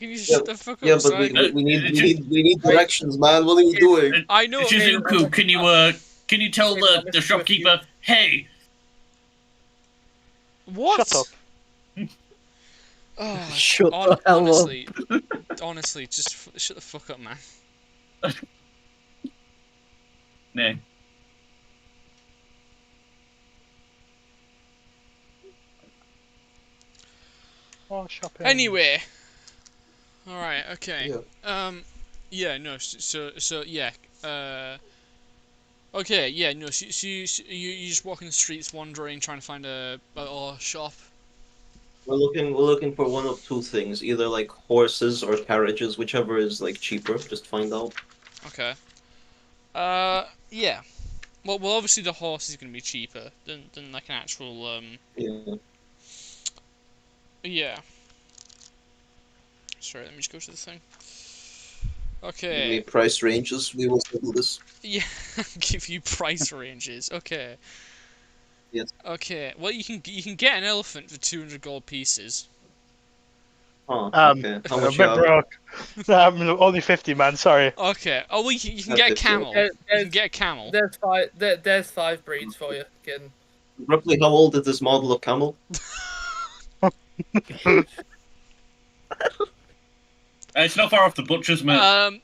Yeah, shut the fuck up? Yeah, but Sorry. we need directions, man. What are you doing? I know. Shizuku, can you tell the shopkeeper, hey, What? Shut up. Oh, Shut the hell up. honestly, just shut the fuck up, man. nah. Horse shopping. Anyway. All right. Okay. Yeah. Yeah. No. So. Yeah. Okay. Yeah. No. You just walking the streets, wandering, trying to find a shop. We're looking for one of two things, either like horses or carriages, whichever is like cheaper. Just find out. Okay. Yeah. Well, obviously the horse is gonna be cheaper than like an actual Yeah. Yeah. Sorry, let me just go to the thing. Give Okay. me price ranges. We will settle this. Yeah, give you price ranges. Okay. Yes. Okay. Well, you can get an elephant for 200 gold pieces. Huh. Um, Okay. I'm How a much bit you have? broke. Only 50, man. Sorry. Okay. Oh, well, you can That's get a it, yeah. camel. You can get a camel. There's five breeds for you. Again. Roughly how old is this model of camel? It's not far off the butcher's, mate.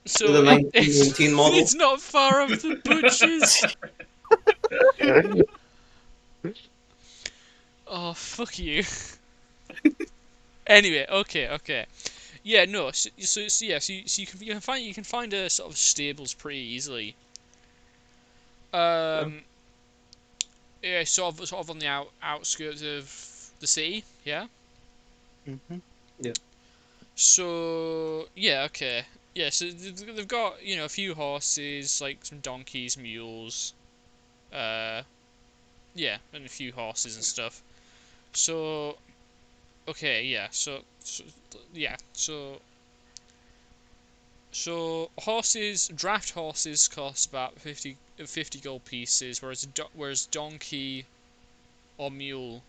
So The 1919 model? it's not far off the butcher's. Oh, fuck you. Anyway, okay. Yeah, no. So you can find a sort of stables pretty easily. Yeah, sort of on the outskirts of the city. Yeah. Mhm. So yeah, okay. Yeah, so they've got a few horses, like some donkeys, mules. Yeah, and a few horses and stuff. So, okay, yeah. So horses, draft horses cost about 50 gold pieces, whereas donkey or mule.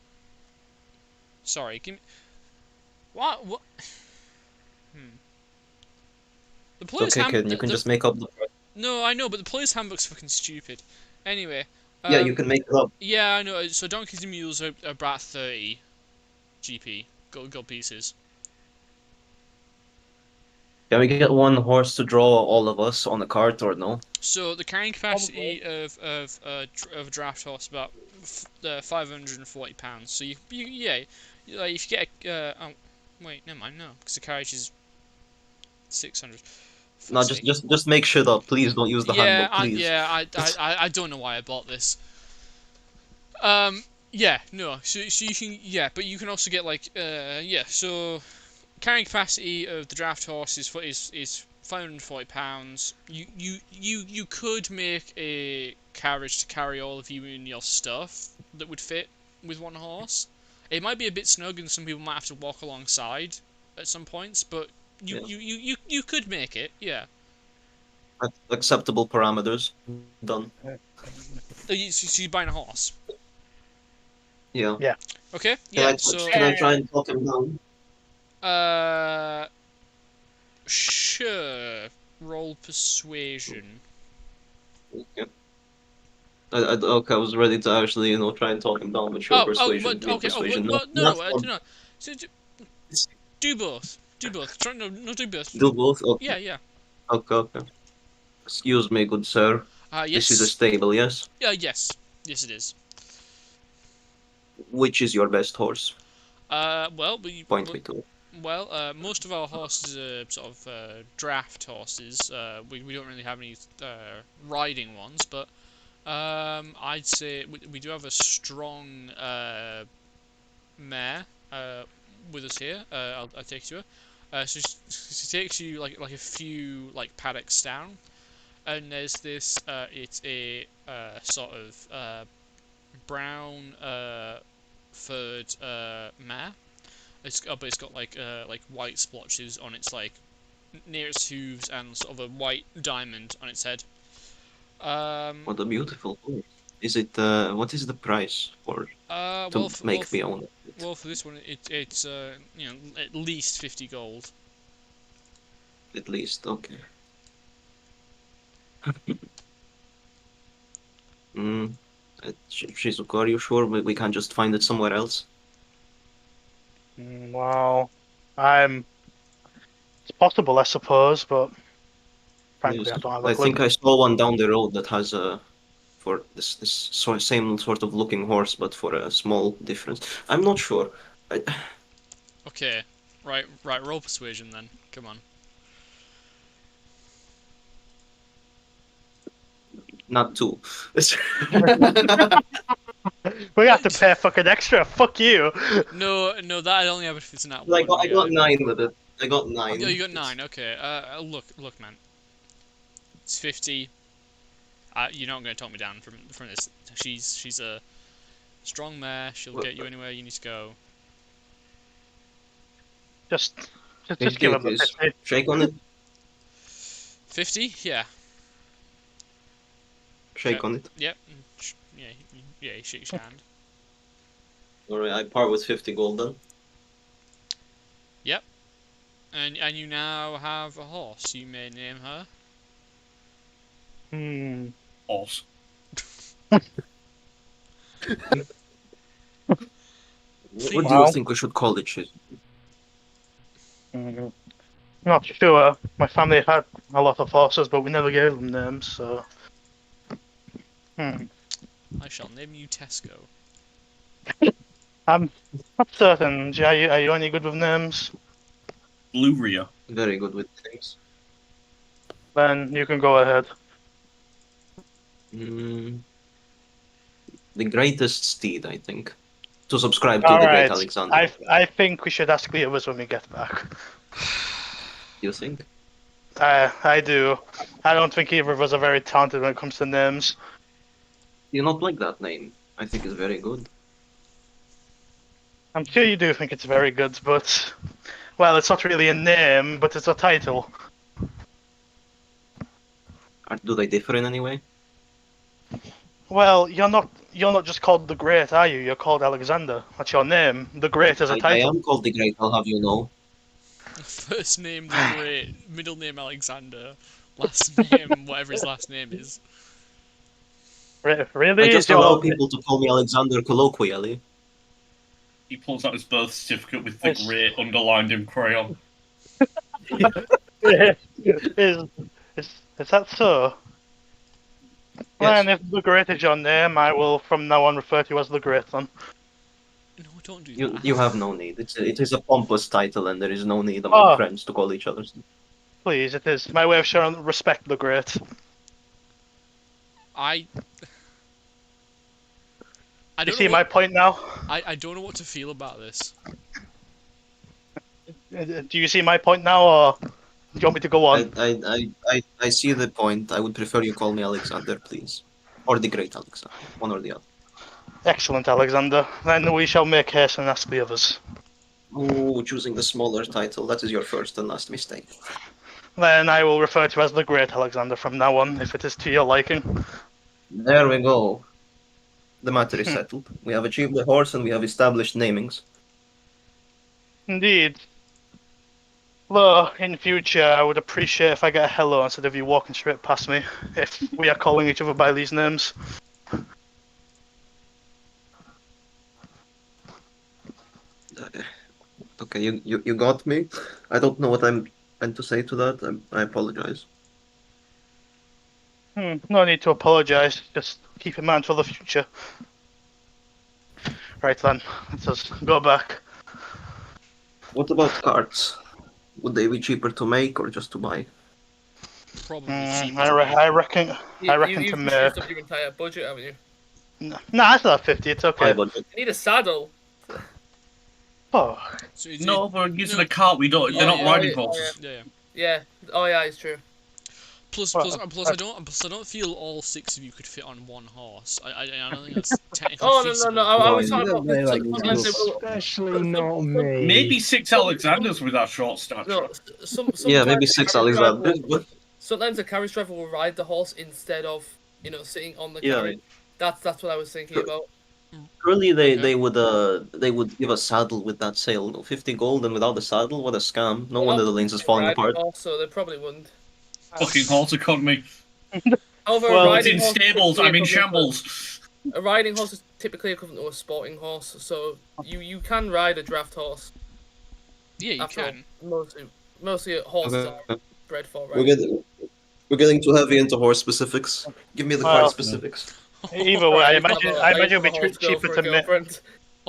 Sorry, give me. What? The It's player's okay, kid. You can just make up the price. No, I know, but the player's handbook's fucking stupid. Anyway. Yeah, you can make it up. Yeah, I know. So donkeys and mules are about 30 GP gold pieces. Can we get one horse to draw all of us on a cart or no? So the carrying capacity of a draft horse is about 540 pounds. So you yeah, like if you get wait, never mind, no, because the carriage is 600. No, just make shit up. Please don't use the handbook, please. I don't know why I bought this. Yeah, no, so you can, yeah, but you can also get like, yeah, so carrying capacity of the draft horse is 540 pounds. You could make a carriage to carry all of you and your stuff that would fit with one horse. It might be a bit snug, and some people might have to walk alongside at some points, but you could make it, yeah. Acceptable parameters. Done. So you're buying a horse? Yeah. Yeah. Okay. Yeah. Can I try and talk him down? Sure. Roll persuasion. Okay. Okay, I was ready to actually, try and talk him down, but sure, persuasion. Persuasion. No. Do both. Do both. Do both. Do both? Okay. Yeah. Okay. Excuse me, good sir. Yes. This is a stable, yes? Yes. Yes, it is. Which is your best horse? Well, Point me to it. Well, most of our horses are sort of draft horses. We don't really have any riding ones, but I'd say we do have a strong mare with us here. I'll take you to her. So she takes you like a few paddocks down, and there's this. It's a sort of brown furred mare. But it's got like white splotches on its near its hooves and sort of a white diamond on its head. What a beautiful horse. Is it? What is the price for make me own it? Well, for this one, it's at least 50 gold. At least, okay. Shizuka, are you sure we can't just find it somewhere else? Well, it's possible, I suppose, but frankly, Yes. I don't have a I clue. think I saw one down the road that has for this same sort of looking horse, but for a small difference. I'm not sure. Okay, right. Roll persuasion then. Come on. Not two. We have to pay fucking extra. Fuck you. No, that I only have if it's not I one. got 9 with it. I got 9. Oh, you got 9. Okay. Look, man. It's 50. You're not going to talk me down from this. She's a strong mare. She'll get you anywhere you need to go. Just give him a 50. Shake on it. 50? Yeah. Shake on it. Yep. Yeah. He shakes your hand. Alright, I part with 50 gold then. Yep. And you now have a horse. You may name her. Horse. What do you think we should call it, Shiz? Not sure. My family had a lot of horses, but we never gave them names, so. I shall name you Tesco. I'm not certain. Are you any good with names? Luria. Very good with names. Then you can go ahead. The greatest steed, I think. To subscribe to All the right. Great Alexander. I think we should ask Leovis when we get back. You think? I do. I don't think either of us are very talented when it comes to names. You not like that name? I think it's very good. I'm sure you do think it's very good, but well, it's not really a name, but it's a title. Do they differ in any way? Well, you're not just called the Great, are you? You're called Alexander. That's your name. The Great is a I title. am called the Great, I'll have you know. First name the Great, middle name Alexander, last name whatever his last name is. Really? I just allow people to call me Alexander colloquially. He pulls out his birth certificate with the Great underlined in crayon. is, is that so? Yes. And if the Great is your name, I will from now on refer to you as the Great then. No, don't do You that. you have no need. It is a pompous title, and there is no need among Oh. friends to call each other. Please, it is my way of showing respect the Great. I You don't see know my what, point now? I don't know what to feel about this. Do you see my point now, or do you want me to go on? I see the point. I would prefer you call me Alexander, please, or the Great Alexander, one or the other. Excellent, Alexander. Then we shall make haste and ask the others. Oh, choosing the smaller title. That is your first and last mistake. Then I will refer to you as the Great Alexander from now on, if it is to your liking. There we go. The matter is settled. We have achieved the horse, and we have established namings. Indeed. Though, in future, I would appreciate if I get a hello instead of you walking straight past me, if we are calling each other by these names. Okay, you got me. I don't know what I'm meant to say to that. I apologize. No need to apologise, just keep in mind for the future. Right then, let us go back. What about carts? Would they be cheaper to make or just to buy? Probably cheaper. I reckon to You've make. just used up your entire budget, haven't you? Nah, I still have 50, it's High okay. budget. You need a saddle. Oh, So No, we're using no. a cart. We don't. They're not Yeah, riding yeah, horses. Yeah. Yeah. Oh yeah, it's true. Plus, Well, I don't feel all 6 of you could fit on one horse. I don't think that's technically Oh feasible. no. I was No, talking about they like sometimes they will. Especially not me. Maybe 6 Alexanders with our short stature. No, sometimes Yeah, maybe the 6 carriage driver Alexander. will- Sometimes the carriage driver will ride the horse instead of sitting on the Yeah. carriage. That's what I was thinking about. Surely Okay. they would give a saddle with that sale. No, 50 gold and without the saddle, what a scam. No wonder the lanes is falling Riding apart. horse, so they probably wouldn't. Fucking horse economy. However, Well, a It's riding in horse is stables. typically I'm in equivalent shambles. A riding horse is typically equivalent to a sporting horse, so you can ride a draft horse. Yeah, you After all, can. mostly horses Okay. are bred for We're riding. getting too heavy into horse specifics. Give me the Well, card specifics. either way, I Right, imagine I it used would to have a be horse girl cheaper for a to make. girlfriend.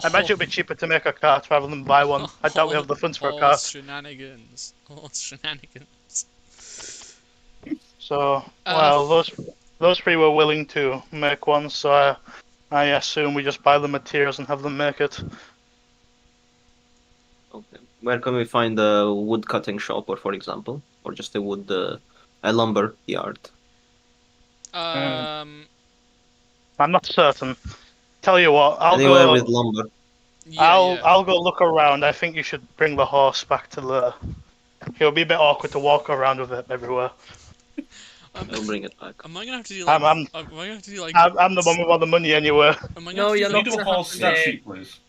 I imagine it would be cheaper to make a cart rather than buy one. I doubt we have the funds for a Horse cart. shenanigans. Horse shenanigans. So, well, those three were willing to make one, so I assume we just buy the materials and have them make it. Okay. Where can we find a wood cutting shop, or for example, or just a wood, a lumber yard? I'm not certain. Tell you what, Anywhere with lumber. Yeah, I'll go look around. I think you should bring the horse back to the. It'll be a bit awkward to walk around with it everywhere. I'll bring it back. Am I gonna have to do like? I'm am I gonna have to do like? I'm the one with all the money anyway. Am I gonna No, have to you're do, Can not you do a gonna horse have stat to- sheet, please?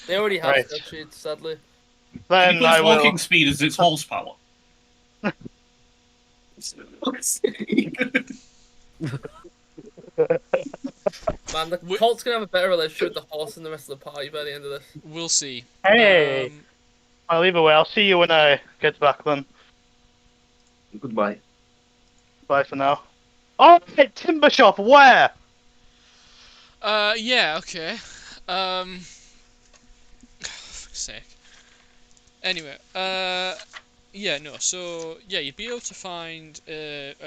They already have Right. spreadsheets, sadly. Can Then you put I its will. walking speed as its horsepower? Man, the Wi- Colt's gonna have a better relationship with the horse than the rest of the party by the end of this. We'll see. Hey. Um, Well, either way, I'll see you when I get back then. Goodbye. Bye for now. Oh, hey, timber shop. Where? yeah, okay. Fuck's sake. Anyway, yeah, no, so, yeah, you'd be able to find, like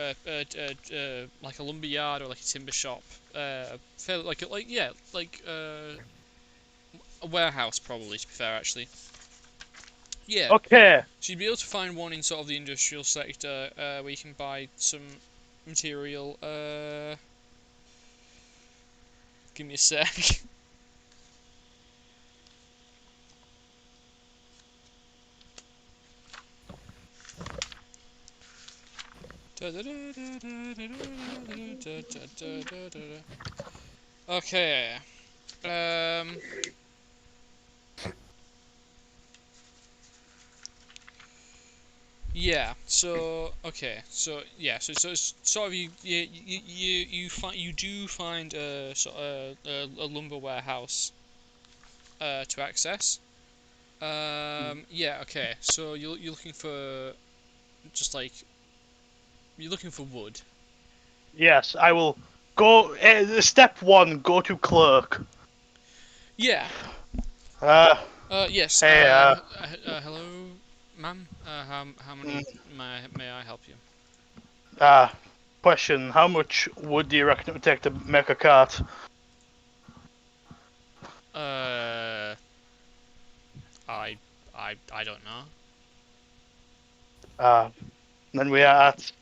a lumber yard or like a timber shop, fairly, like, a warehouse, probably, to be fair, actually. Yeah, Okay. so you'd be able to find one in sort of the industrial sector, where you can buy some material, give me a sec. Okay. Yeah. So okay. So yeah. So it's sort of you do find a sort of a lumber warehouse to access. Yeah. Okay. So you're looking for just like you're looking for wood. Yes, I will go. Step 1: go to clerk. Yeah. Uh, Yes. hey. Hello, ma'am. How many may I help you? Question: how much wood do you reckon it would take to make a cart? I don't know. Then we are at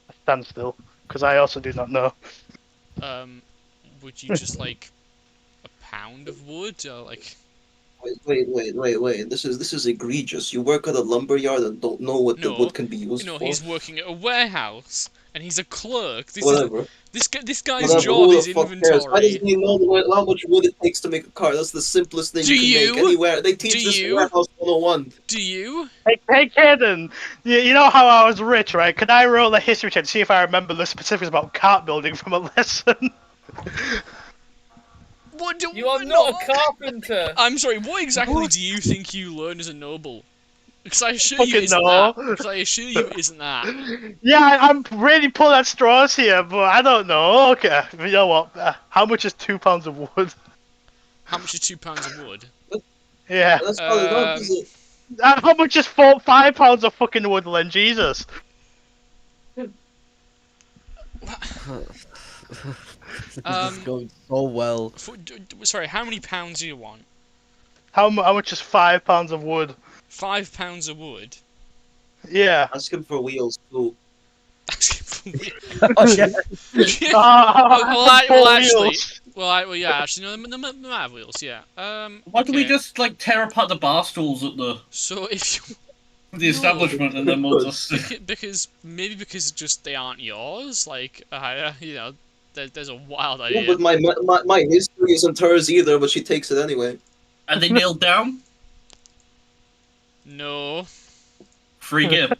a standstill because I also do not know. Would you just like a pound of wood or like? Wait. This is egregious. You work at a lumber yard and don't know what the No, wood can be used for. he's working at a warehouse and he's a clerk. Whatever. This guy's Whatever. job Who is the fuck cares? Why inventory. doesn't he know how much wood it takes to make a car? That's the simplest thing you can make anywhere. They teach this in Warehouse 101. Do you? Hey, Kaden, you know how I was rich, right? Could I roll a history check to see if I remember the specifics about cart building from a lesson? What do You are not a carpenter. I'm sorry. What exactly do you think you learn as a noble? Because I assure you Fucking isn't no. that. Because I assure you isn't that. Yeah, I'm really pulling at straws here, but I don't know. Okay, you know what? How much is 2 pounds of wood? How much is 2 pounds of wood? Yeah. That's probably not easy. How much is 5 pounds of fucking wood, Len? Jesus. This is going so well. Sorry, how many pounds do you want? How much is 5 pounds of wood? 5 pounds of wood. Yeah. Ask him for wheels too. Oh shit! Well, yeah, actually, no, they might have wheels, yeah. Why don't we just like tear apart the bar stools at So if you the establishment and then we'll just because just they aren't yours, like you know, there's a wild Yeah, idea. but my history isn't hers either, but she takes it anyway. are they nailed down? No. Free gift.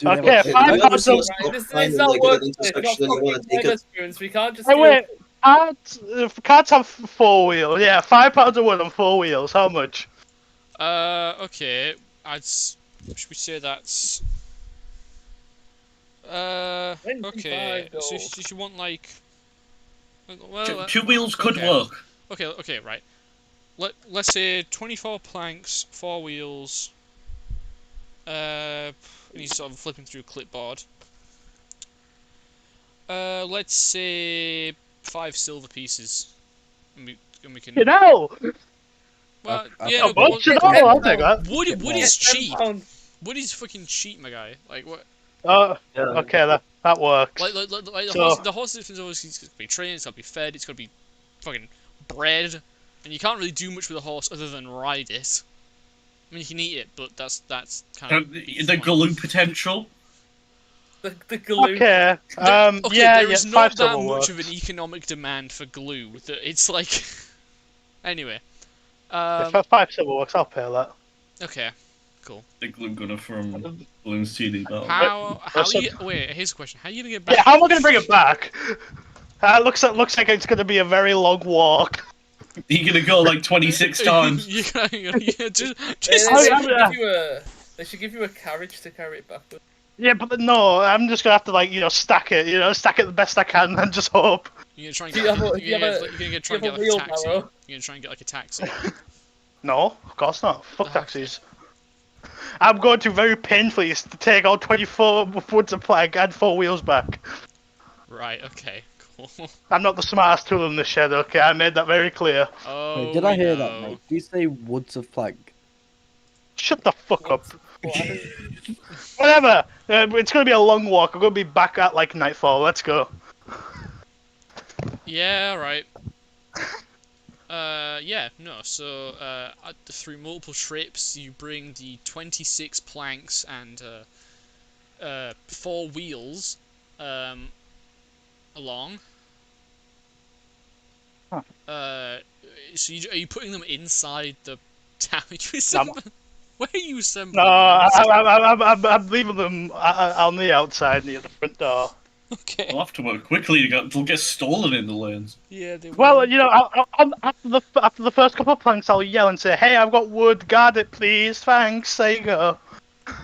Okay, 5 pounds of This is our workplace, not experience. We can't just. Hey, wait. Carts have 4 wheels. Yeah, 5 pounds of wood on 4 wheels. How much? Okay. Should we say that's okay. So if you want like Two wheels could work. Okay, right. Let's say 24 planks, 4 wheels. And he's sort of flipping through clipboard. Let's say 5 silver pieces, and we can. You know. Well, Yeah, I'll take that. Wood is cheap. Wood is fucking cheap, my guy. Like what? Okay, that works. Like the horse is always got to be trained, it's got to be fed, it's got to be fucking bred, and you can't really do much with a horse other than ride it. I mean, you can eat it, but that's kind of the glue potential. The glue. Okay. There is not that much works. of an economic demand for glue that it's like. Anyway. If 5 silver works, I'll pay that. Okay. Cool. The glue gunner from Bloons TD Battle. How are you? Wait, here's a question. How are you gonna get back? Yeah, how am I gonna bring it back? Looks like it's gonna be a very long walk. You're gonna go like 26 times. They should give you a carriage to carry it back with. Yeah, but no, I'm just gonna have to stack it. Stack it the best I can and just hope. You're gonna try and try and get like a taxi. You're gonna try and get like a taxi. No, of course not. Fuck taxis. I'm going to very painfully take all 24 wood supply and add 4 wheels back. Right, okay, cool. I'm not the smartest tool in the shed, okay? I made that very clear. Oh, Wait, did I hear that, mate? Did you say woods of plank? Shut the fuck up. Whatever. It's going to be a long walk. I'm going to be back at like nightfall. Let's go. Yeah, right. Yeah, no, so, through multiple trips, you bring the 26 planks and, 4 wheels, along. Huh. So are you putting them inside the town? Where are you assembling? No, I'm leaving them on the outside near the front door. Okay. We'll have to work quickly. They'll get stolen in the lanes. Yeah, they will. Well, you know, after the first couple of planks, I'll yell and say, "Hey, I've got wood. Guard it, please. Thanks. There you go."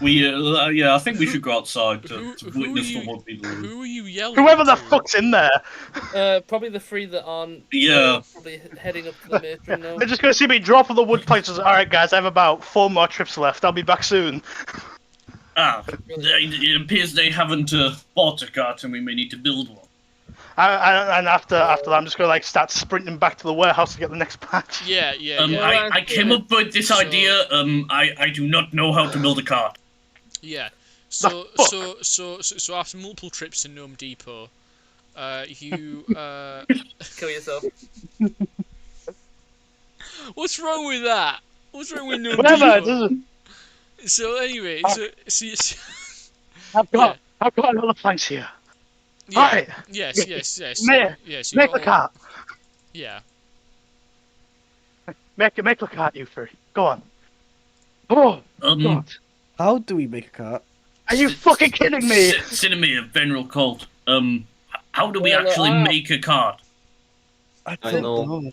I think we should go outside to Who are witness the you? would be the loot. Who are you yelling Whoever the to? fuck's in there, Probably the three that aren't. Yeah. Probably heading up to the matron now. they're just gonna see me drop on the wood planks. All right, guys, I have about 4 more trips left. I'll be back soon. It appears they haven't bought a cart, and we may need to build one. And after that, I'm just gonna like start sprinting back to the warehouse to get the next patch. Yeah. I came up with this So- idea. I do not know how to build a cart. Yeah. The So after multiple trips to Gnome Depot, you Kill yourself. What's wrong with that? What's wrong with Gnome Whatever. It Depot? doesn't. So anyway, I've got another planks here. yeah. Alright. Yes. Make you the got- cart. Yeah. Make the cart, you three. Go on. Oh God. How do we make a cart? Are you fucking kidding me? Cinnamon, Veneral Cult. How do we Well, actually make a cart? I I don't know. know.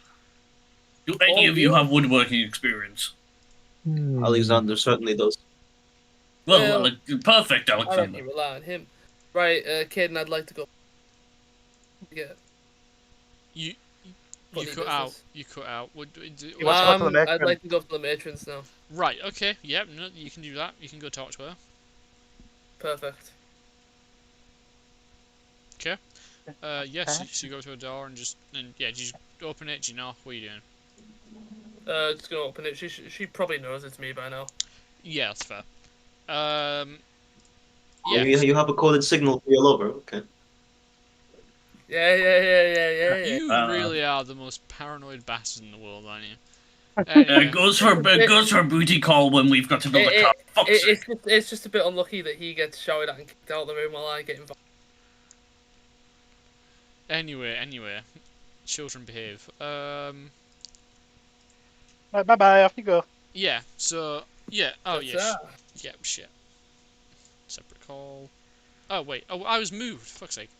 Do any of you have woodworking experience? Alexander certainly does. Well, Well, perfect, I reckon Alexander. you rely on him. Right, Caden, I'd like to go. Yeah. You Funny cut out. business. You cut out. What, You want to go to the I'd matron? like to go to the matrons now. right. Okay. Yep. No, you can do that. You can go talk to her. Perfect. Yes. So you go to a door and just open it. Do you know what are you doing? Just gonna open it. She probably knows it's me by now. Yeah, that's fair. Yeah. You have a coded signal for your lover. Okay. Yeah. You Uh, really are the most paranoid bastard in the world, aren't you? It goes for booty call when we've got to build a cart. Fuck's sake. It's just a bit unlucky that he gets shouted at and kicked out of the room while I get involved. Anyway, children behave. Right, bye. Off you go. Yeah. So yeah. Oh What's yeah. Yep. Shit. Separate call. Oh wait. Oh, I was moved. Fuck's sake.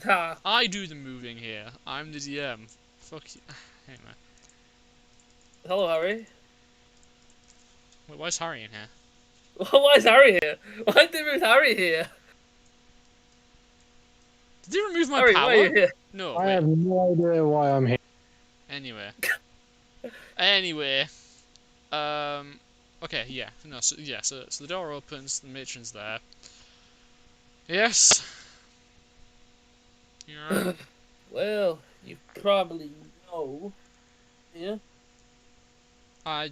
that? I do the moving here. I'm the DM. Fuck you. Anyway. Hello, Harry. Wait, why's Harry in here? Why is Harry here? Why did they move Harry here? Did they remove my Harry, power? why are you here? No. I Wait. have no idea why I'm here. Anyway. Okay. Yeah. No. So yeah. So the door opens. The matron's there. Yes. Yeah. Well, you probably know. Yeah? I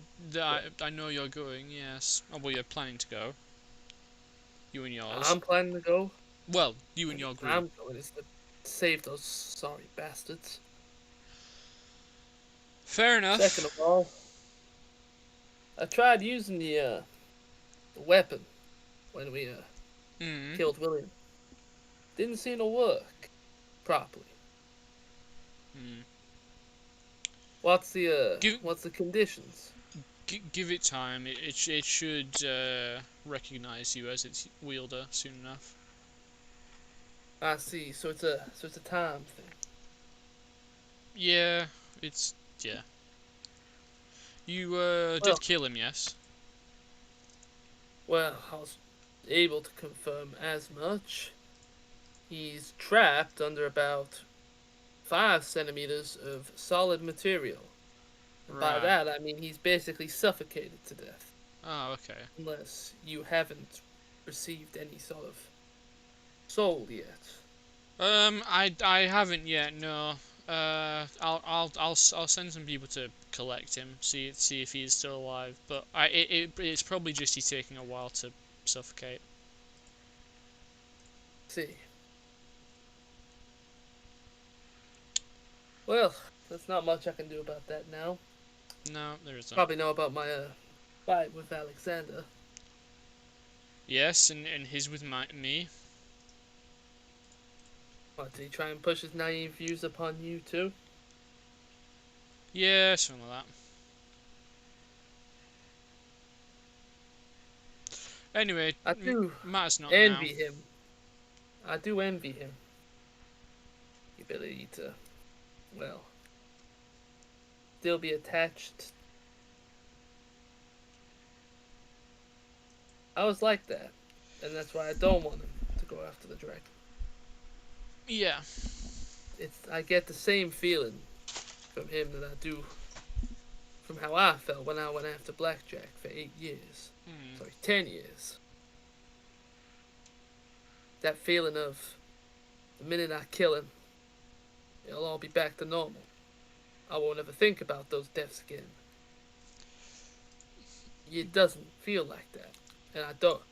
know you're going. Yes. Oh, well, you're planning to go. You and yours. I'm planning to go. Well, you and your group. I'm going is to save those sorry bastards. Fair enough. Second of all, I tried using the weapon when we Mm. killed William. Didn't seem to work properly. Mm. What's the Give- what's the conditions? Give it time. It should recognize you as its wielder soon enough. I see. So it's a time thing. Yeah. Yeah. You Well- did kill him, yes. Well, I was able to confirm as much. He's trapped under about 5 centimeters of solid material. And by Right. that, I mean he's basically suffocated to death. Oh, okay. Unless you haven't received any sort of soul yet. I haven't yet. No. I'll send some people to collect him. See if he is still alive. But it's probably just he's taking a while to suffocate. See. Well, there's not much I can do about that now. No, there isn't. Probably know about my fight with Alexander. Yes, and his with me. What, did he try and push his naive views upon you too? Yeah, something like that. Anyway, I do matters not envy now. him. I do envy him. The ability to, well, still be attached. I was like that, and that's why I don't want him to go after the dragon. Yeah. I get the same feeling from him that I do from how I felt when I went after Blackjack for 8 years. Sorry, 10 years. That feeling of the minute I kill him, it'll all be back to normal. I won't ever think about those deaths again. It doesn't feel like that, and I don't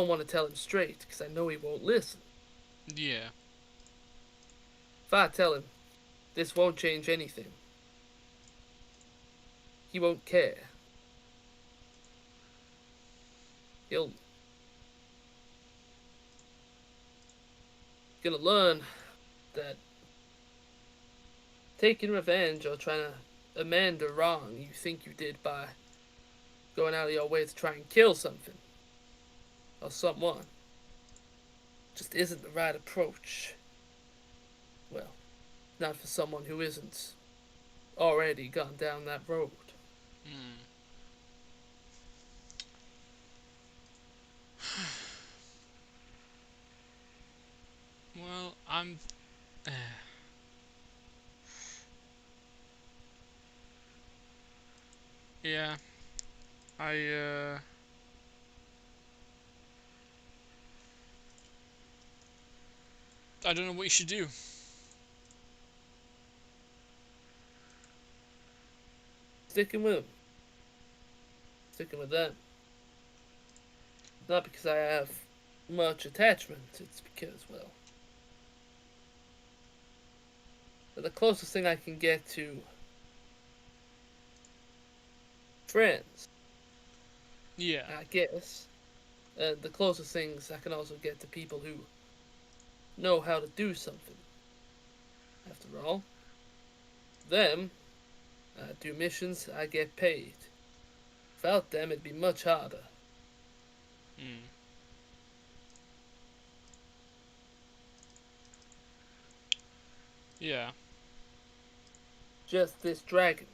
want to tell him straight because I know he won't listen. Yeah. If I tell him this won't change anything, he won't care. He'll gonna learn that taking revenge or trying to amend a wrong you think you did by going out of your way to try and kill something or someone just isn't the right approach. Well, not for someone who isn't already gone down that road. Well, I'm... yeah. I don't know what you should do. Sticking with him. Sticking with them. Not because I have much attachment, it's because, well, the closest thing I can get to friends, Yeah. I guess. The closest things I can also get to people who know how to do something. After all, them, do missions, I get paid. Without them, it'd be much harder. Yeah. Just this dragon.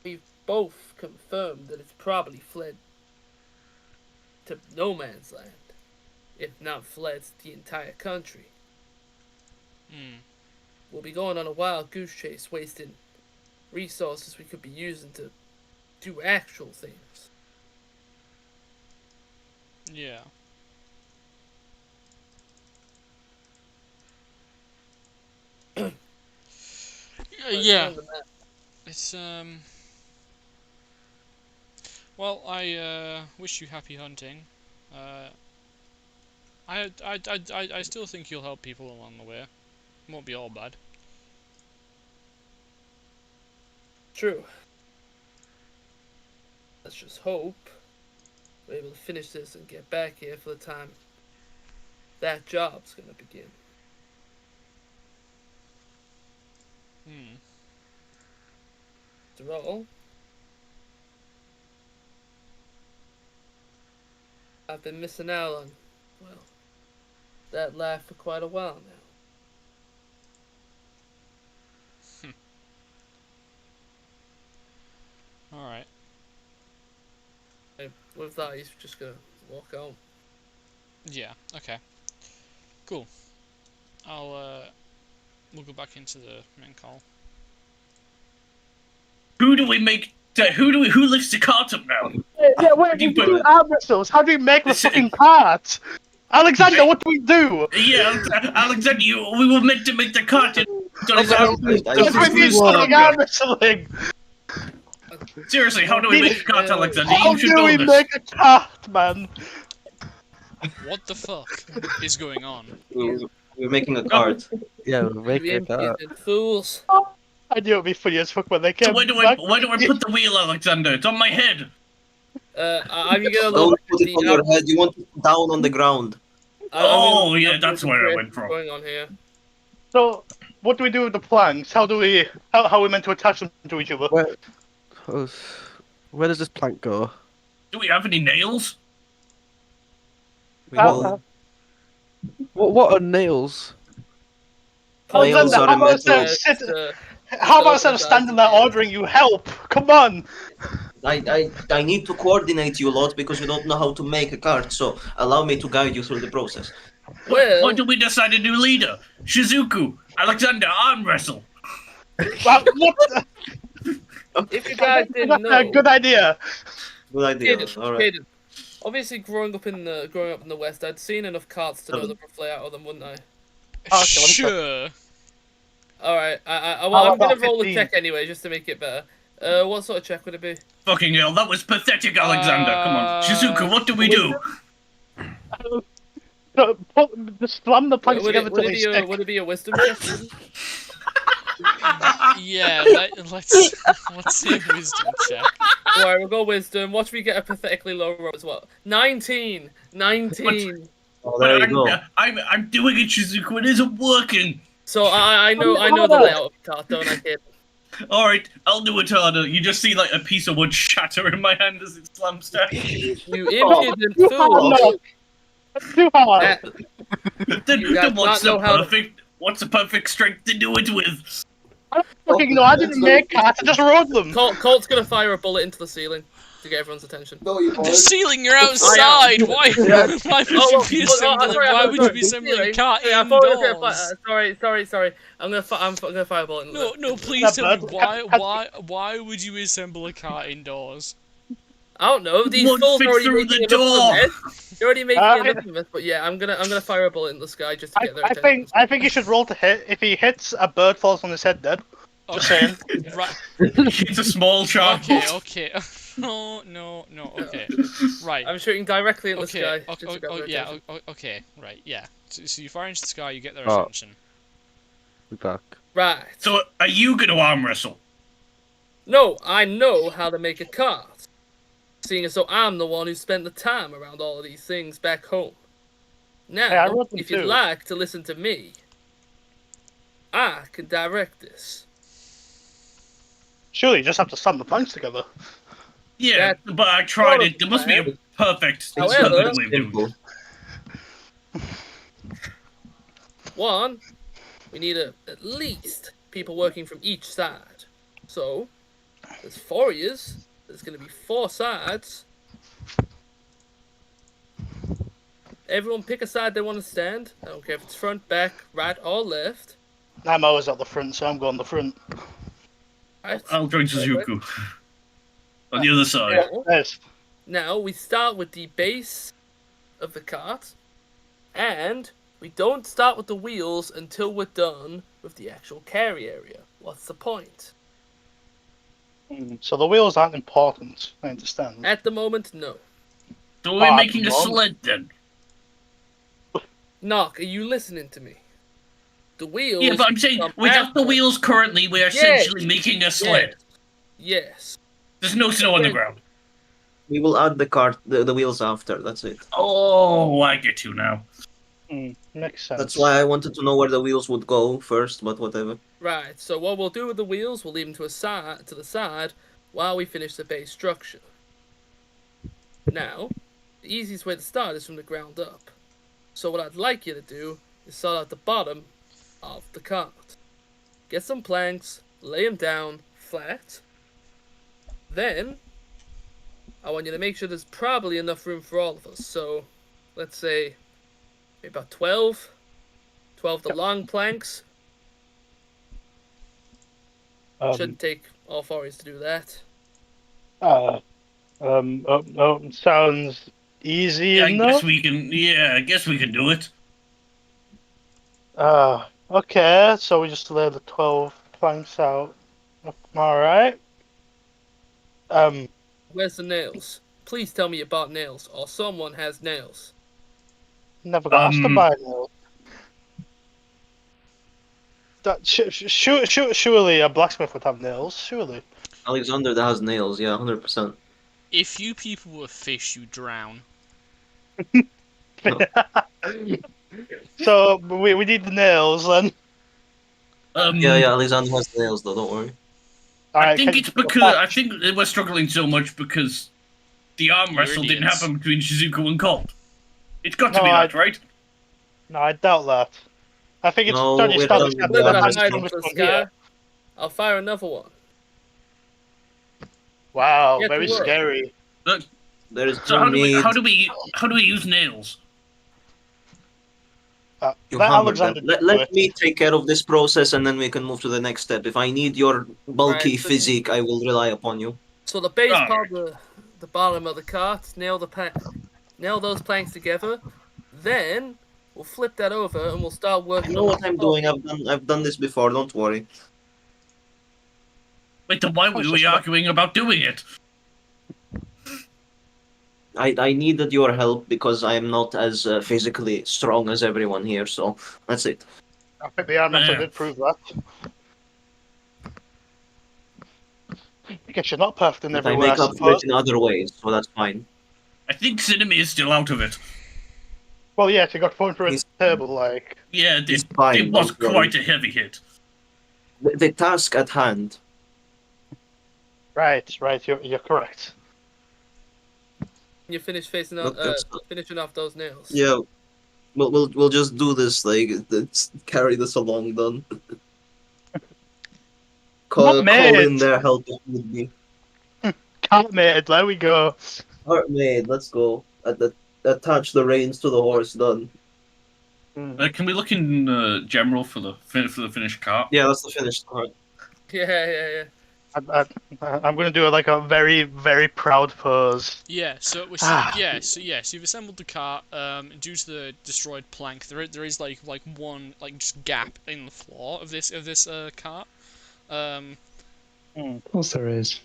We've both confirmed that it's probably fled to no man's land, if not fled the entire country. We'll be going on a wild goose chase, wasting resources we could be using to do actual things. Yeah. Yeah. It's well, I wish you happy hunting. I still think you'll help people along the way. It won't be all bad. True. Let's just hope we're able to finish this and get back here for the time that job's gonna begin. After all, I've been missing out on, well, that life for quite a while now. Alright. With that, he's just gonna walk out. Yeah, okay. Cool. We'll go back into the main call. Who lifts the cart up now? Yeah, wait, you do arm wrestles. How do you make the fucking cart? Alexander, what do we do? Yeah, Alexander, we were meant to make the cart. Arm wrestling. Seriously, how do we make a cart, Alexander? How do we make a cart, man? What the fuck is going on? We're making a cart. Yeah, we're making a cart. Fools. I knew it'd be funny as fuck when they came So where do I put the wheel, Alexander? It's on my head. I'm gonna Don't look put it on your head. You want it down on the ground. Oh, yeah, that's where I went from. Going on here. So, what do we do with the planks? How are we meant to attach them to each other? Where does this plank go? Do we have any nails? We will... What are nails? Nails are a How about metal. instead of standing there ordering you help? Come on! I need to coordinate you lot because you don't know how to make a cart, so allow me to guide you through the process. Well, Why do we decide a new leader? Shizuku, Alexander, arm wrestle. Well, what the- if you guys didn't That's a know, good idea. Good idea. Caden, Alright. Caden, obviously growing up in the West, I'd seen enough carts to know the rough layout of them, wouldn't I? Okay, Sure. Alright, I'm about gonna roll a 15? check anyway, just to make it better. What sort of check would it be? Fucking hell, that was pathetic, Alexander. Come on. Shizuku, what do we do? Just slam the planks Would together it, till they stick. would it be a wisdom check? Yeah, let's say wisdom check. Alright, we'll go wisdom. Watch me get a pathetically low roll as well. 19! 19! Oh, there you go. I'm doing it, Shizuku. It isn't working. So I know the layout of the cart, don't I, kid? All right, I'll do it harder. You just see like a piece of wood shatter in my hand as it slams down. You impudent fool! No, that's too hard. Then You guys what's not know how to- what's the perfect strength to do it with? I don't fucking know. I didn't make carts. I just rode them. Colt's gonna fire a bullet into the ceiling to get everyone's attention. The ceiling, you're outside. Why would you be assembling? Why would you be assembling a cart Yeah, I thought we were gonna indoors? sorry. I'm gonna fire a bullet. In the No, please That tell me bad. why would you assemble a cart indoors? I don't know. These Won't fools fit are already through making the enough of door. this. You're already making Uh, enough of this, but yeah, I'm gonna fire a bullet in the sky just to get their attention. I think he should roll to hit. If he hits, a bird falls on his head dead. Just saying. Right. It's a small child. Okay. No. Okay. Right. I'm shooting directly in the Okay. sky. just to get their Yeah. attention. Okay. Right. Yeah. So you fire into the sky, you get their Oh. attention. We're back. Right. So are you gonna arm wrestle? No, I know how to make a cart. Seeing as though I'm the one who spent the time around all of these things back home. Now, Hey, I wrote them if you'd too. like to listen to me, I can direct this. Surely you just have to slam the planks together. Yeah, but I tried it. There must be a perfect However- way of doing it. Simple. One, we need at least people working from each side. So, there's 4 of yous. There's going to be 4 sides. Everyone pick a side they want to stand. I don't care if it's front, back, right, or left. I'm always at the front, so I'm going the front. Right. I'll join Suzuku. On the other side. Yes. Now, we start with the base of the cart. And we don't start with the wheels until we're done with the actual carry area. What's the point? So the wheels aren't important. I understand. At the moment, no. So we're Ah, making a wrong. sled then. Knock, are you listening to me? The wheels. Yeah, but I'm saying come without the after. wheels currently, we are essentially making a sled. Yes. There's no snow on the Yeah. ground. We will add the cart, the wheels after. That's it. Oh, I get you now. Makes sense. That's why I wanted to know where the wheels would go first, but whatever. Right. So what we'll do with the wheels, we'll leave them to the side while we finish the base structure. Now, the easiest way to start is from the ground up. So what I'd like you to do is start at the bottom of the cart. Get some planks, lay them down flat. Then, I want you to make sure there's probably enough room for all of us. So, let's say maybe about 12. 12 the long planks. Shouldn't take all 4 of us to do that. Sounds easy Yeah, I enough. guess we can. Yeah, I guess we can do it. Okay, so we just lay the 12 planks out. Alright. Where's the nails? Please tell me you bought nails, or someone has nails. Never got asked to buy nails. Surely a blacksmith would have nails, surely. Alexander that has nails, yeah, 100%. If you people were fish, you drown. So we need the nails then. Yeah, Alexander has nails though, don't worry. I Alright, think can- it's because I think we're struggling so much because the arm wrestle didn't idiots. happen between Shizuku and Colt. It's got to No, be that, right? No, I doubt that. I think it's No, already we're established done that with the that. man's Hide strongest for one Sky. here. I'll fire another one. Wow, Get to very work. scary. Look, There's so no need. how do we use nails? You Let hammer Alexander them. do Let it. me take care of this process, and then we can move to the next step. If I need your bulky Right, so- physique, I will rely upon you. So the base Alright. part of the bottom of the cart, nail those planks together. Then we'll flip that over and we'll start I working. know on what the I'm top. doing. I've done this before. Don't worry. Wait, then why were we arguing about doing it? I needed your help because I am not as physically strong as everyone here. So that's it. I think the arm wrestle Yeah. did prove that. I guess you're not perfect in But every I way, make I up for it suppose. in other ways, so that's fine. I think Cinema is still out of it. Well, yes, he got thrown through a He's- table, like... Yeah, It's fine, it was don't worry. quite a heavy hit. The task at hand. Right, you're correct. You finish finishing off those nails. Yeah, we'll just do this. Like, carry this along. Done. Call mate. in their help if need be. Can't, mate, there we go. Alright, mate, let's go. Attach the reins to the horse. Done. Can we look in general for the finished cart? Yeah, that's the finished part. Yeah. I'm going to do like a very, very proud pose. Yeah, so we Ah. so you've assembled the cart. Due to the destroyed plank, there is like one just gap in the floor of this cart. Of course there is.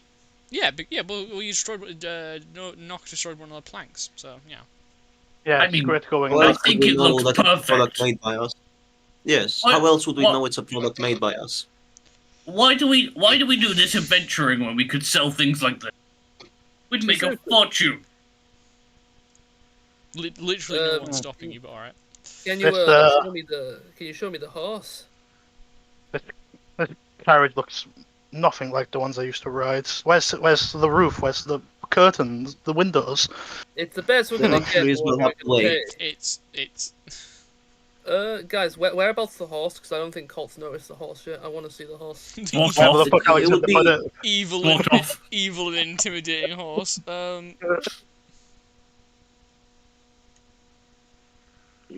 Yeah, but well, you destroyed Nock destroyed one of the planks. So yeah. Yeah, I it's mean, great going. How I else think would we it know looks that it's a perfect. product made by us? Yes. What- How else would we what- know it's a product made by us? Why do we do this adventuring when we could sell things like this? We'd make a fortune. Literally no Uh, one's stopping you, but alright. Can you show me the horse? Carriage looks nothing like the ones I used to ride. Where's the roof? Where's the curtains? The windows? It's the best we're The gonna luxuries get. will What have we're to gonna It's pay. Guys, whereabouts the horse? Because I don't think Colt's noticed the horse yet. I want to see the horse. Walked Where the off. fuck it would Alexander be- put it? Walked off. evil and intimidating horse.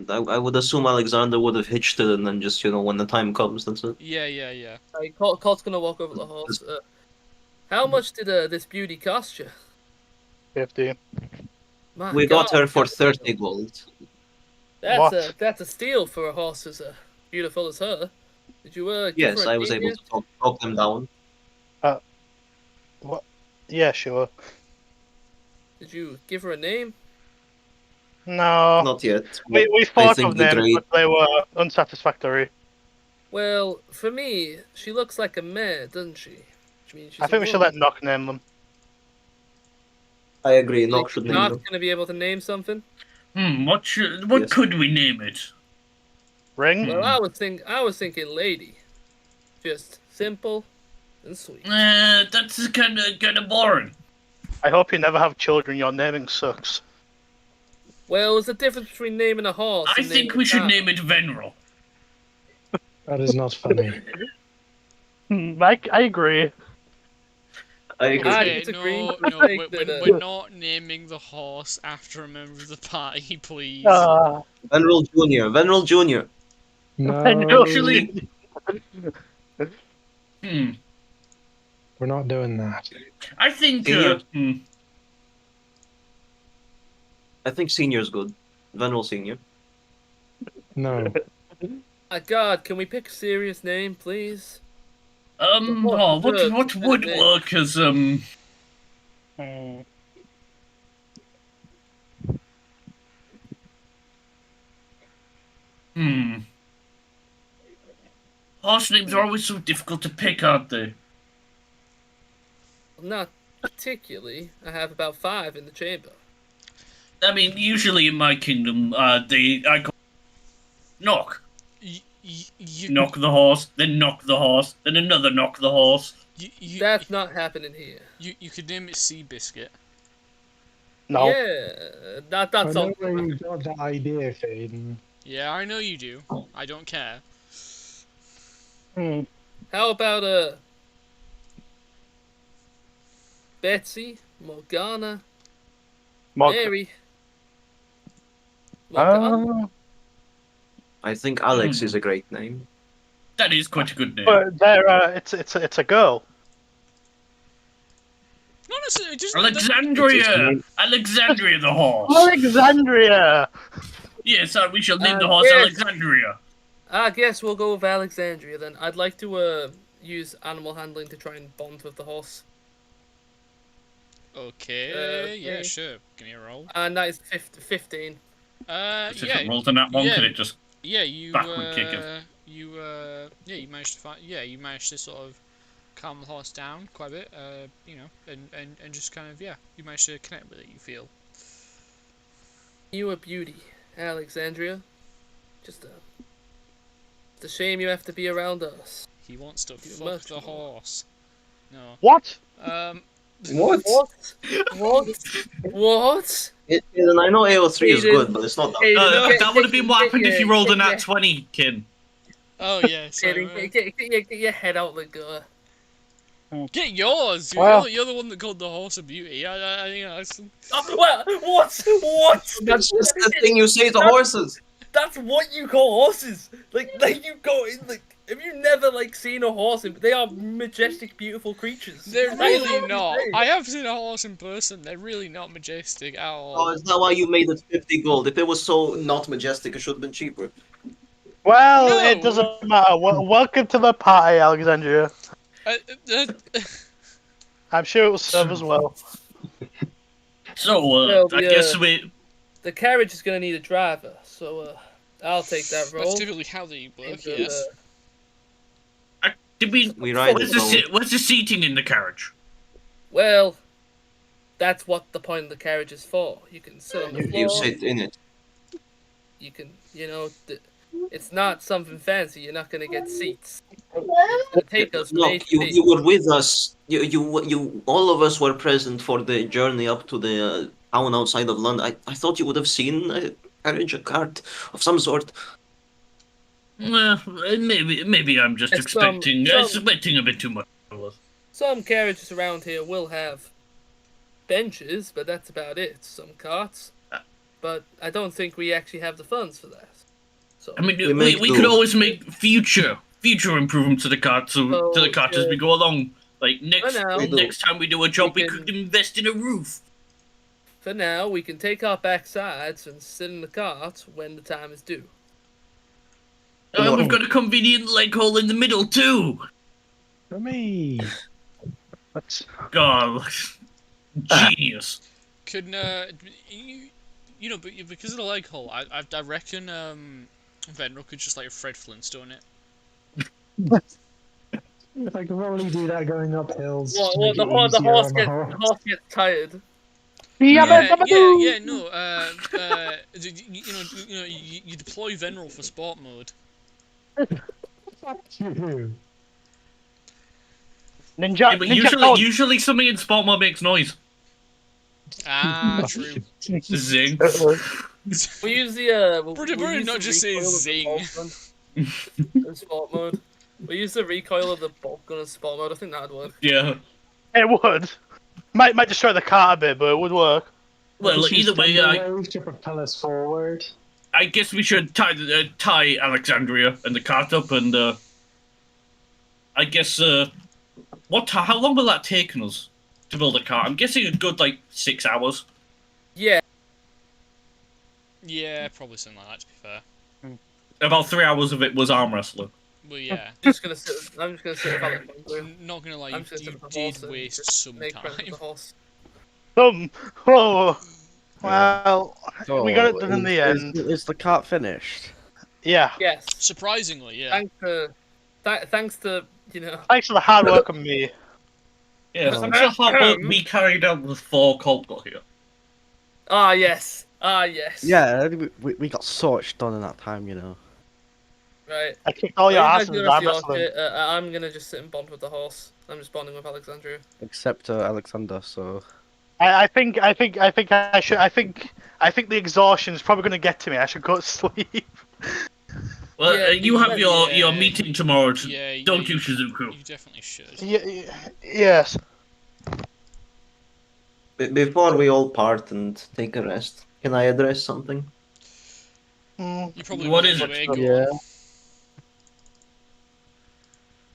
I would assume Alexander would have hitched it and then just, when the time comes, that's it. Yeah. Right, Colt's gonna walk over the horse. How much did this beauty cost you? 50. My We got God, her for that's 30 gold. That's a steal for a horse as beautiful as her. Did you give Yes, her a I was name able yet? to talk them down. Yeah, sure. Did you give her a name? No. Not yet. We thought think of the names, grade- but they were unsatisfactory. Well, for me, she looks like a mare, doesn't she? Which means she's I a think we should let woman. Nock name them. I agree. Think Nock should name Nock's them. gonna be able to name something. What Yes. could we name it? Ring? Well, I was thinking lady, just simple and sweet. That's kind of boring. I hope you never have children. Your naming sucks. Well, there's a difference between naming a horse. I and think naming we a should cow. name it Veneral. That is not funny. Mike, I agree. I agree. I disagree. No, I think we're not naming the horse after a member of the party, please. Veneral Jr. Veneral Jr. No, Actually- we're not doing that. I think. Senior? I think Senior's good. Veneral Senior. No. My God, can we pick a serious name, please? What would work as Horse names are always so difficult to pick, aren't they? Not particularly. I have about 5 in the chamber. I mean, usually in my kingdom, I call knock. You Knock the horse, then knock the horse, then another knock the horse. That's not happening here. You could name it Seabiscuit. No. Yeah, that's I know all. where you got that idea, Faden. Yeah, I know you do. I don't care. Hmm. How about Betsy, Morgana, Mary? Morgana? I think Alex is a great name. That is quite a good name. But it's a girl. Not necessarily. Just Alexandria! Alexandria the horse! Alexandria! Yes, we shall name the horse yes. Alexandria. I guess we'll go with Alexandria then. I'd like to use animal handling to try and bond with the horse. Okay, yeah, sure. Give me a roll. And that is 15. If Yeah, it rolls on that one, yeah. could it just yeah, you backward kick it? you managed to find, you managed to sort of calm the horse down quite a bit, you know, and just kind of, you managed to connect with it, you feel. You a beauty, Alexandria. Just it's a shame you have to be around us. He wants to You fuck must the know. horse. No. What? What? What? I know AO3 is Aiden, good, but it's not that. Aiden, that would have been what happened if you rolled a get nat 20, Kin. Oh yeah, sorry. Aiden, get your head out the gutter. Get yours! Well- You're the one that called the horse a beauty. I think that's... What? That's just the thing you say to horses. That's what you call horses. Like you go in like. Have you never seen a horse? They are majestic, beautiful creatures. They're That is really what not. you say. I have seen a horse in person. They're really not majestic at Oh, all. is that why you made it 50 gold? If it was so not majestic, it should have been cheaper. Well, No. it doesn't matter. Welcome to the party, Alexandria. I'm sure it will serve as well. So, Well, I guess we... The carriage is gonna need a driver, so I'll take that role. That's typically how they work, And, yes. Did we... We ride Where's the seating in the carriage? Well, that's what the point of the carriage is for. You can sit on the floor. You sit in it. You can, it's not something fancy. You're not gonna get seats. It's gonna take us from A Look, to B. you were with us. You all of us were present for the journey up to the town outside of London. I thought you would have seen a carriage, a cart of some sort. Well, maybe I'm just It's, expecting some- a bit too much. Some carriages around here will have benches, but that's about it. Some carts, but I don't think we actually have the funds for that. So I mean, We make we do. could always make future improvements to the cart as we go along. Like next time we do a job, we could invest in a roof. for now, we can take our backsides and sit in the cart when the time is due. We've got a convenient leg hole in the middle too. For me. God, genius. Could you know, but because of the leg hole, I reckon Venro could just Fred Flintstone it. I can probably do that going up hills. Well, to make the it horse easier on the the horse gets tired. Yeah, no. You deploy Venro for sport mode. Fuck you. Ninja, But Ninja usually something in sport mode makes noise. Ah, true. Zing. We use the Bruno not just say zing. In sport mode. We use the recoil of the bolt gun in sport mode. I think that'd work. Yeah. It would. Might destroy the car a bit, but it would work. Well, Just use either way, thunder to propel us forward. I guess we should tie Alexandria and the cart up, and I guess how long will that take us to build a cart? I'm guessing a good 6 hours. Yeah. Yeah, probably something like that. To be fair. About 3 hours of it was arm wrestling. Well, yeah. I'm just gonna sit with Alexandria. Not gonna lie, I'm you just gonna sit with the did horse and waste just some make friends with time. the horse. Well, we got it done in the end. Is the cart finished? Yeah. Yes. Surprisingly, yeah. Thanks to Thanks for the hard work on me. Yeah, thanks to the hard work we carried out before Colt got here. Ah yes. Yeah, we got so much done in that time, you know. Right. I kicked all your Well, you asses guys in do the arm rest of your wrestling. shit. I'm gonna just sit and bond with the horse. I'm just bonding with Alexandria. Except Alexander, so... I think I should. I think the exhaustion is probably going to get to me. I should go to sleep. Well, Yeah, you have your yeah. meeting tomorrow. Don't you, you Shizuku? You definitely should. Yes. Before we all part and take a rest, can I address something? You probably What will is anyway. it? Go Yeah. on.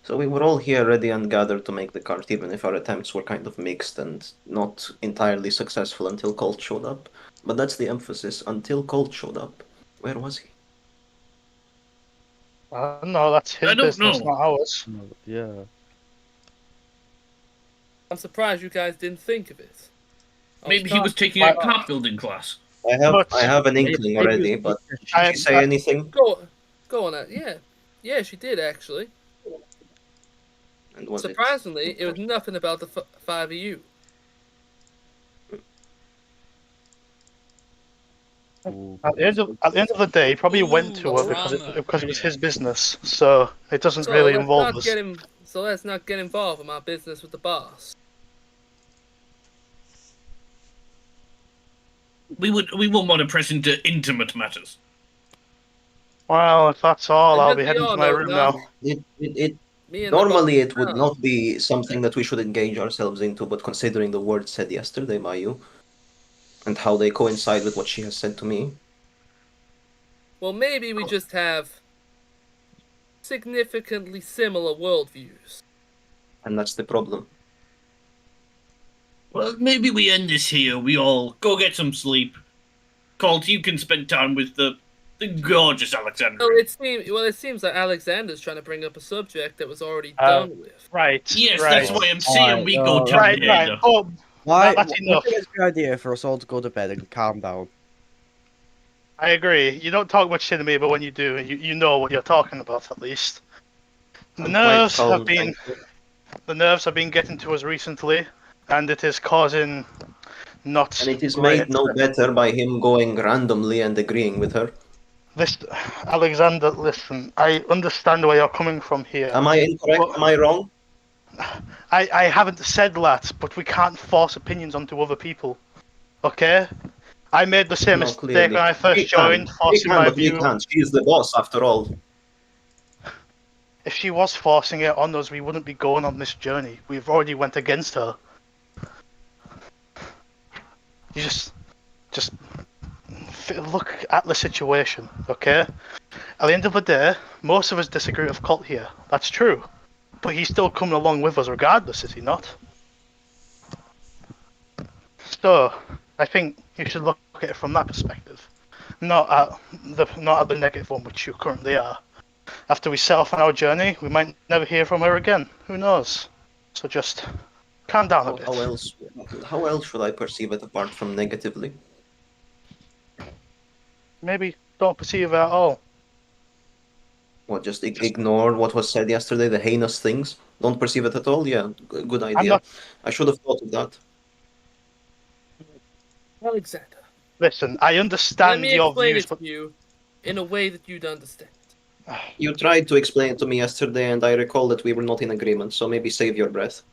So we were all here ready and gathered to make the cart, even if our attempts were kind of mixed and not entirely successful until Colt showed up. But that's the emphasis, until Colt showed up. Where was he? No, that's his I don't business, know. not ours. Yeah. I'm surprised you guys didn't think of it. Maybe he was taking a cart building class. I have an inkling already, but did she say anything? Go on. Yeah, she did actually. And was Surprisingly, it was nothing about the five of you. At the end of the day, he probably went to her drama. because it was his business. So it doesn't really involve us. So let's not get involved in my business with the boss. We won't want to press into intimate matters. Well, if that's all, I'll And be as we heading to all my know, room now- now. Me and the Normally, boss it would now. not be something that we should engage ourselves into, but considering the words said yesterday by you, and how they coincide with what she has said to me, Well, maybe we just have significantly similar worldviews. and that's the problem. Well, maybe we end this here. We all go get some sleep. Colt, you can spend time with the gorgeous Alexandra. Well, it seems like Alexander's trying to bring up a subject that was already done with. Right. Yes, right. that's why I'm saying we go Right, together. right. Oh, Why? that's I enough. think it's a good idea for us all to go to bed and calm down. I agree. You don't talk much shit to me, but when you do, you know what you're talking about at least. The I'm nerves quite have calm, been thank you. the nerves have been getting to us recently, and it is causing not. And it is great- made no better by him going randomly and agreeing with her. This, Alexander, listen. I understand where you're coming from here. Am I incorrect? Well- Am I wrong? I haven't said that, but we can't force opinions onto other people. Okay? I made the same No, mistake clearly. when I first We can. joined, We forcing can, my but we view. can't. She is the boss, after all. If she was forcing it on us, we wouldn't be going on this journey. We've already went against her. You just look at the situation, okay? At the end of the day, most of us disagree with Colt here. That's true. But he's still coming along with us regardless, is he not? So, I think you should look at it from that perspective. Not at the negative one which you currently are. After we set off on our journey, we might never hear from her again. Who knows? So just calm down a bit. How else should I perceive it apart from negatively? Maybe don't perceive it at all. What, just ignore what was said yesterday, the heinous things? Don't perceive it at all? Yeah, good idea. not- I should have thought of that. Alexander, Listen, I let understand me your explain views, it but to you in a way that you'd understand. You tried to explain it to me yesterday, and I recall that we were not in agreement, so maybe save your breath.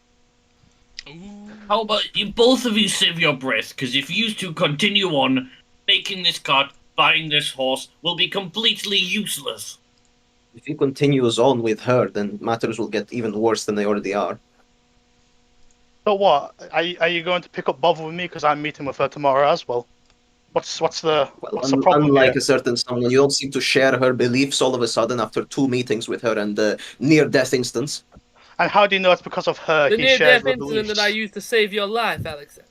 Ooh. How about you both of you save your breath? Because if you two continue on making this cart, buying this horse, will be completely useless. If he continues on with her, then matters will get even worse than they already are. so what? Are you going to pick up bother with me because I'm meeting with her tomorrow as well? What's the problem Unlike here? a certain someone, you don't seem to share her beliefs all of a sudden after 2 meetings with her and the near-death instance. And how do you know it's because of her The he shares near-death the incident beliefs? that I used to save your life, Alexander.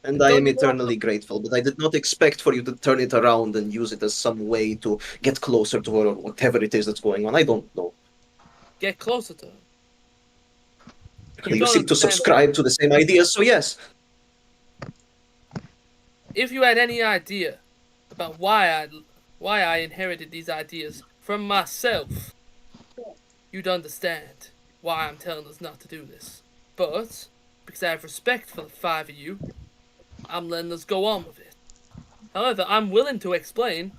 And Don't I am you know- eternally grateful, but I did not expect for you to turn it around and use it as some way to get closer to her or whatever it is that's going on. I don't know. Get closer to her. You don't seem to understand. subscribe to the same ideas, so yes. If you had any idea about why I inherited these ideas from myself, you'd understand why I'm telling us not to do this. But because I have respect for the five of you, I'm letting us go on with it. However, I'm willing to explain.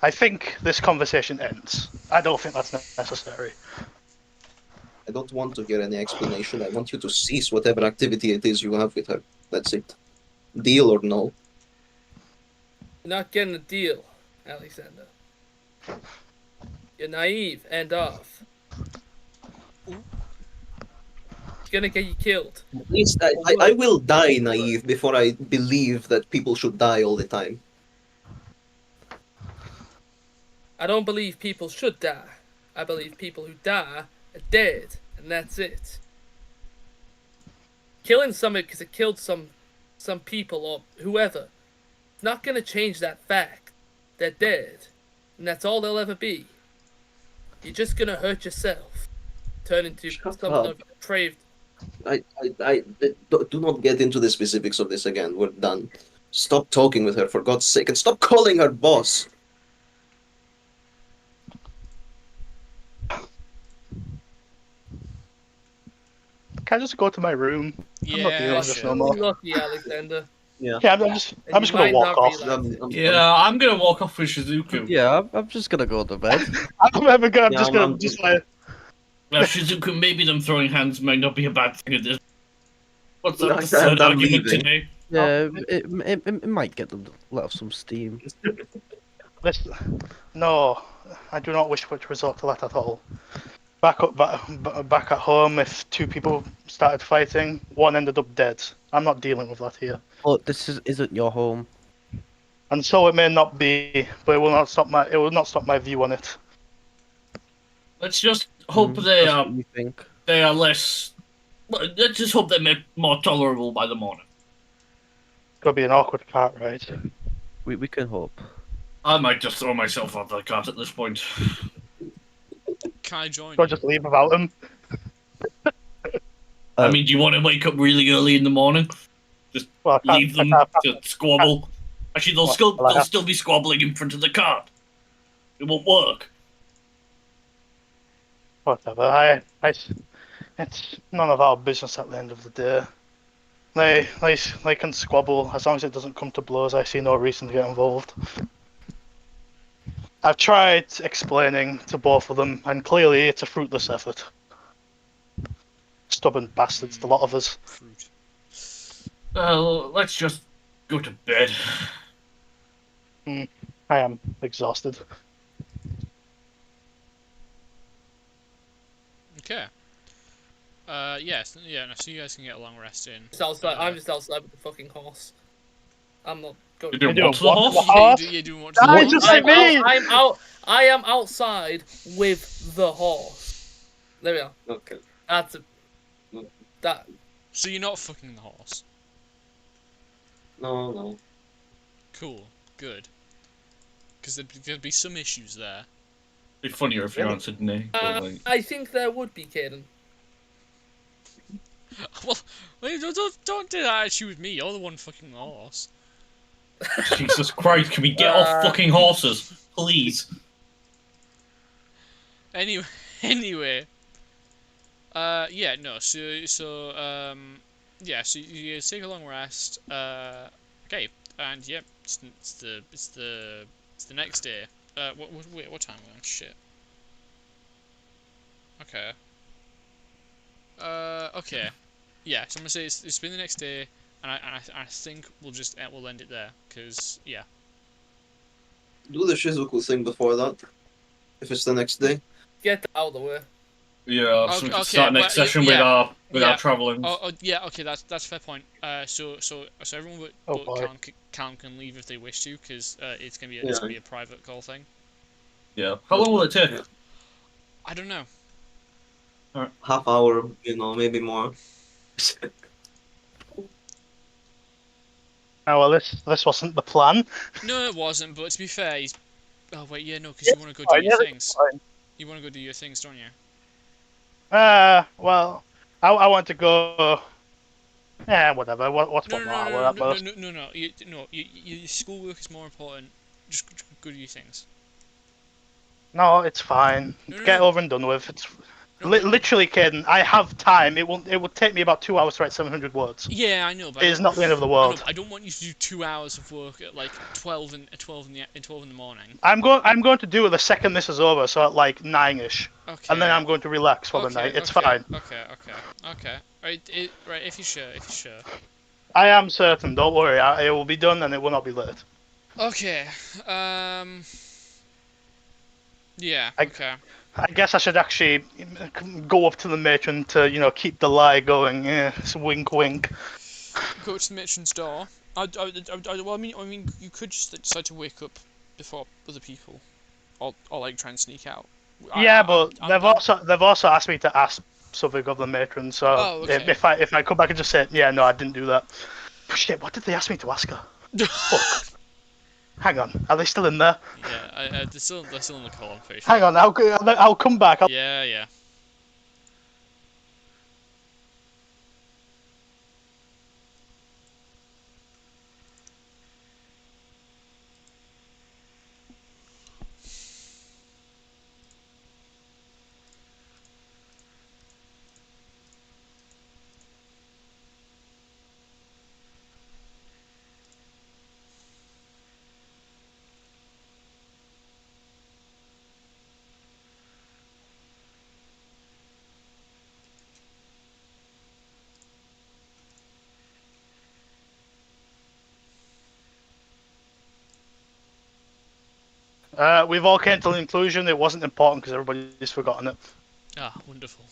I think this conversation ends. I don't think that's necessary. I don't want to hear any explanation. I want you to cease whatever activity it is you have with her. That's it. Deal or no? You're not getting a deal, Alexander. You're naive and off. It's gonna get you killed. At least I will die naive before I believe that people should die all the time. I don't believe people should die. I believe people who die are dead, and that's it. Killing somebody because it killed some people or whoever, it's not gonna change that fact. They're dead, and that's all they'll ever be. You're just gonna hurt yourself, turn into something of a depraved. Do not get into the specifics of this again. We're done. Stop talking with her, for God's sake, and stop calling her boss. Can I just go to my room? I'm not dealing with this no more. Lucky, Alexander. Yeah. Yeah, I'm just gonna walk off. Yeah, I'm gonna walk off with Shizuku. Yeah, I'm just gonna go to bed. I'm just gonna like. Now, Shizuku, maybe them throwing hands might not be a bad thing at this. What's No, up? The third I'm argument leaving. today? Yeah, it might get them to let off some steam. Listen, no, I do not wish for it to resort to that at all. Back at home, if two people started fighting, one ended up dead. I'm not dealing with that here. But this isn't your home. And so it may not be, but it will not stop my view on it. Let's just hope they That's are what you think. less. Well, let's just hope they're more tolerable by the morning. It's gonna be an awkward cart ride. We can hope. I might just throw myself off the cart at this point. Can I join Or you? just leave without him. I mean, do you want to wake up really early in the morning? Well, I Leave them can't- to squabble. Actually, they'll still be squabbling in front of the cart. It won't work. Whatever. It's none of our business at the end of the day. They can squabble as long as it doesn't come to blows. I see no reason to get involved. I've tried explaining to both of them, and clearly it's a fruitless effort. Stubborn bastards, the lot of us. Fruit. Let's just go to bed. I am exhausted. Okay. Yes, yeah, no, so you guys can get a long rest in. I'm just outside with the fucking horse. I'm not going. You're doing what to the what? horse? You're doing what? Ah, just like me! I am outside with the horse. There we are. Okay. That's a. That. So you're not fucking the horse. No. Cool. Good. Because there'd be some issues there. It'd be funnier if you answered nay. but, like, I think there would be, Caden. Well, wait, don't do that actually with me. You're the one fucking the horse. Jesus Christ, can we get off fucking horses? Please. Anyway. Yeah, no. So you take a long rest. Okay, and yep, it's the next day. What time are we on? Shit. Okay. Okay. Yeah, so I'm gonna say it's been the next day, and I think we'll end it there, cause yeah. Do the Shizuku thing before that. If it's the next day. Get out of the way. Yeah, so we can start next well, session yeah, with our traveling. Oh yeah, okay, that's a fair point. So everyone but Callum can leave if they wish to, because it's gonna be a private call thing. Yeah. How long will it take? I don't know. Half hour, maybe more. Oh well, this wasn't the plan. No, it wasn't. But to be fair, he's. Oh wait, yeah, no, because you want to go do your things. You want to go do your things, don't you? Well, I want to go. Yeah, whatever. What's No. Your schoolwork is more important. Just go do your things. No, it's fine. No. Get over and done with. Literally, Caden, I have time. It would take me about 2 hours to write 700 words. Yeah, I know, but It is not the end of the world. I don't want you to do 2 hours of work at like 12 in the morning. I'm going to do it the second this is over, so at like 9ish, Okay. and then I'm going to relax for the night. It's fine. Okay. Right, if you're sure. I am certain. Don't worry. It will be done, and it will not be late. Okay. Yeah. Okay. I guess I should actually go up to the matron to, keep the lie going. Yeah, it's wink, wink. Go to the matron's door. Well, I mean, you could just decide to wake up before other people, or like try and sneak out. Yeah, but they've also asked me to ask something of the matron. So if I come back and just say, yeah, no, I didn't do that. Shit, what did they ask me to ask her? Fuck. Hang on, are they still in there? Yeah, they're still in the call. I'm pretty sure. Hang on, I'll come back. Yeah. We've all came to the conclusion it wasn't important because everybody's forgotten it. Ah, wonderful.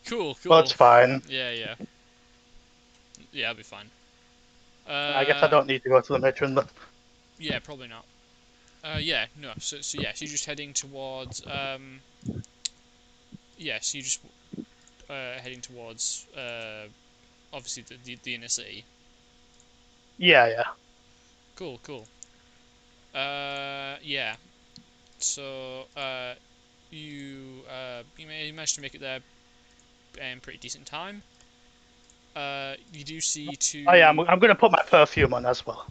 Cool. Well, it's fine. Yeah, I'll be fine. I guess I don't need to go to the matron, but... Yeah, probably not. Yeah, no. So you're just heading towards. Yes, you're just heading towards. Obviously the inner city. Yeah. Cool. Yeah. So you managed to make it there in pretty decent time. You do see two. Oh yeah, I'm gonna put my perfume on as well.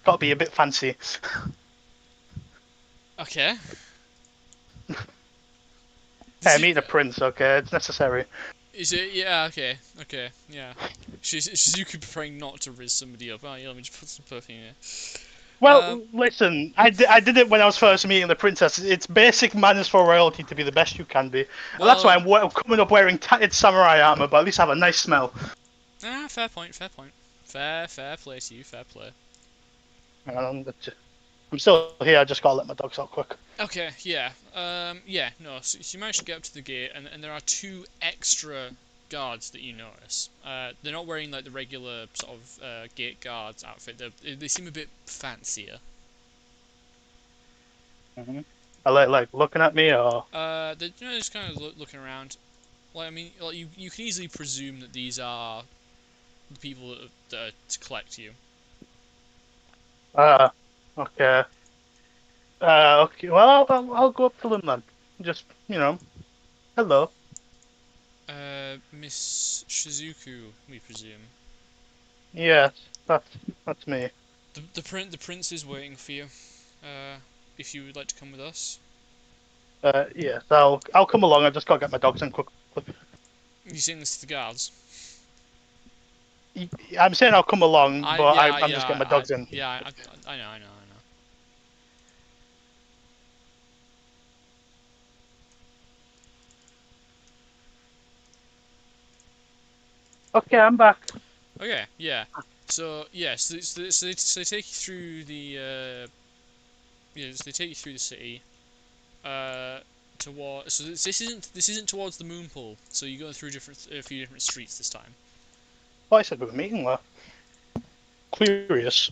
Gotta be a bit fancy. Okay. Hey, meet the prince, okay? It's necessary. Is it? Yeah, okay, yeah. Shizuku preferring not to riz somebody up. Oh, yeah, let me just put some perfume here. Well, listen, I did it when I was first meeting the princess. It's basic manners for royalty to be the best you can be. Well, that's why I'm coming up wearing tattered samurai armor, but at least I have a nice smell. Ah, fair point. Fair play to you, fair play. I'm still here, I just gotta let my dogs out quick. Okay, yeah. No, so you managed to get up to the gate, and there are two extra guards that you notice. They're not wearing like the regular sort of gate guards outfit. They seem a bit fancier. Are they like looking at me or? They're just kind of looking around. Like, I mean, like you can easily presume that these are the people that are to collect you. Okay. Okay. Well, I'll go up to them then. Just hello. Miss Shizuku, we presume. Yes, that's me. The prince is waiting for you. If you would like to come with us. Yes, I'll come along. I just gotta get my dogs in quick. You saying this to the guards? I'm saying I'll come along, but I'm just getting my dogs in. Yeah, I know. Okay, I'm back. Okay, yeah. So so they take you through the so they take you through the city. Towards so this isn't towards the moon pool. So you go through a few different streets this time. Well, I said we were meeting there. Curious.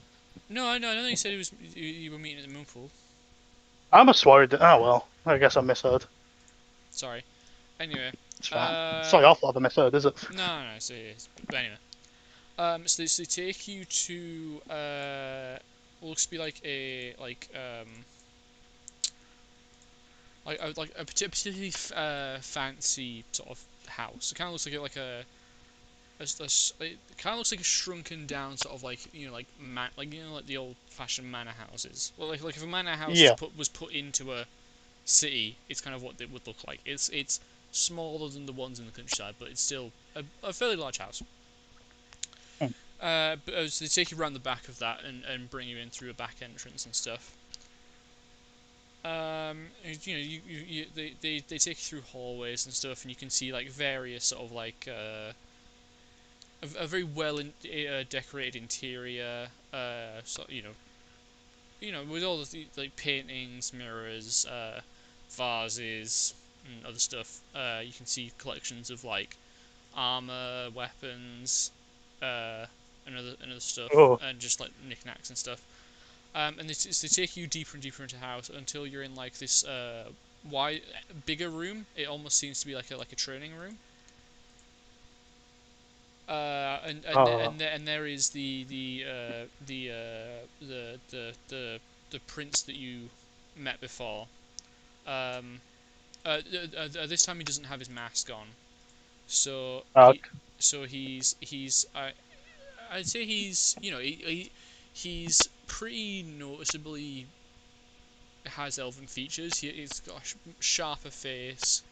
No, I don't think you said you were meeting at the moon pool. I must swear. Oh well, I guess I misheard. Sorry. Anyway. It's fine. It's not your fault I misheard, is it? No, so it is. But anyway. So they take you to what looks to be like a particularly fancy sort of house. It kind of looks like it kind of looks like a shrunken down sort of like like the old fashioned manor houses. Well, like if a manor house was put into city, it's kind of what it would look like. It's smaller than the ones in the countryside, but it's still a fairly large house. But so they take you around the back of that and bring you in through a back entrance and stuff. You know, they take you through hallways and stuff, and you can see like various sort of like a very well decorated interior. So you know, with all the like paintings, mirrors, vases, and other stuff. You can see collections of like armor, weapons, and other stuff, Oh. and just like knickknacks and stuff. And they take you deeper and deeper into the house until you're in like this bigger room. It almost seems to be like a training room. And there is the prince that you met before. This time he doesn't have his mask on, so I'd say he's, you know, he's pretty noticeably has elven features. He's got a sharper face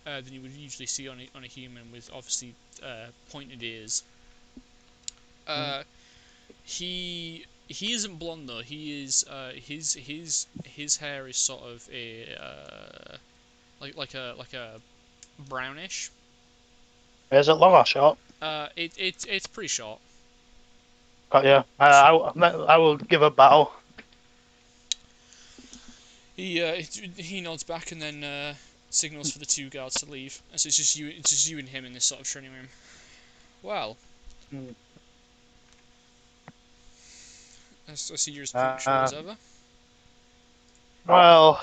than you would usually see on a human, with obviously pointed ears. He isn't blonde though. He is his hair is sort of a like a brownish. Is it long or short? It's pretty short. Got you. I will give a bow. He nods back and then signals for the two guards to leave. And so it's just you and him in this sort of training room. Well, I see you're as punctual as ever. Well,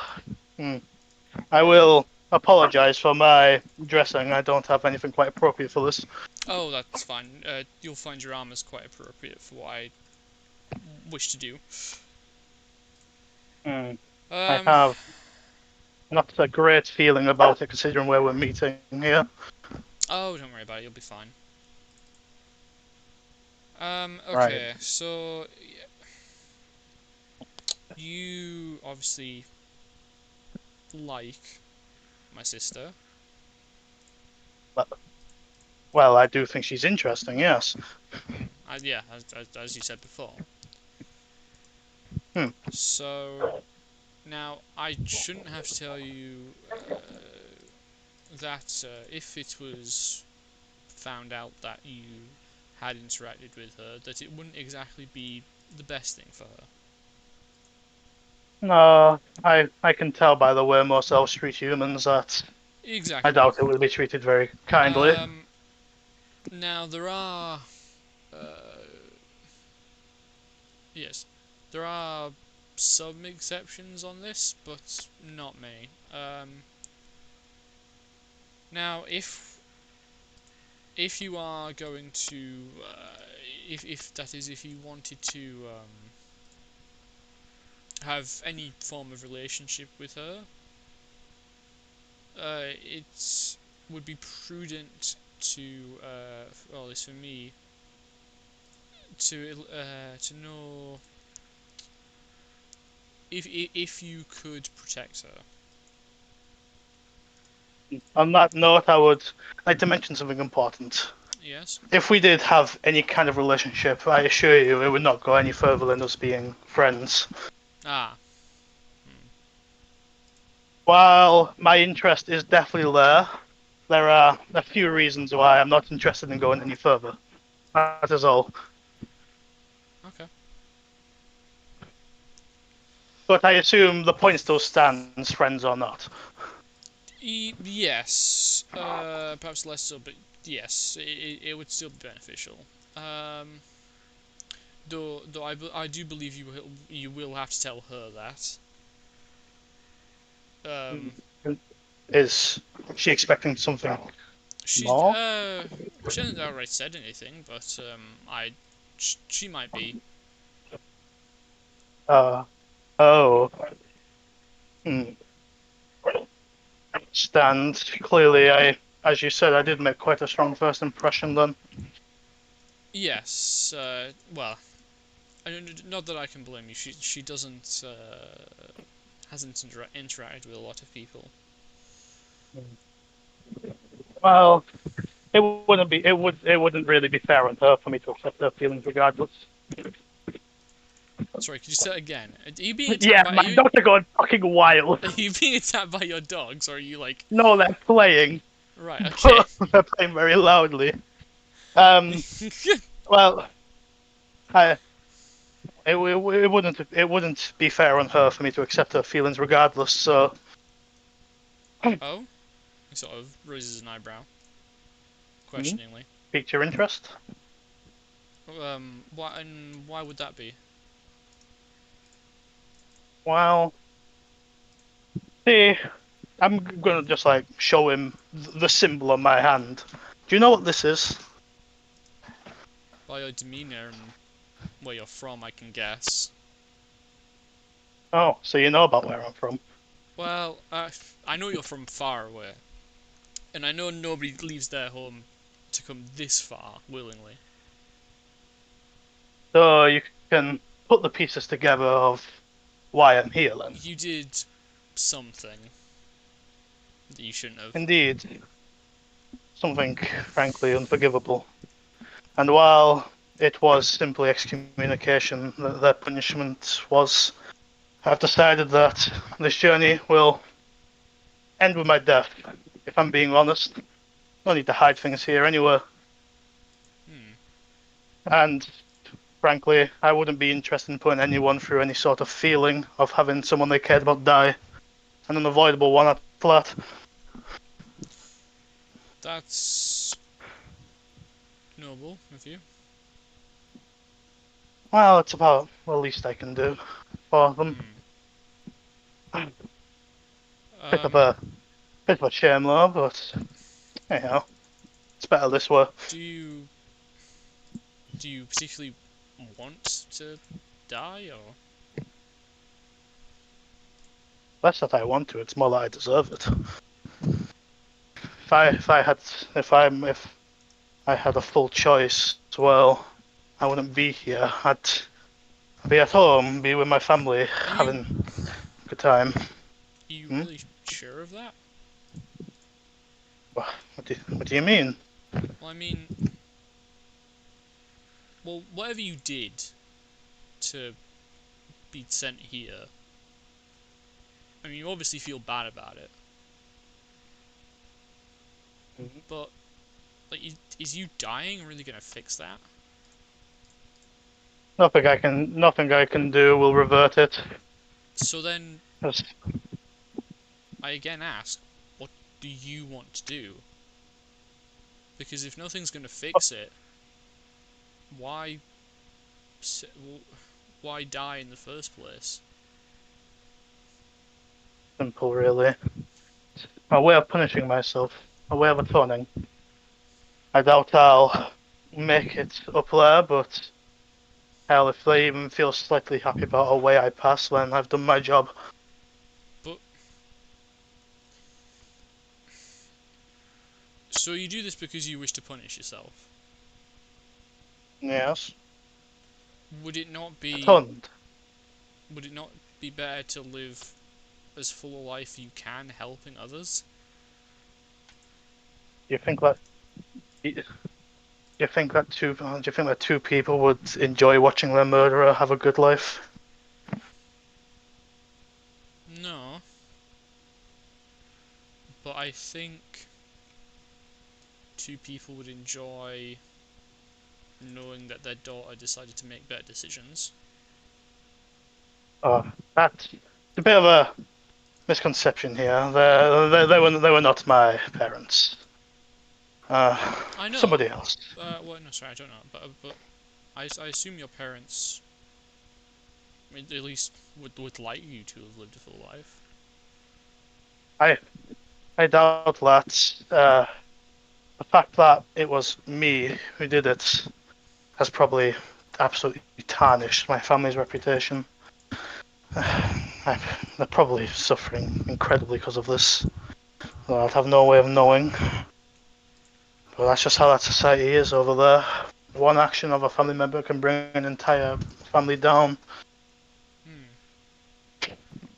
I will apologise for my dressing. I don't have anything quite appropriate for this. Oh, that's fine. You'll find your armor's quite appropriate for what I wish to do. I have not a great feeling about it, considering where we're meeting here. Oh, don't worry about it. You'll be fine. Okay, Right. so you obviously like my sister. Well, I do think she's interesting, yes. Yeah, as you said before. Hmm. So now I shouldn't have to tell you that if it was found out that you had interacted with her, that it wouldn't exactly be the best thing for her. No, I can tell by the way most elves treat humans that Exactly. I doubt it will be treated very kindly. Now there are, yes, there are some exceptions on this, but not many. Now if you are going to, if that is, if you wanted to have any form of relationship with her, it would be prudent to, well, at least for me, to know if you could protect her. On that note, I would like to mention something important. Yes. If we did have any kind of relationship, I assure you it would not go any further than us being friends. Ah. While my interest is definitely there are a few reasons why I'm not interested in going any further. That is all. Okay. But I assume the point still stands, friends or not. Yes. Perhaps less so, but yes, it would still be beneficial. Though I do believe you will have to tell her that. Is she expecting something She more? she hasn't outright said anything, but she might be. Oh. Stand. Clearly, as you said, I did make quite a strong first impression then. Yes. Well, not that I can blame you. She doesn't hasn't interacted with a lot of people. Well, it wouldn't really be fair on her for me to accept her feelings regardless. Sorry, could you say that again? Are you being attacked Yeah, by? my dogs are going fucking wild. Are you being attacked by your dogs, or are you like? No, they're playing. Right. Okay. They're playing very loudly. Well, it wouldn't be fair on her for me to accept her feelings regardless. So. Oh, he sort of raises an eyebrow, questioningly. Piqued your interest? Why would that be? Well, see, I'm gonna just like show him the symbol on my hand. Do you know what this is? By your demeanor and where you're from, I can guess. Oh, so you know about where I'm from? Well, I know you're from far away, and I know nobody leaves their home to come this far willingly. So you can put the pieces together of why I'm here then. You did something that you shouldn't have. Indeed. Something frankly unforgivable. And while it was simply excommunication, their punishment was, I've decided that this journey will end with my death, if I'm being honest. No need to hide things here anywhere. And frankly, I wouldn't be interested in putting anyone through any sort of feeling of having someone they cared about die. An unavoidable one at that. That's noble of you. Well, it's about the least I can do for them. Bit of a shame though, but anyhow, it's better this way. Do you particularly want to die, or? Less that I want to, it's more that I deserve it. If I had a full choice, well, I wouldn't be here. I'd be at home, be with my family, having a good time. Are you really sure of that? What do you mean? Well, I mean, whatever you did to be sent here, I mean, you obviously feel bad about it. But, like, is you dying really gonna fix that? Nothing I can do will revert it. So then, Yes. I again ask, what do you want to do? Because if nothing's gonna fix it, why die in the first place? Simple, really. A way of punishing myself. A way of atoning. I doubt I'll make it up there, but hell, if they even feel slightly happy about a way I pass, then I've done my job. But so you do this because you wish to punish yourself? Yes. Would it not be Atoned. Would it not be better to live as full a life you can, helping others? Do you think that two people would enjoy watching their murderer have a good life? No. But I think two people would enjoy knowing that their daughter decided to make better decisions. That's a bit of a misconception here. They were not my parents. I know. Somebody else. Well, no, sorry, I don't know. But I assume your parents, at least would like you to have lived a full life. I doubt that. The fact that it was me who did it has probably absolutely tarnished my family's reputation. They're probably suffering incredibly because of this. Well, I'd have no way of knowing. But that's just how that society is over there. One action of a family member can bring an entire family down.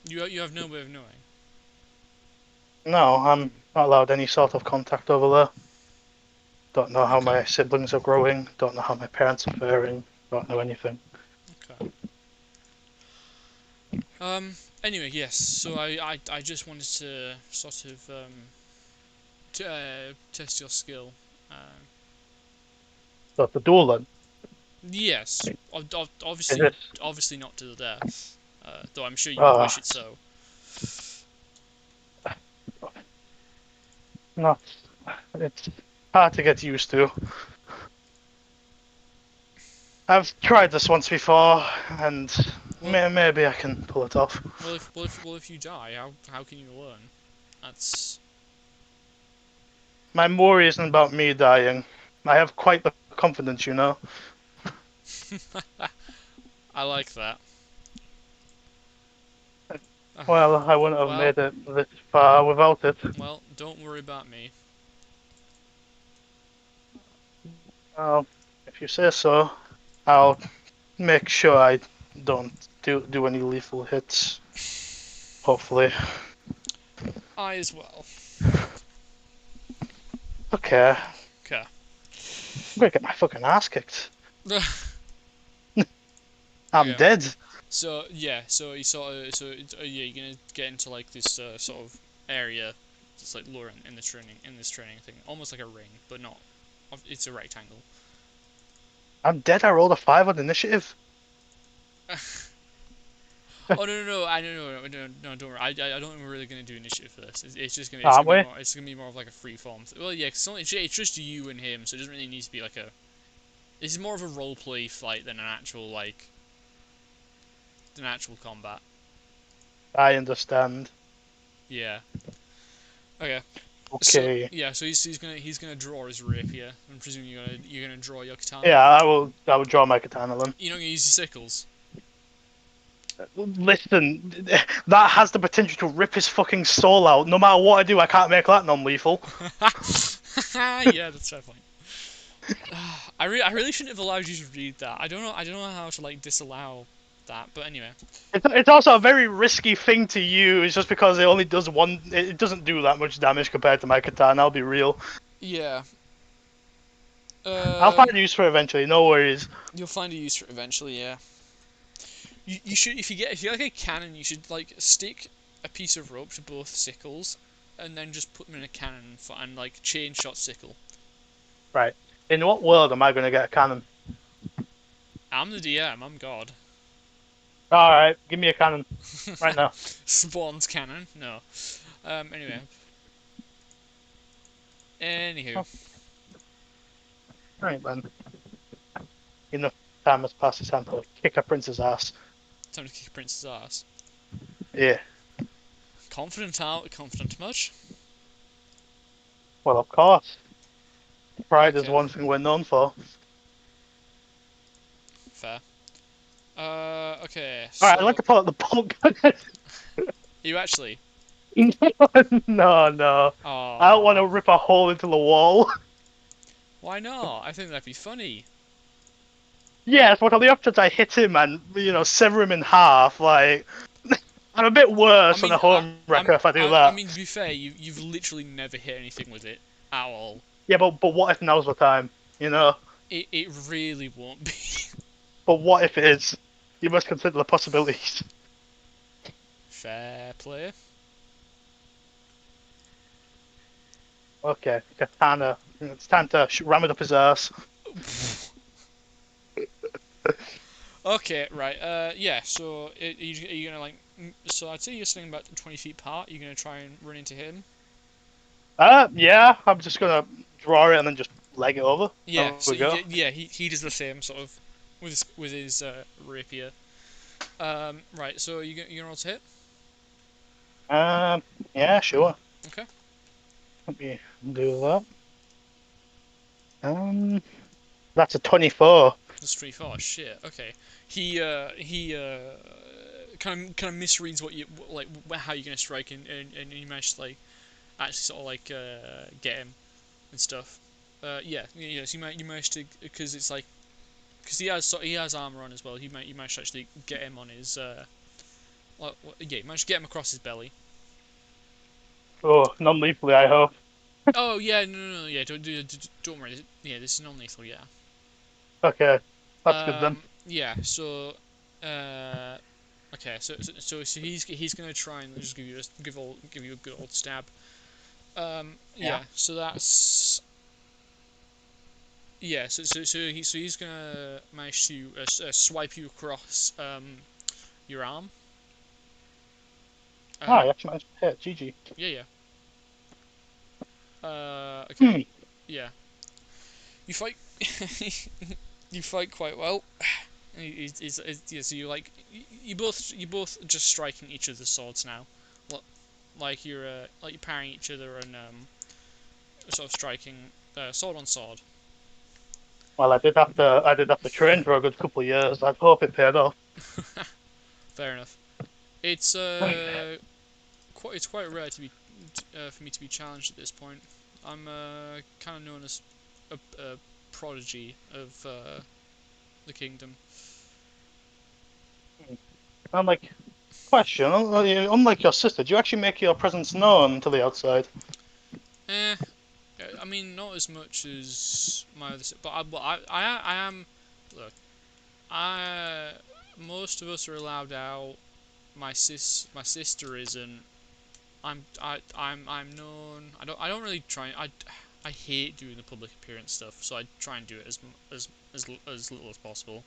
You have no way of knowing. No, I'm not allowed any sort of contact over there. Don't know how Okay. my siblings are growing. Don't know how my parents are faring. Don't know anything. Okay. Anyway, yes. So I just wanted to sort of test your skill. So the duel then. Yes. Is Obviously, it? obviously not to the death. Though I'm sure you would Ah. wish it so. Not. It's hard to get used to. I've tried this once before, and Well- maybe I can pull it off. Well, if you die, how can you learn? That's My worry isn't about me dying. I have quite the confidence, you know. I like that. Well, I wouldn't have Well- made it this far without it. Well, don't worry about me. Well, if you say so, I'll make sure I don't do any lethal hits. Hopefully. I as well. Okay. Okay. I'm gonna get my fucking ass kicked. I'm Okay. dead. So yeah, so you sort of, yeah, you're gonna get into like this sort of area, just like lower in this training thing, almost like a ring, but not. It's a rectangle. I'm dead. I rolled a 5 on initiative. Oh no, don't worry. I don't think we're really gonna do initiative for this. It's just gonna Aren't we? it's gonna be more of like a free form. Well, yeah, 'cause it's just you and him, so it doesn't really need to be like a. This is more of a role play fight than an actual combat. I understand. Yeah. Okay. Okay. So, yeah, so he's gonna draw his rapier. I'm presuming you're gonna draw your katana. Yeah, I will draw my katana then. You're not gonna use your sickles. Listen, that has the potential to rip his fucking soul out. No matter what I do, I can't make that non-lethal. Yeah, that's fair point. I really shouldn't have allowed you to read that. I don't know how to like disallow that, but anyway. It's also a very risky thing to use, just because it only does one. It doesn't do that much damage compared to my katana. I'll be real. Yeah. I'll find a use for it eventually. No worries. You'll find a use for it eventually, yeah. You should if you get like a cannon, you should like stick a piece of rope to both sickles, and then just put them in a cannon and like chain shot sickle. Right. In what world am I going to get a cannon? I'm the DM. I'm God. All right, give me a cannon right now. Spawn's cannon. No. Anyway. Anywho. Oh. Right then. Enough time has passed. It's time to kick a prince's ass. Time to kick a prince's ass. Yeah. Confident much? Well, of course. Pride is Okay. one thing we're known for. Fair. Okay. All So, right, I'd like to pull out the bolt gun. you actually? No. Oh. I don't want to rip a hole into the wall. Why not? I think that'd be funny. Yes, but on the options, I hit him and sever him in half. Like, I'm a bit worse than a home wrecker if I do that. I mean, to be fair, you've literally never hit anything with it at all. Yeah, but what if now's the time? You know. It really won't be. But what if it is? You must consider the possibilities. Fair play. Okay, katana. It's time to ram it up his ass. Okay, right. Yeah. So, are you gonna like? So I'd say you're sitting about 20 feet apart. You're gonna try and run into him. Yeah. I'm just gonna draw it and then just leg it over. Yeah. There So we go. yeah, he does the same sort of with his rapier. Right. So you gonna roll to hit? Yeah, sure. Okay. Let me do that. That's a 24. That's 24. Shit. Okay. He kind of misreads what you like how you're gonna strike and you manage to like actually sort of like get him and stuff. Yeah. So you managed to because it's like because he has armor on as well. You managed to actually get him on his Yeah, you managed to get him across his belly. Oh, non-lethally, I hope. Oh yeah, no, yeah, don't worry. Yeah, this is non-lethal. Yeah. Okay, that's good then. Yeah. So, okay. So he's gonna try and just give you a good old stab. Yeah. So that's. Yeah. So he's gonna manage to swipe you across your arm. Ah, you actually managed to hit. GG. Yeah. Okay. Hmm. Yeah. You fight. You fight quite well. Yeah, so you both just striking each other's swords now, like you're parrying each other and sort of striking sword on sword. Well, I did have to train for a good couple of years. I hope it paid off. Fair enough. It's quite rare to be for me to be challenged at this point. I'm kind of known as a prodigy of the kingdom. I'm like, question. Unlike your sister, do you actually make your presence known to the outside? Eh, I mean, not as much as my other, but I am. Look, most of us are allowed out. My sister isn't. I'm known. I don't really try. I hate doing the public appearance stuff, so I try and do it as little as possible.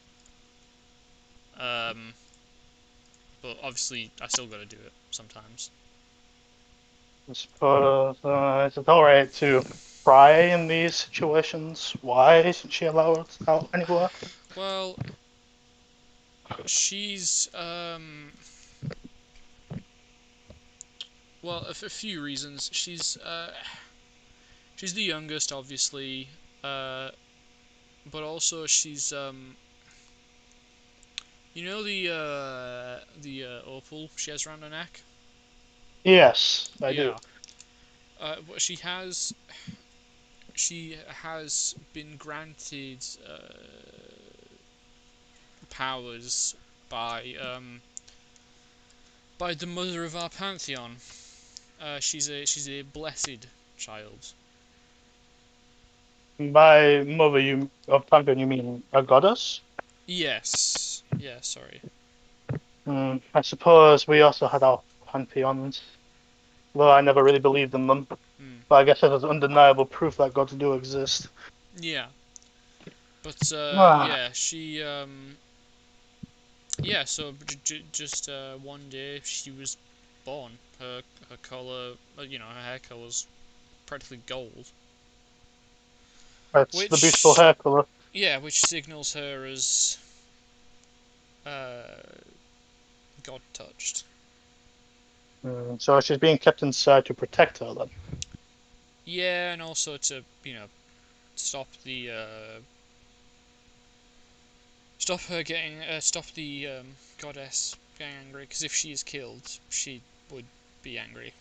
But obviously I still got to do it sometimes. I suppose is it alright to pry in these situations? Why isn't she allowed out anywhere? Well, she's well, a few reasons. She's the youngest, obviously, but also she's you know the opal she has around her neck. Yes, I do. Yeah. What she has been granted powers by the mother of our pantheon. She's a blessed child. By mother of Pantheon, you mean a goddess? Yes. Yeah. Sorry. I suppose we also had our pantheons, though I never really believed in them. Mm. But I guess it is undeniable proof that gods do exist. Yeah. But Ah, yeah, she yeah. So just one day she was born. Her color, her hair color's practically gold. it's the beautiful Which hair color. yeah, which signals her as God touched. So she's being kept inside to protect her then. Yeah, and also to stop the stop the goddess getting angry. Because if she is killed, she would be angry.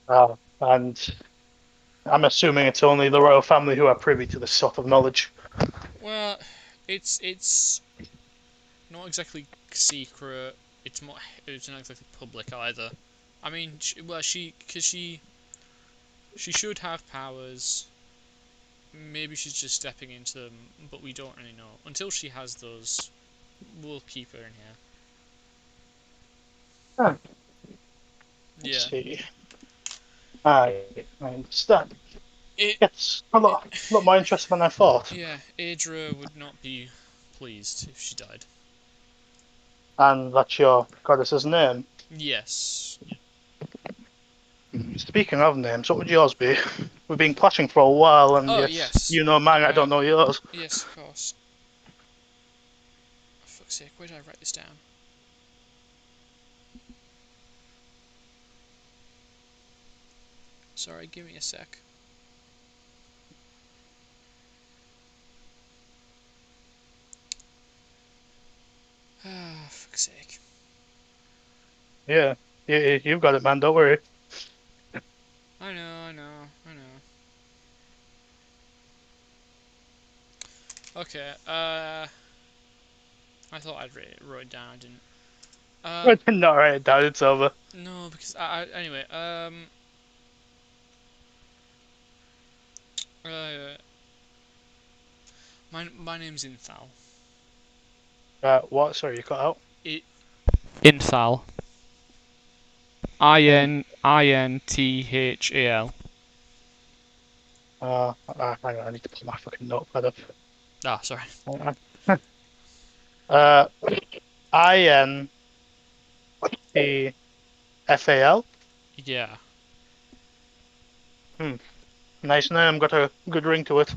And I'm assuming it's only the royal family who are privy to this sort of knowledge. Well, it's not exactly secret. It's not exactly public either. I mean, because she should have powers. Maybe she's just stepping into them, but we don't really know. Until she has those, we'll keep her in here. Huh. Yeah. Let's see. I understand. It's a lot more interesting than I thought. Yeah, Aedra would not be pleased if she died. And that's your goddess's name. Yes. Speaking of names, what would yours be? We've been clashing for a while, and Oh, yet yes. you know mine, I don't know yours. Yes, of course. For fuck's sake, where did I write this down? Sorry, give me a sec. Ah, fuck's sake. Yeah, you've got it, man. Don't worry. I know. Okay, I thought I'd wrote it down, I didn't. Not write it down. It's over. No, because anyway. My name's Inthal. What? Sorry, you cut out. Inthal. Inthal. Hang on, I need to pull my fucking notepad up. Ah, sorry. INTFAL. Yeah. Nice name. Got a good ring to it.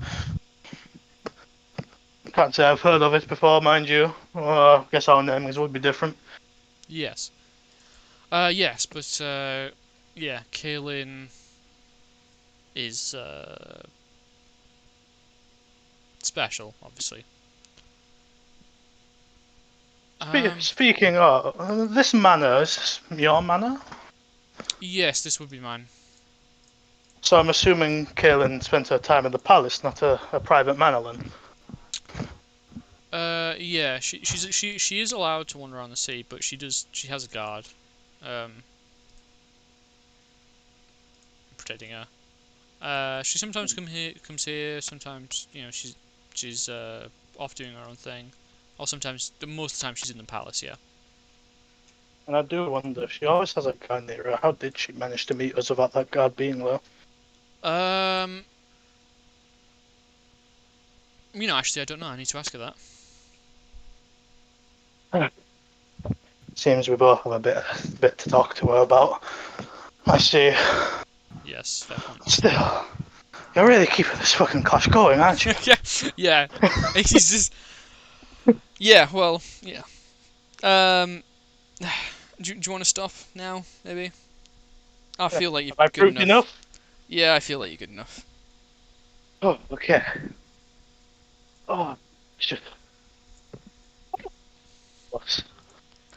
Can't say I've heard of it before, mind you. I guess our namings would be different. Yes. Yes, but yeah, Kaelin is special, obviously. Speaking of, this manor, is this your manor? Yes, this would be mine. So I'm assuming Kaelin spent her time in the palace, not a private manor then. Yeah, she is allowed to wander around the sea, but she has a guard, protecting her. She sometimes comes here. Sometimes she's off doing her own thing, or sometimes most of the time she's in the palace. Yeah. And I do wonder, she always has a guard near her. How did she manage to meet us without that guard being there? Actually, I don't know. I need to ask her that. Seems we both have a bit to talk to her about. I see. Yes, fair point. Still, you're really keeping this fucking clash going, aren't you? yeah. He's just. Yeah. Well. Yeah. Do you want to stop now? Maybe. I feel like you're Have I good proved enough? Yeah, I feel like you're good enough. Oh, okay. Oh, shit.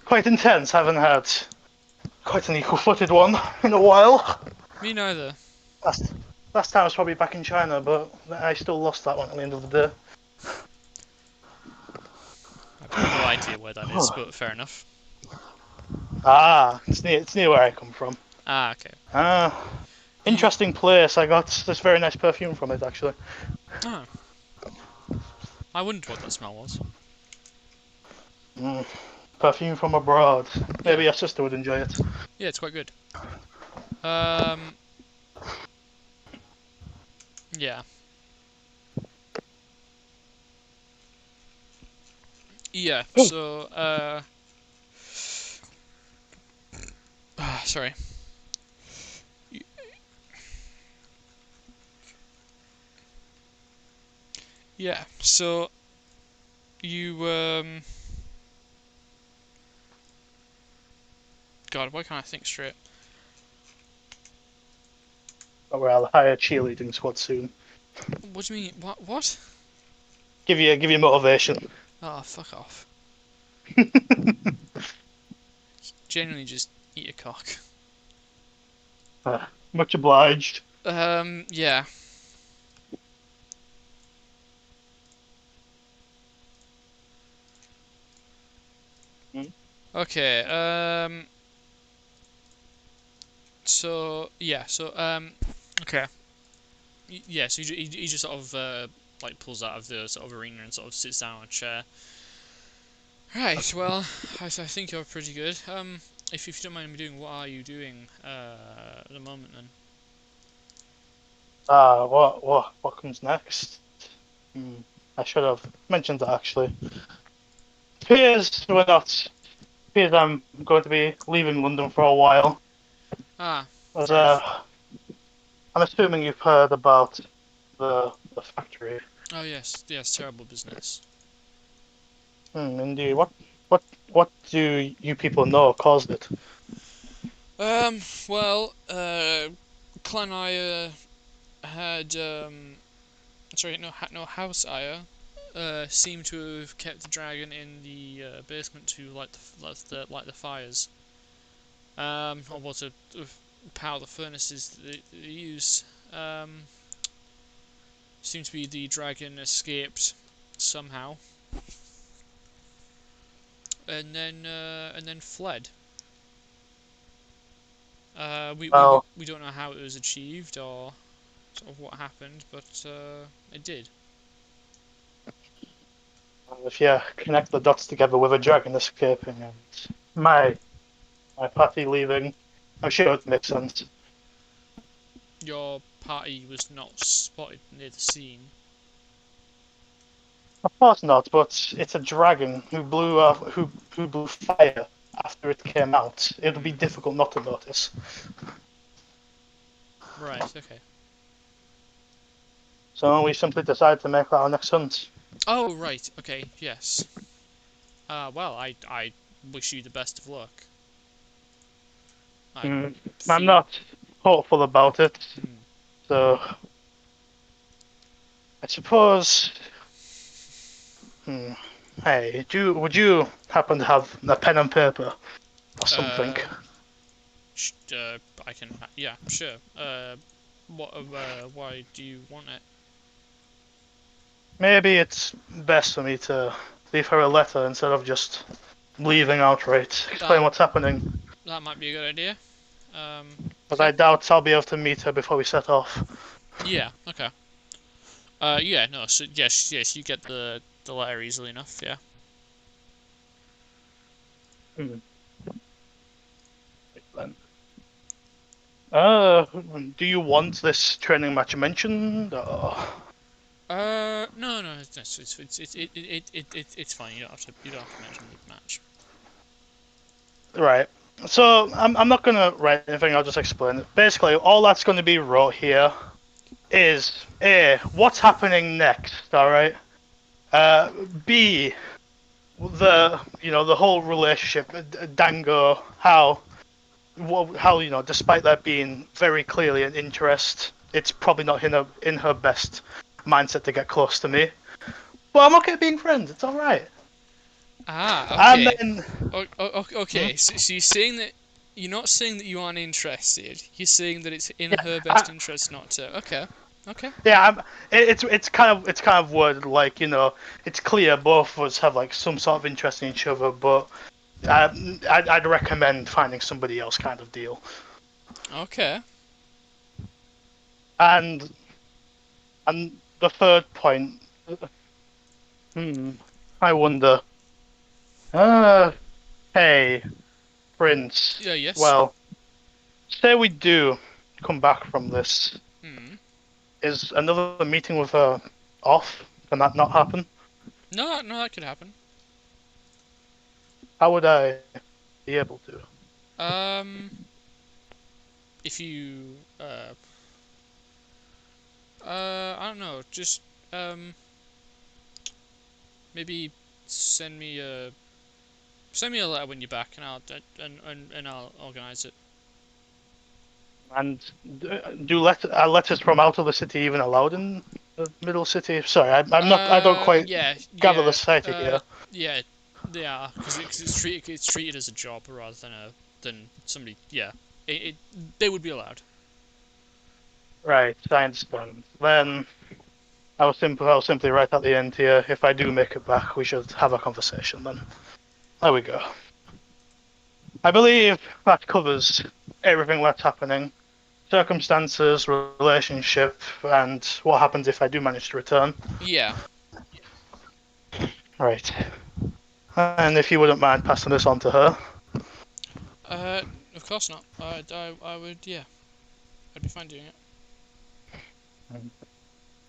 Quite intense. Haven't had quite an equal-footed one in a while. Me neither. Last time I was probably back in China, but I still lost that one at the end of the day. I've got no idea where that is, but fair enough. It's near where I come from. Okay. Interesting place. I got this very nice perfume from it, actually. Oh. I wondered what that smell was. Perfume from abroad. Maybe your sister would enjoy it. Yeah, it's quite good. Yeah. Yeah, so, sorry. Yeah, so, you, God, why can't I think straight? Or I'll hire a cheerleading squad soon. What do you mean? What? Give you motivation. Oh, fuck off. Genuinely just eat a cock. Much obliged. Yeah. Okay, so, yeah, so, okay. Yeah, so he just sort of, like, pulls out of the sort of arena and sort of sits down on a chair. Right, well, I think you're pretty good. If you don't mind me doing, what are you doing, at the moment, then? What comes next? I should have mentioned that, actually. Appears I'm going to be leaving London for a while. Ah. I'm assuming you've heard about the factory. Oh, yes, terrible business. Indeed. What do you people know caused it? Well, Clan Aya had, sorry, no, House Aya, seemed to have kept the dragon in the basement to light the fires. Or what to power the furnaces that they used. Seemed to be the dragon escaped somehow. and then fled. We don't know how it was achieved or sort of what happened, but it did. If you connect the dots together with a dragon escaping and my party leaving, I'm sure it makes sense. Your party was not spotted near the scene. Of course not, but it's a dragon who blew fire after it came out. It would be difficult not to notice. Right. Okay. So we simply decided to make that our next hunt. Oh, right. Okay. Yes. Well, I wish you the best of luck. I'm not hopeful about it. So I suppose. Hey, would you happen to have a pen and paper or something? I can. Yeah, sure. Why do you want it? Maybe it's best for me to leave her a letter instead of just leaving outright. Explain what's happening. That might be a good idea. But I doubt I'll be able to meet her before we set off. Yeah. Okay. Yeah. No. So yes. You get the letter easily enough. Yeah. Do you want this training match mentioned? Or... No. It's fine. You don't have to mention the match. Right. So I'm not gonna write anything. I'll just explain it. Basically, all that's going to be wrote here is A, what's happening next. All right. B, the whole relationship, Dango, how despite that being very clearly an interest, it's probably not in her best mindset to get close to me. But I'm okay being friends. It's all right. Okay. And then, okay. So you're saying that you're not saying that you aren't interested. You're saying that it's in her best interest not to. Okay. Yeah, it's kind of worded like, it's clear both of us have like some sort of interest in each other, but I'd recommend finding somebody else kind of deal. Okay. And the third point, I wonder. Hey, Prince. Yeah. Yes. Well, say we do come back from this. Is another meeting with her off? Can that not happen? No, that could happen. How would I be able to? If you I don't know, just maybe send me a letter when you're back, and I'll organize it. And do letters from out of the city even allowed in the middle city? Sorry, I'm not. I don't quite gather the society here. Yeah, they are, because it's treated as a job rather than somebody. Yeah, they would be allowed. Right, I understand. Then I'll simply write at the end here. If I do make it back, we should have a conversation. Then there we go. I believe that covers everything that's happening. Circumstances, relationship, and what happens if I do manage to return. Yeah. Right. And if you wouldn't mind passing this on to her. Of course not. I would, yeah. I'd be fine doing it.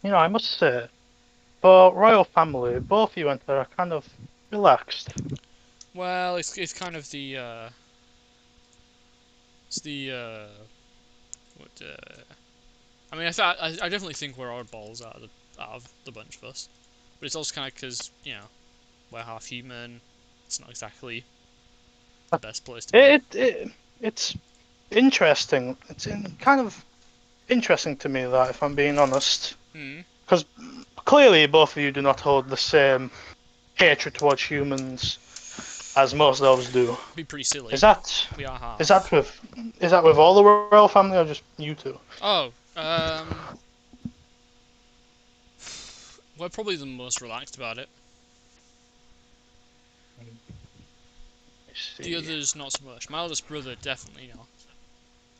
I must say, for royal family, both you and her are kind of relaxed. Well, it's kind of the I mean, I definitely think we're oddballs out of the bunch of us, but it's also kind of because we're half human. It's not exactly the best place to be. It's interesting. It's kind of interesting to me that, if I'm being honest, because clearly both of you do not hold the same hatred towards humans as most elves do. Be pretty silly. We are half. Is that with all the royal family or just you two? Oh, we're probably the most relaxed about it. The others, not so much. My eldest brother, definitely not.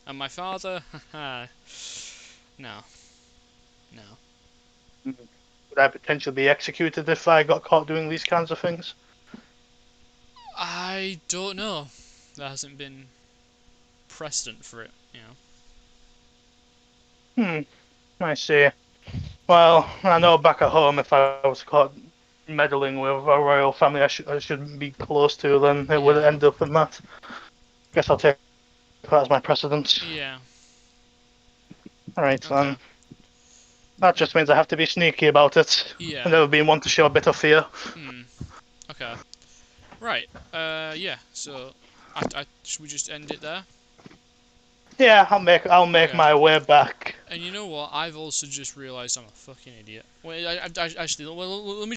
And my father, haha, no. No. Would I potentially be executed if I got caught doing these kinds of things? I don't know. There hasn't been precedent for it, you know. I see. Well, I know back at home if I was caught meddling with a royal family I shouldn't be close to, then it would end up in that. Guess I'll take that as my precedent. Yeah. Alright, then. That just means I have to be sneaky about it. Yeah. I've never been one to show a bit of fear. Okay. Right. Yeah. So, should we just end it there? Yeah, I'll make my way back. And you know what? I've also just realised I'm a fucking idiot. Wait, actually, well, let me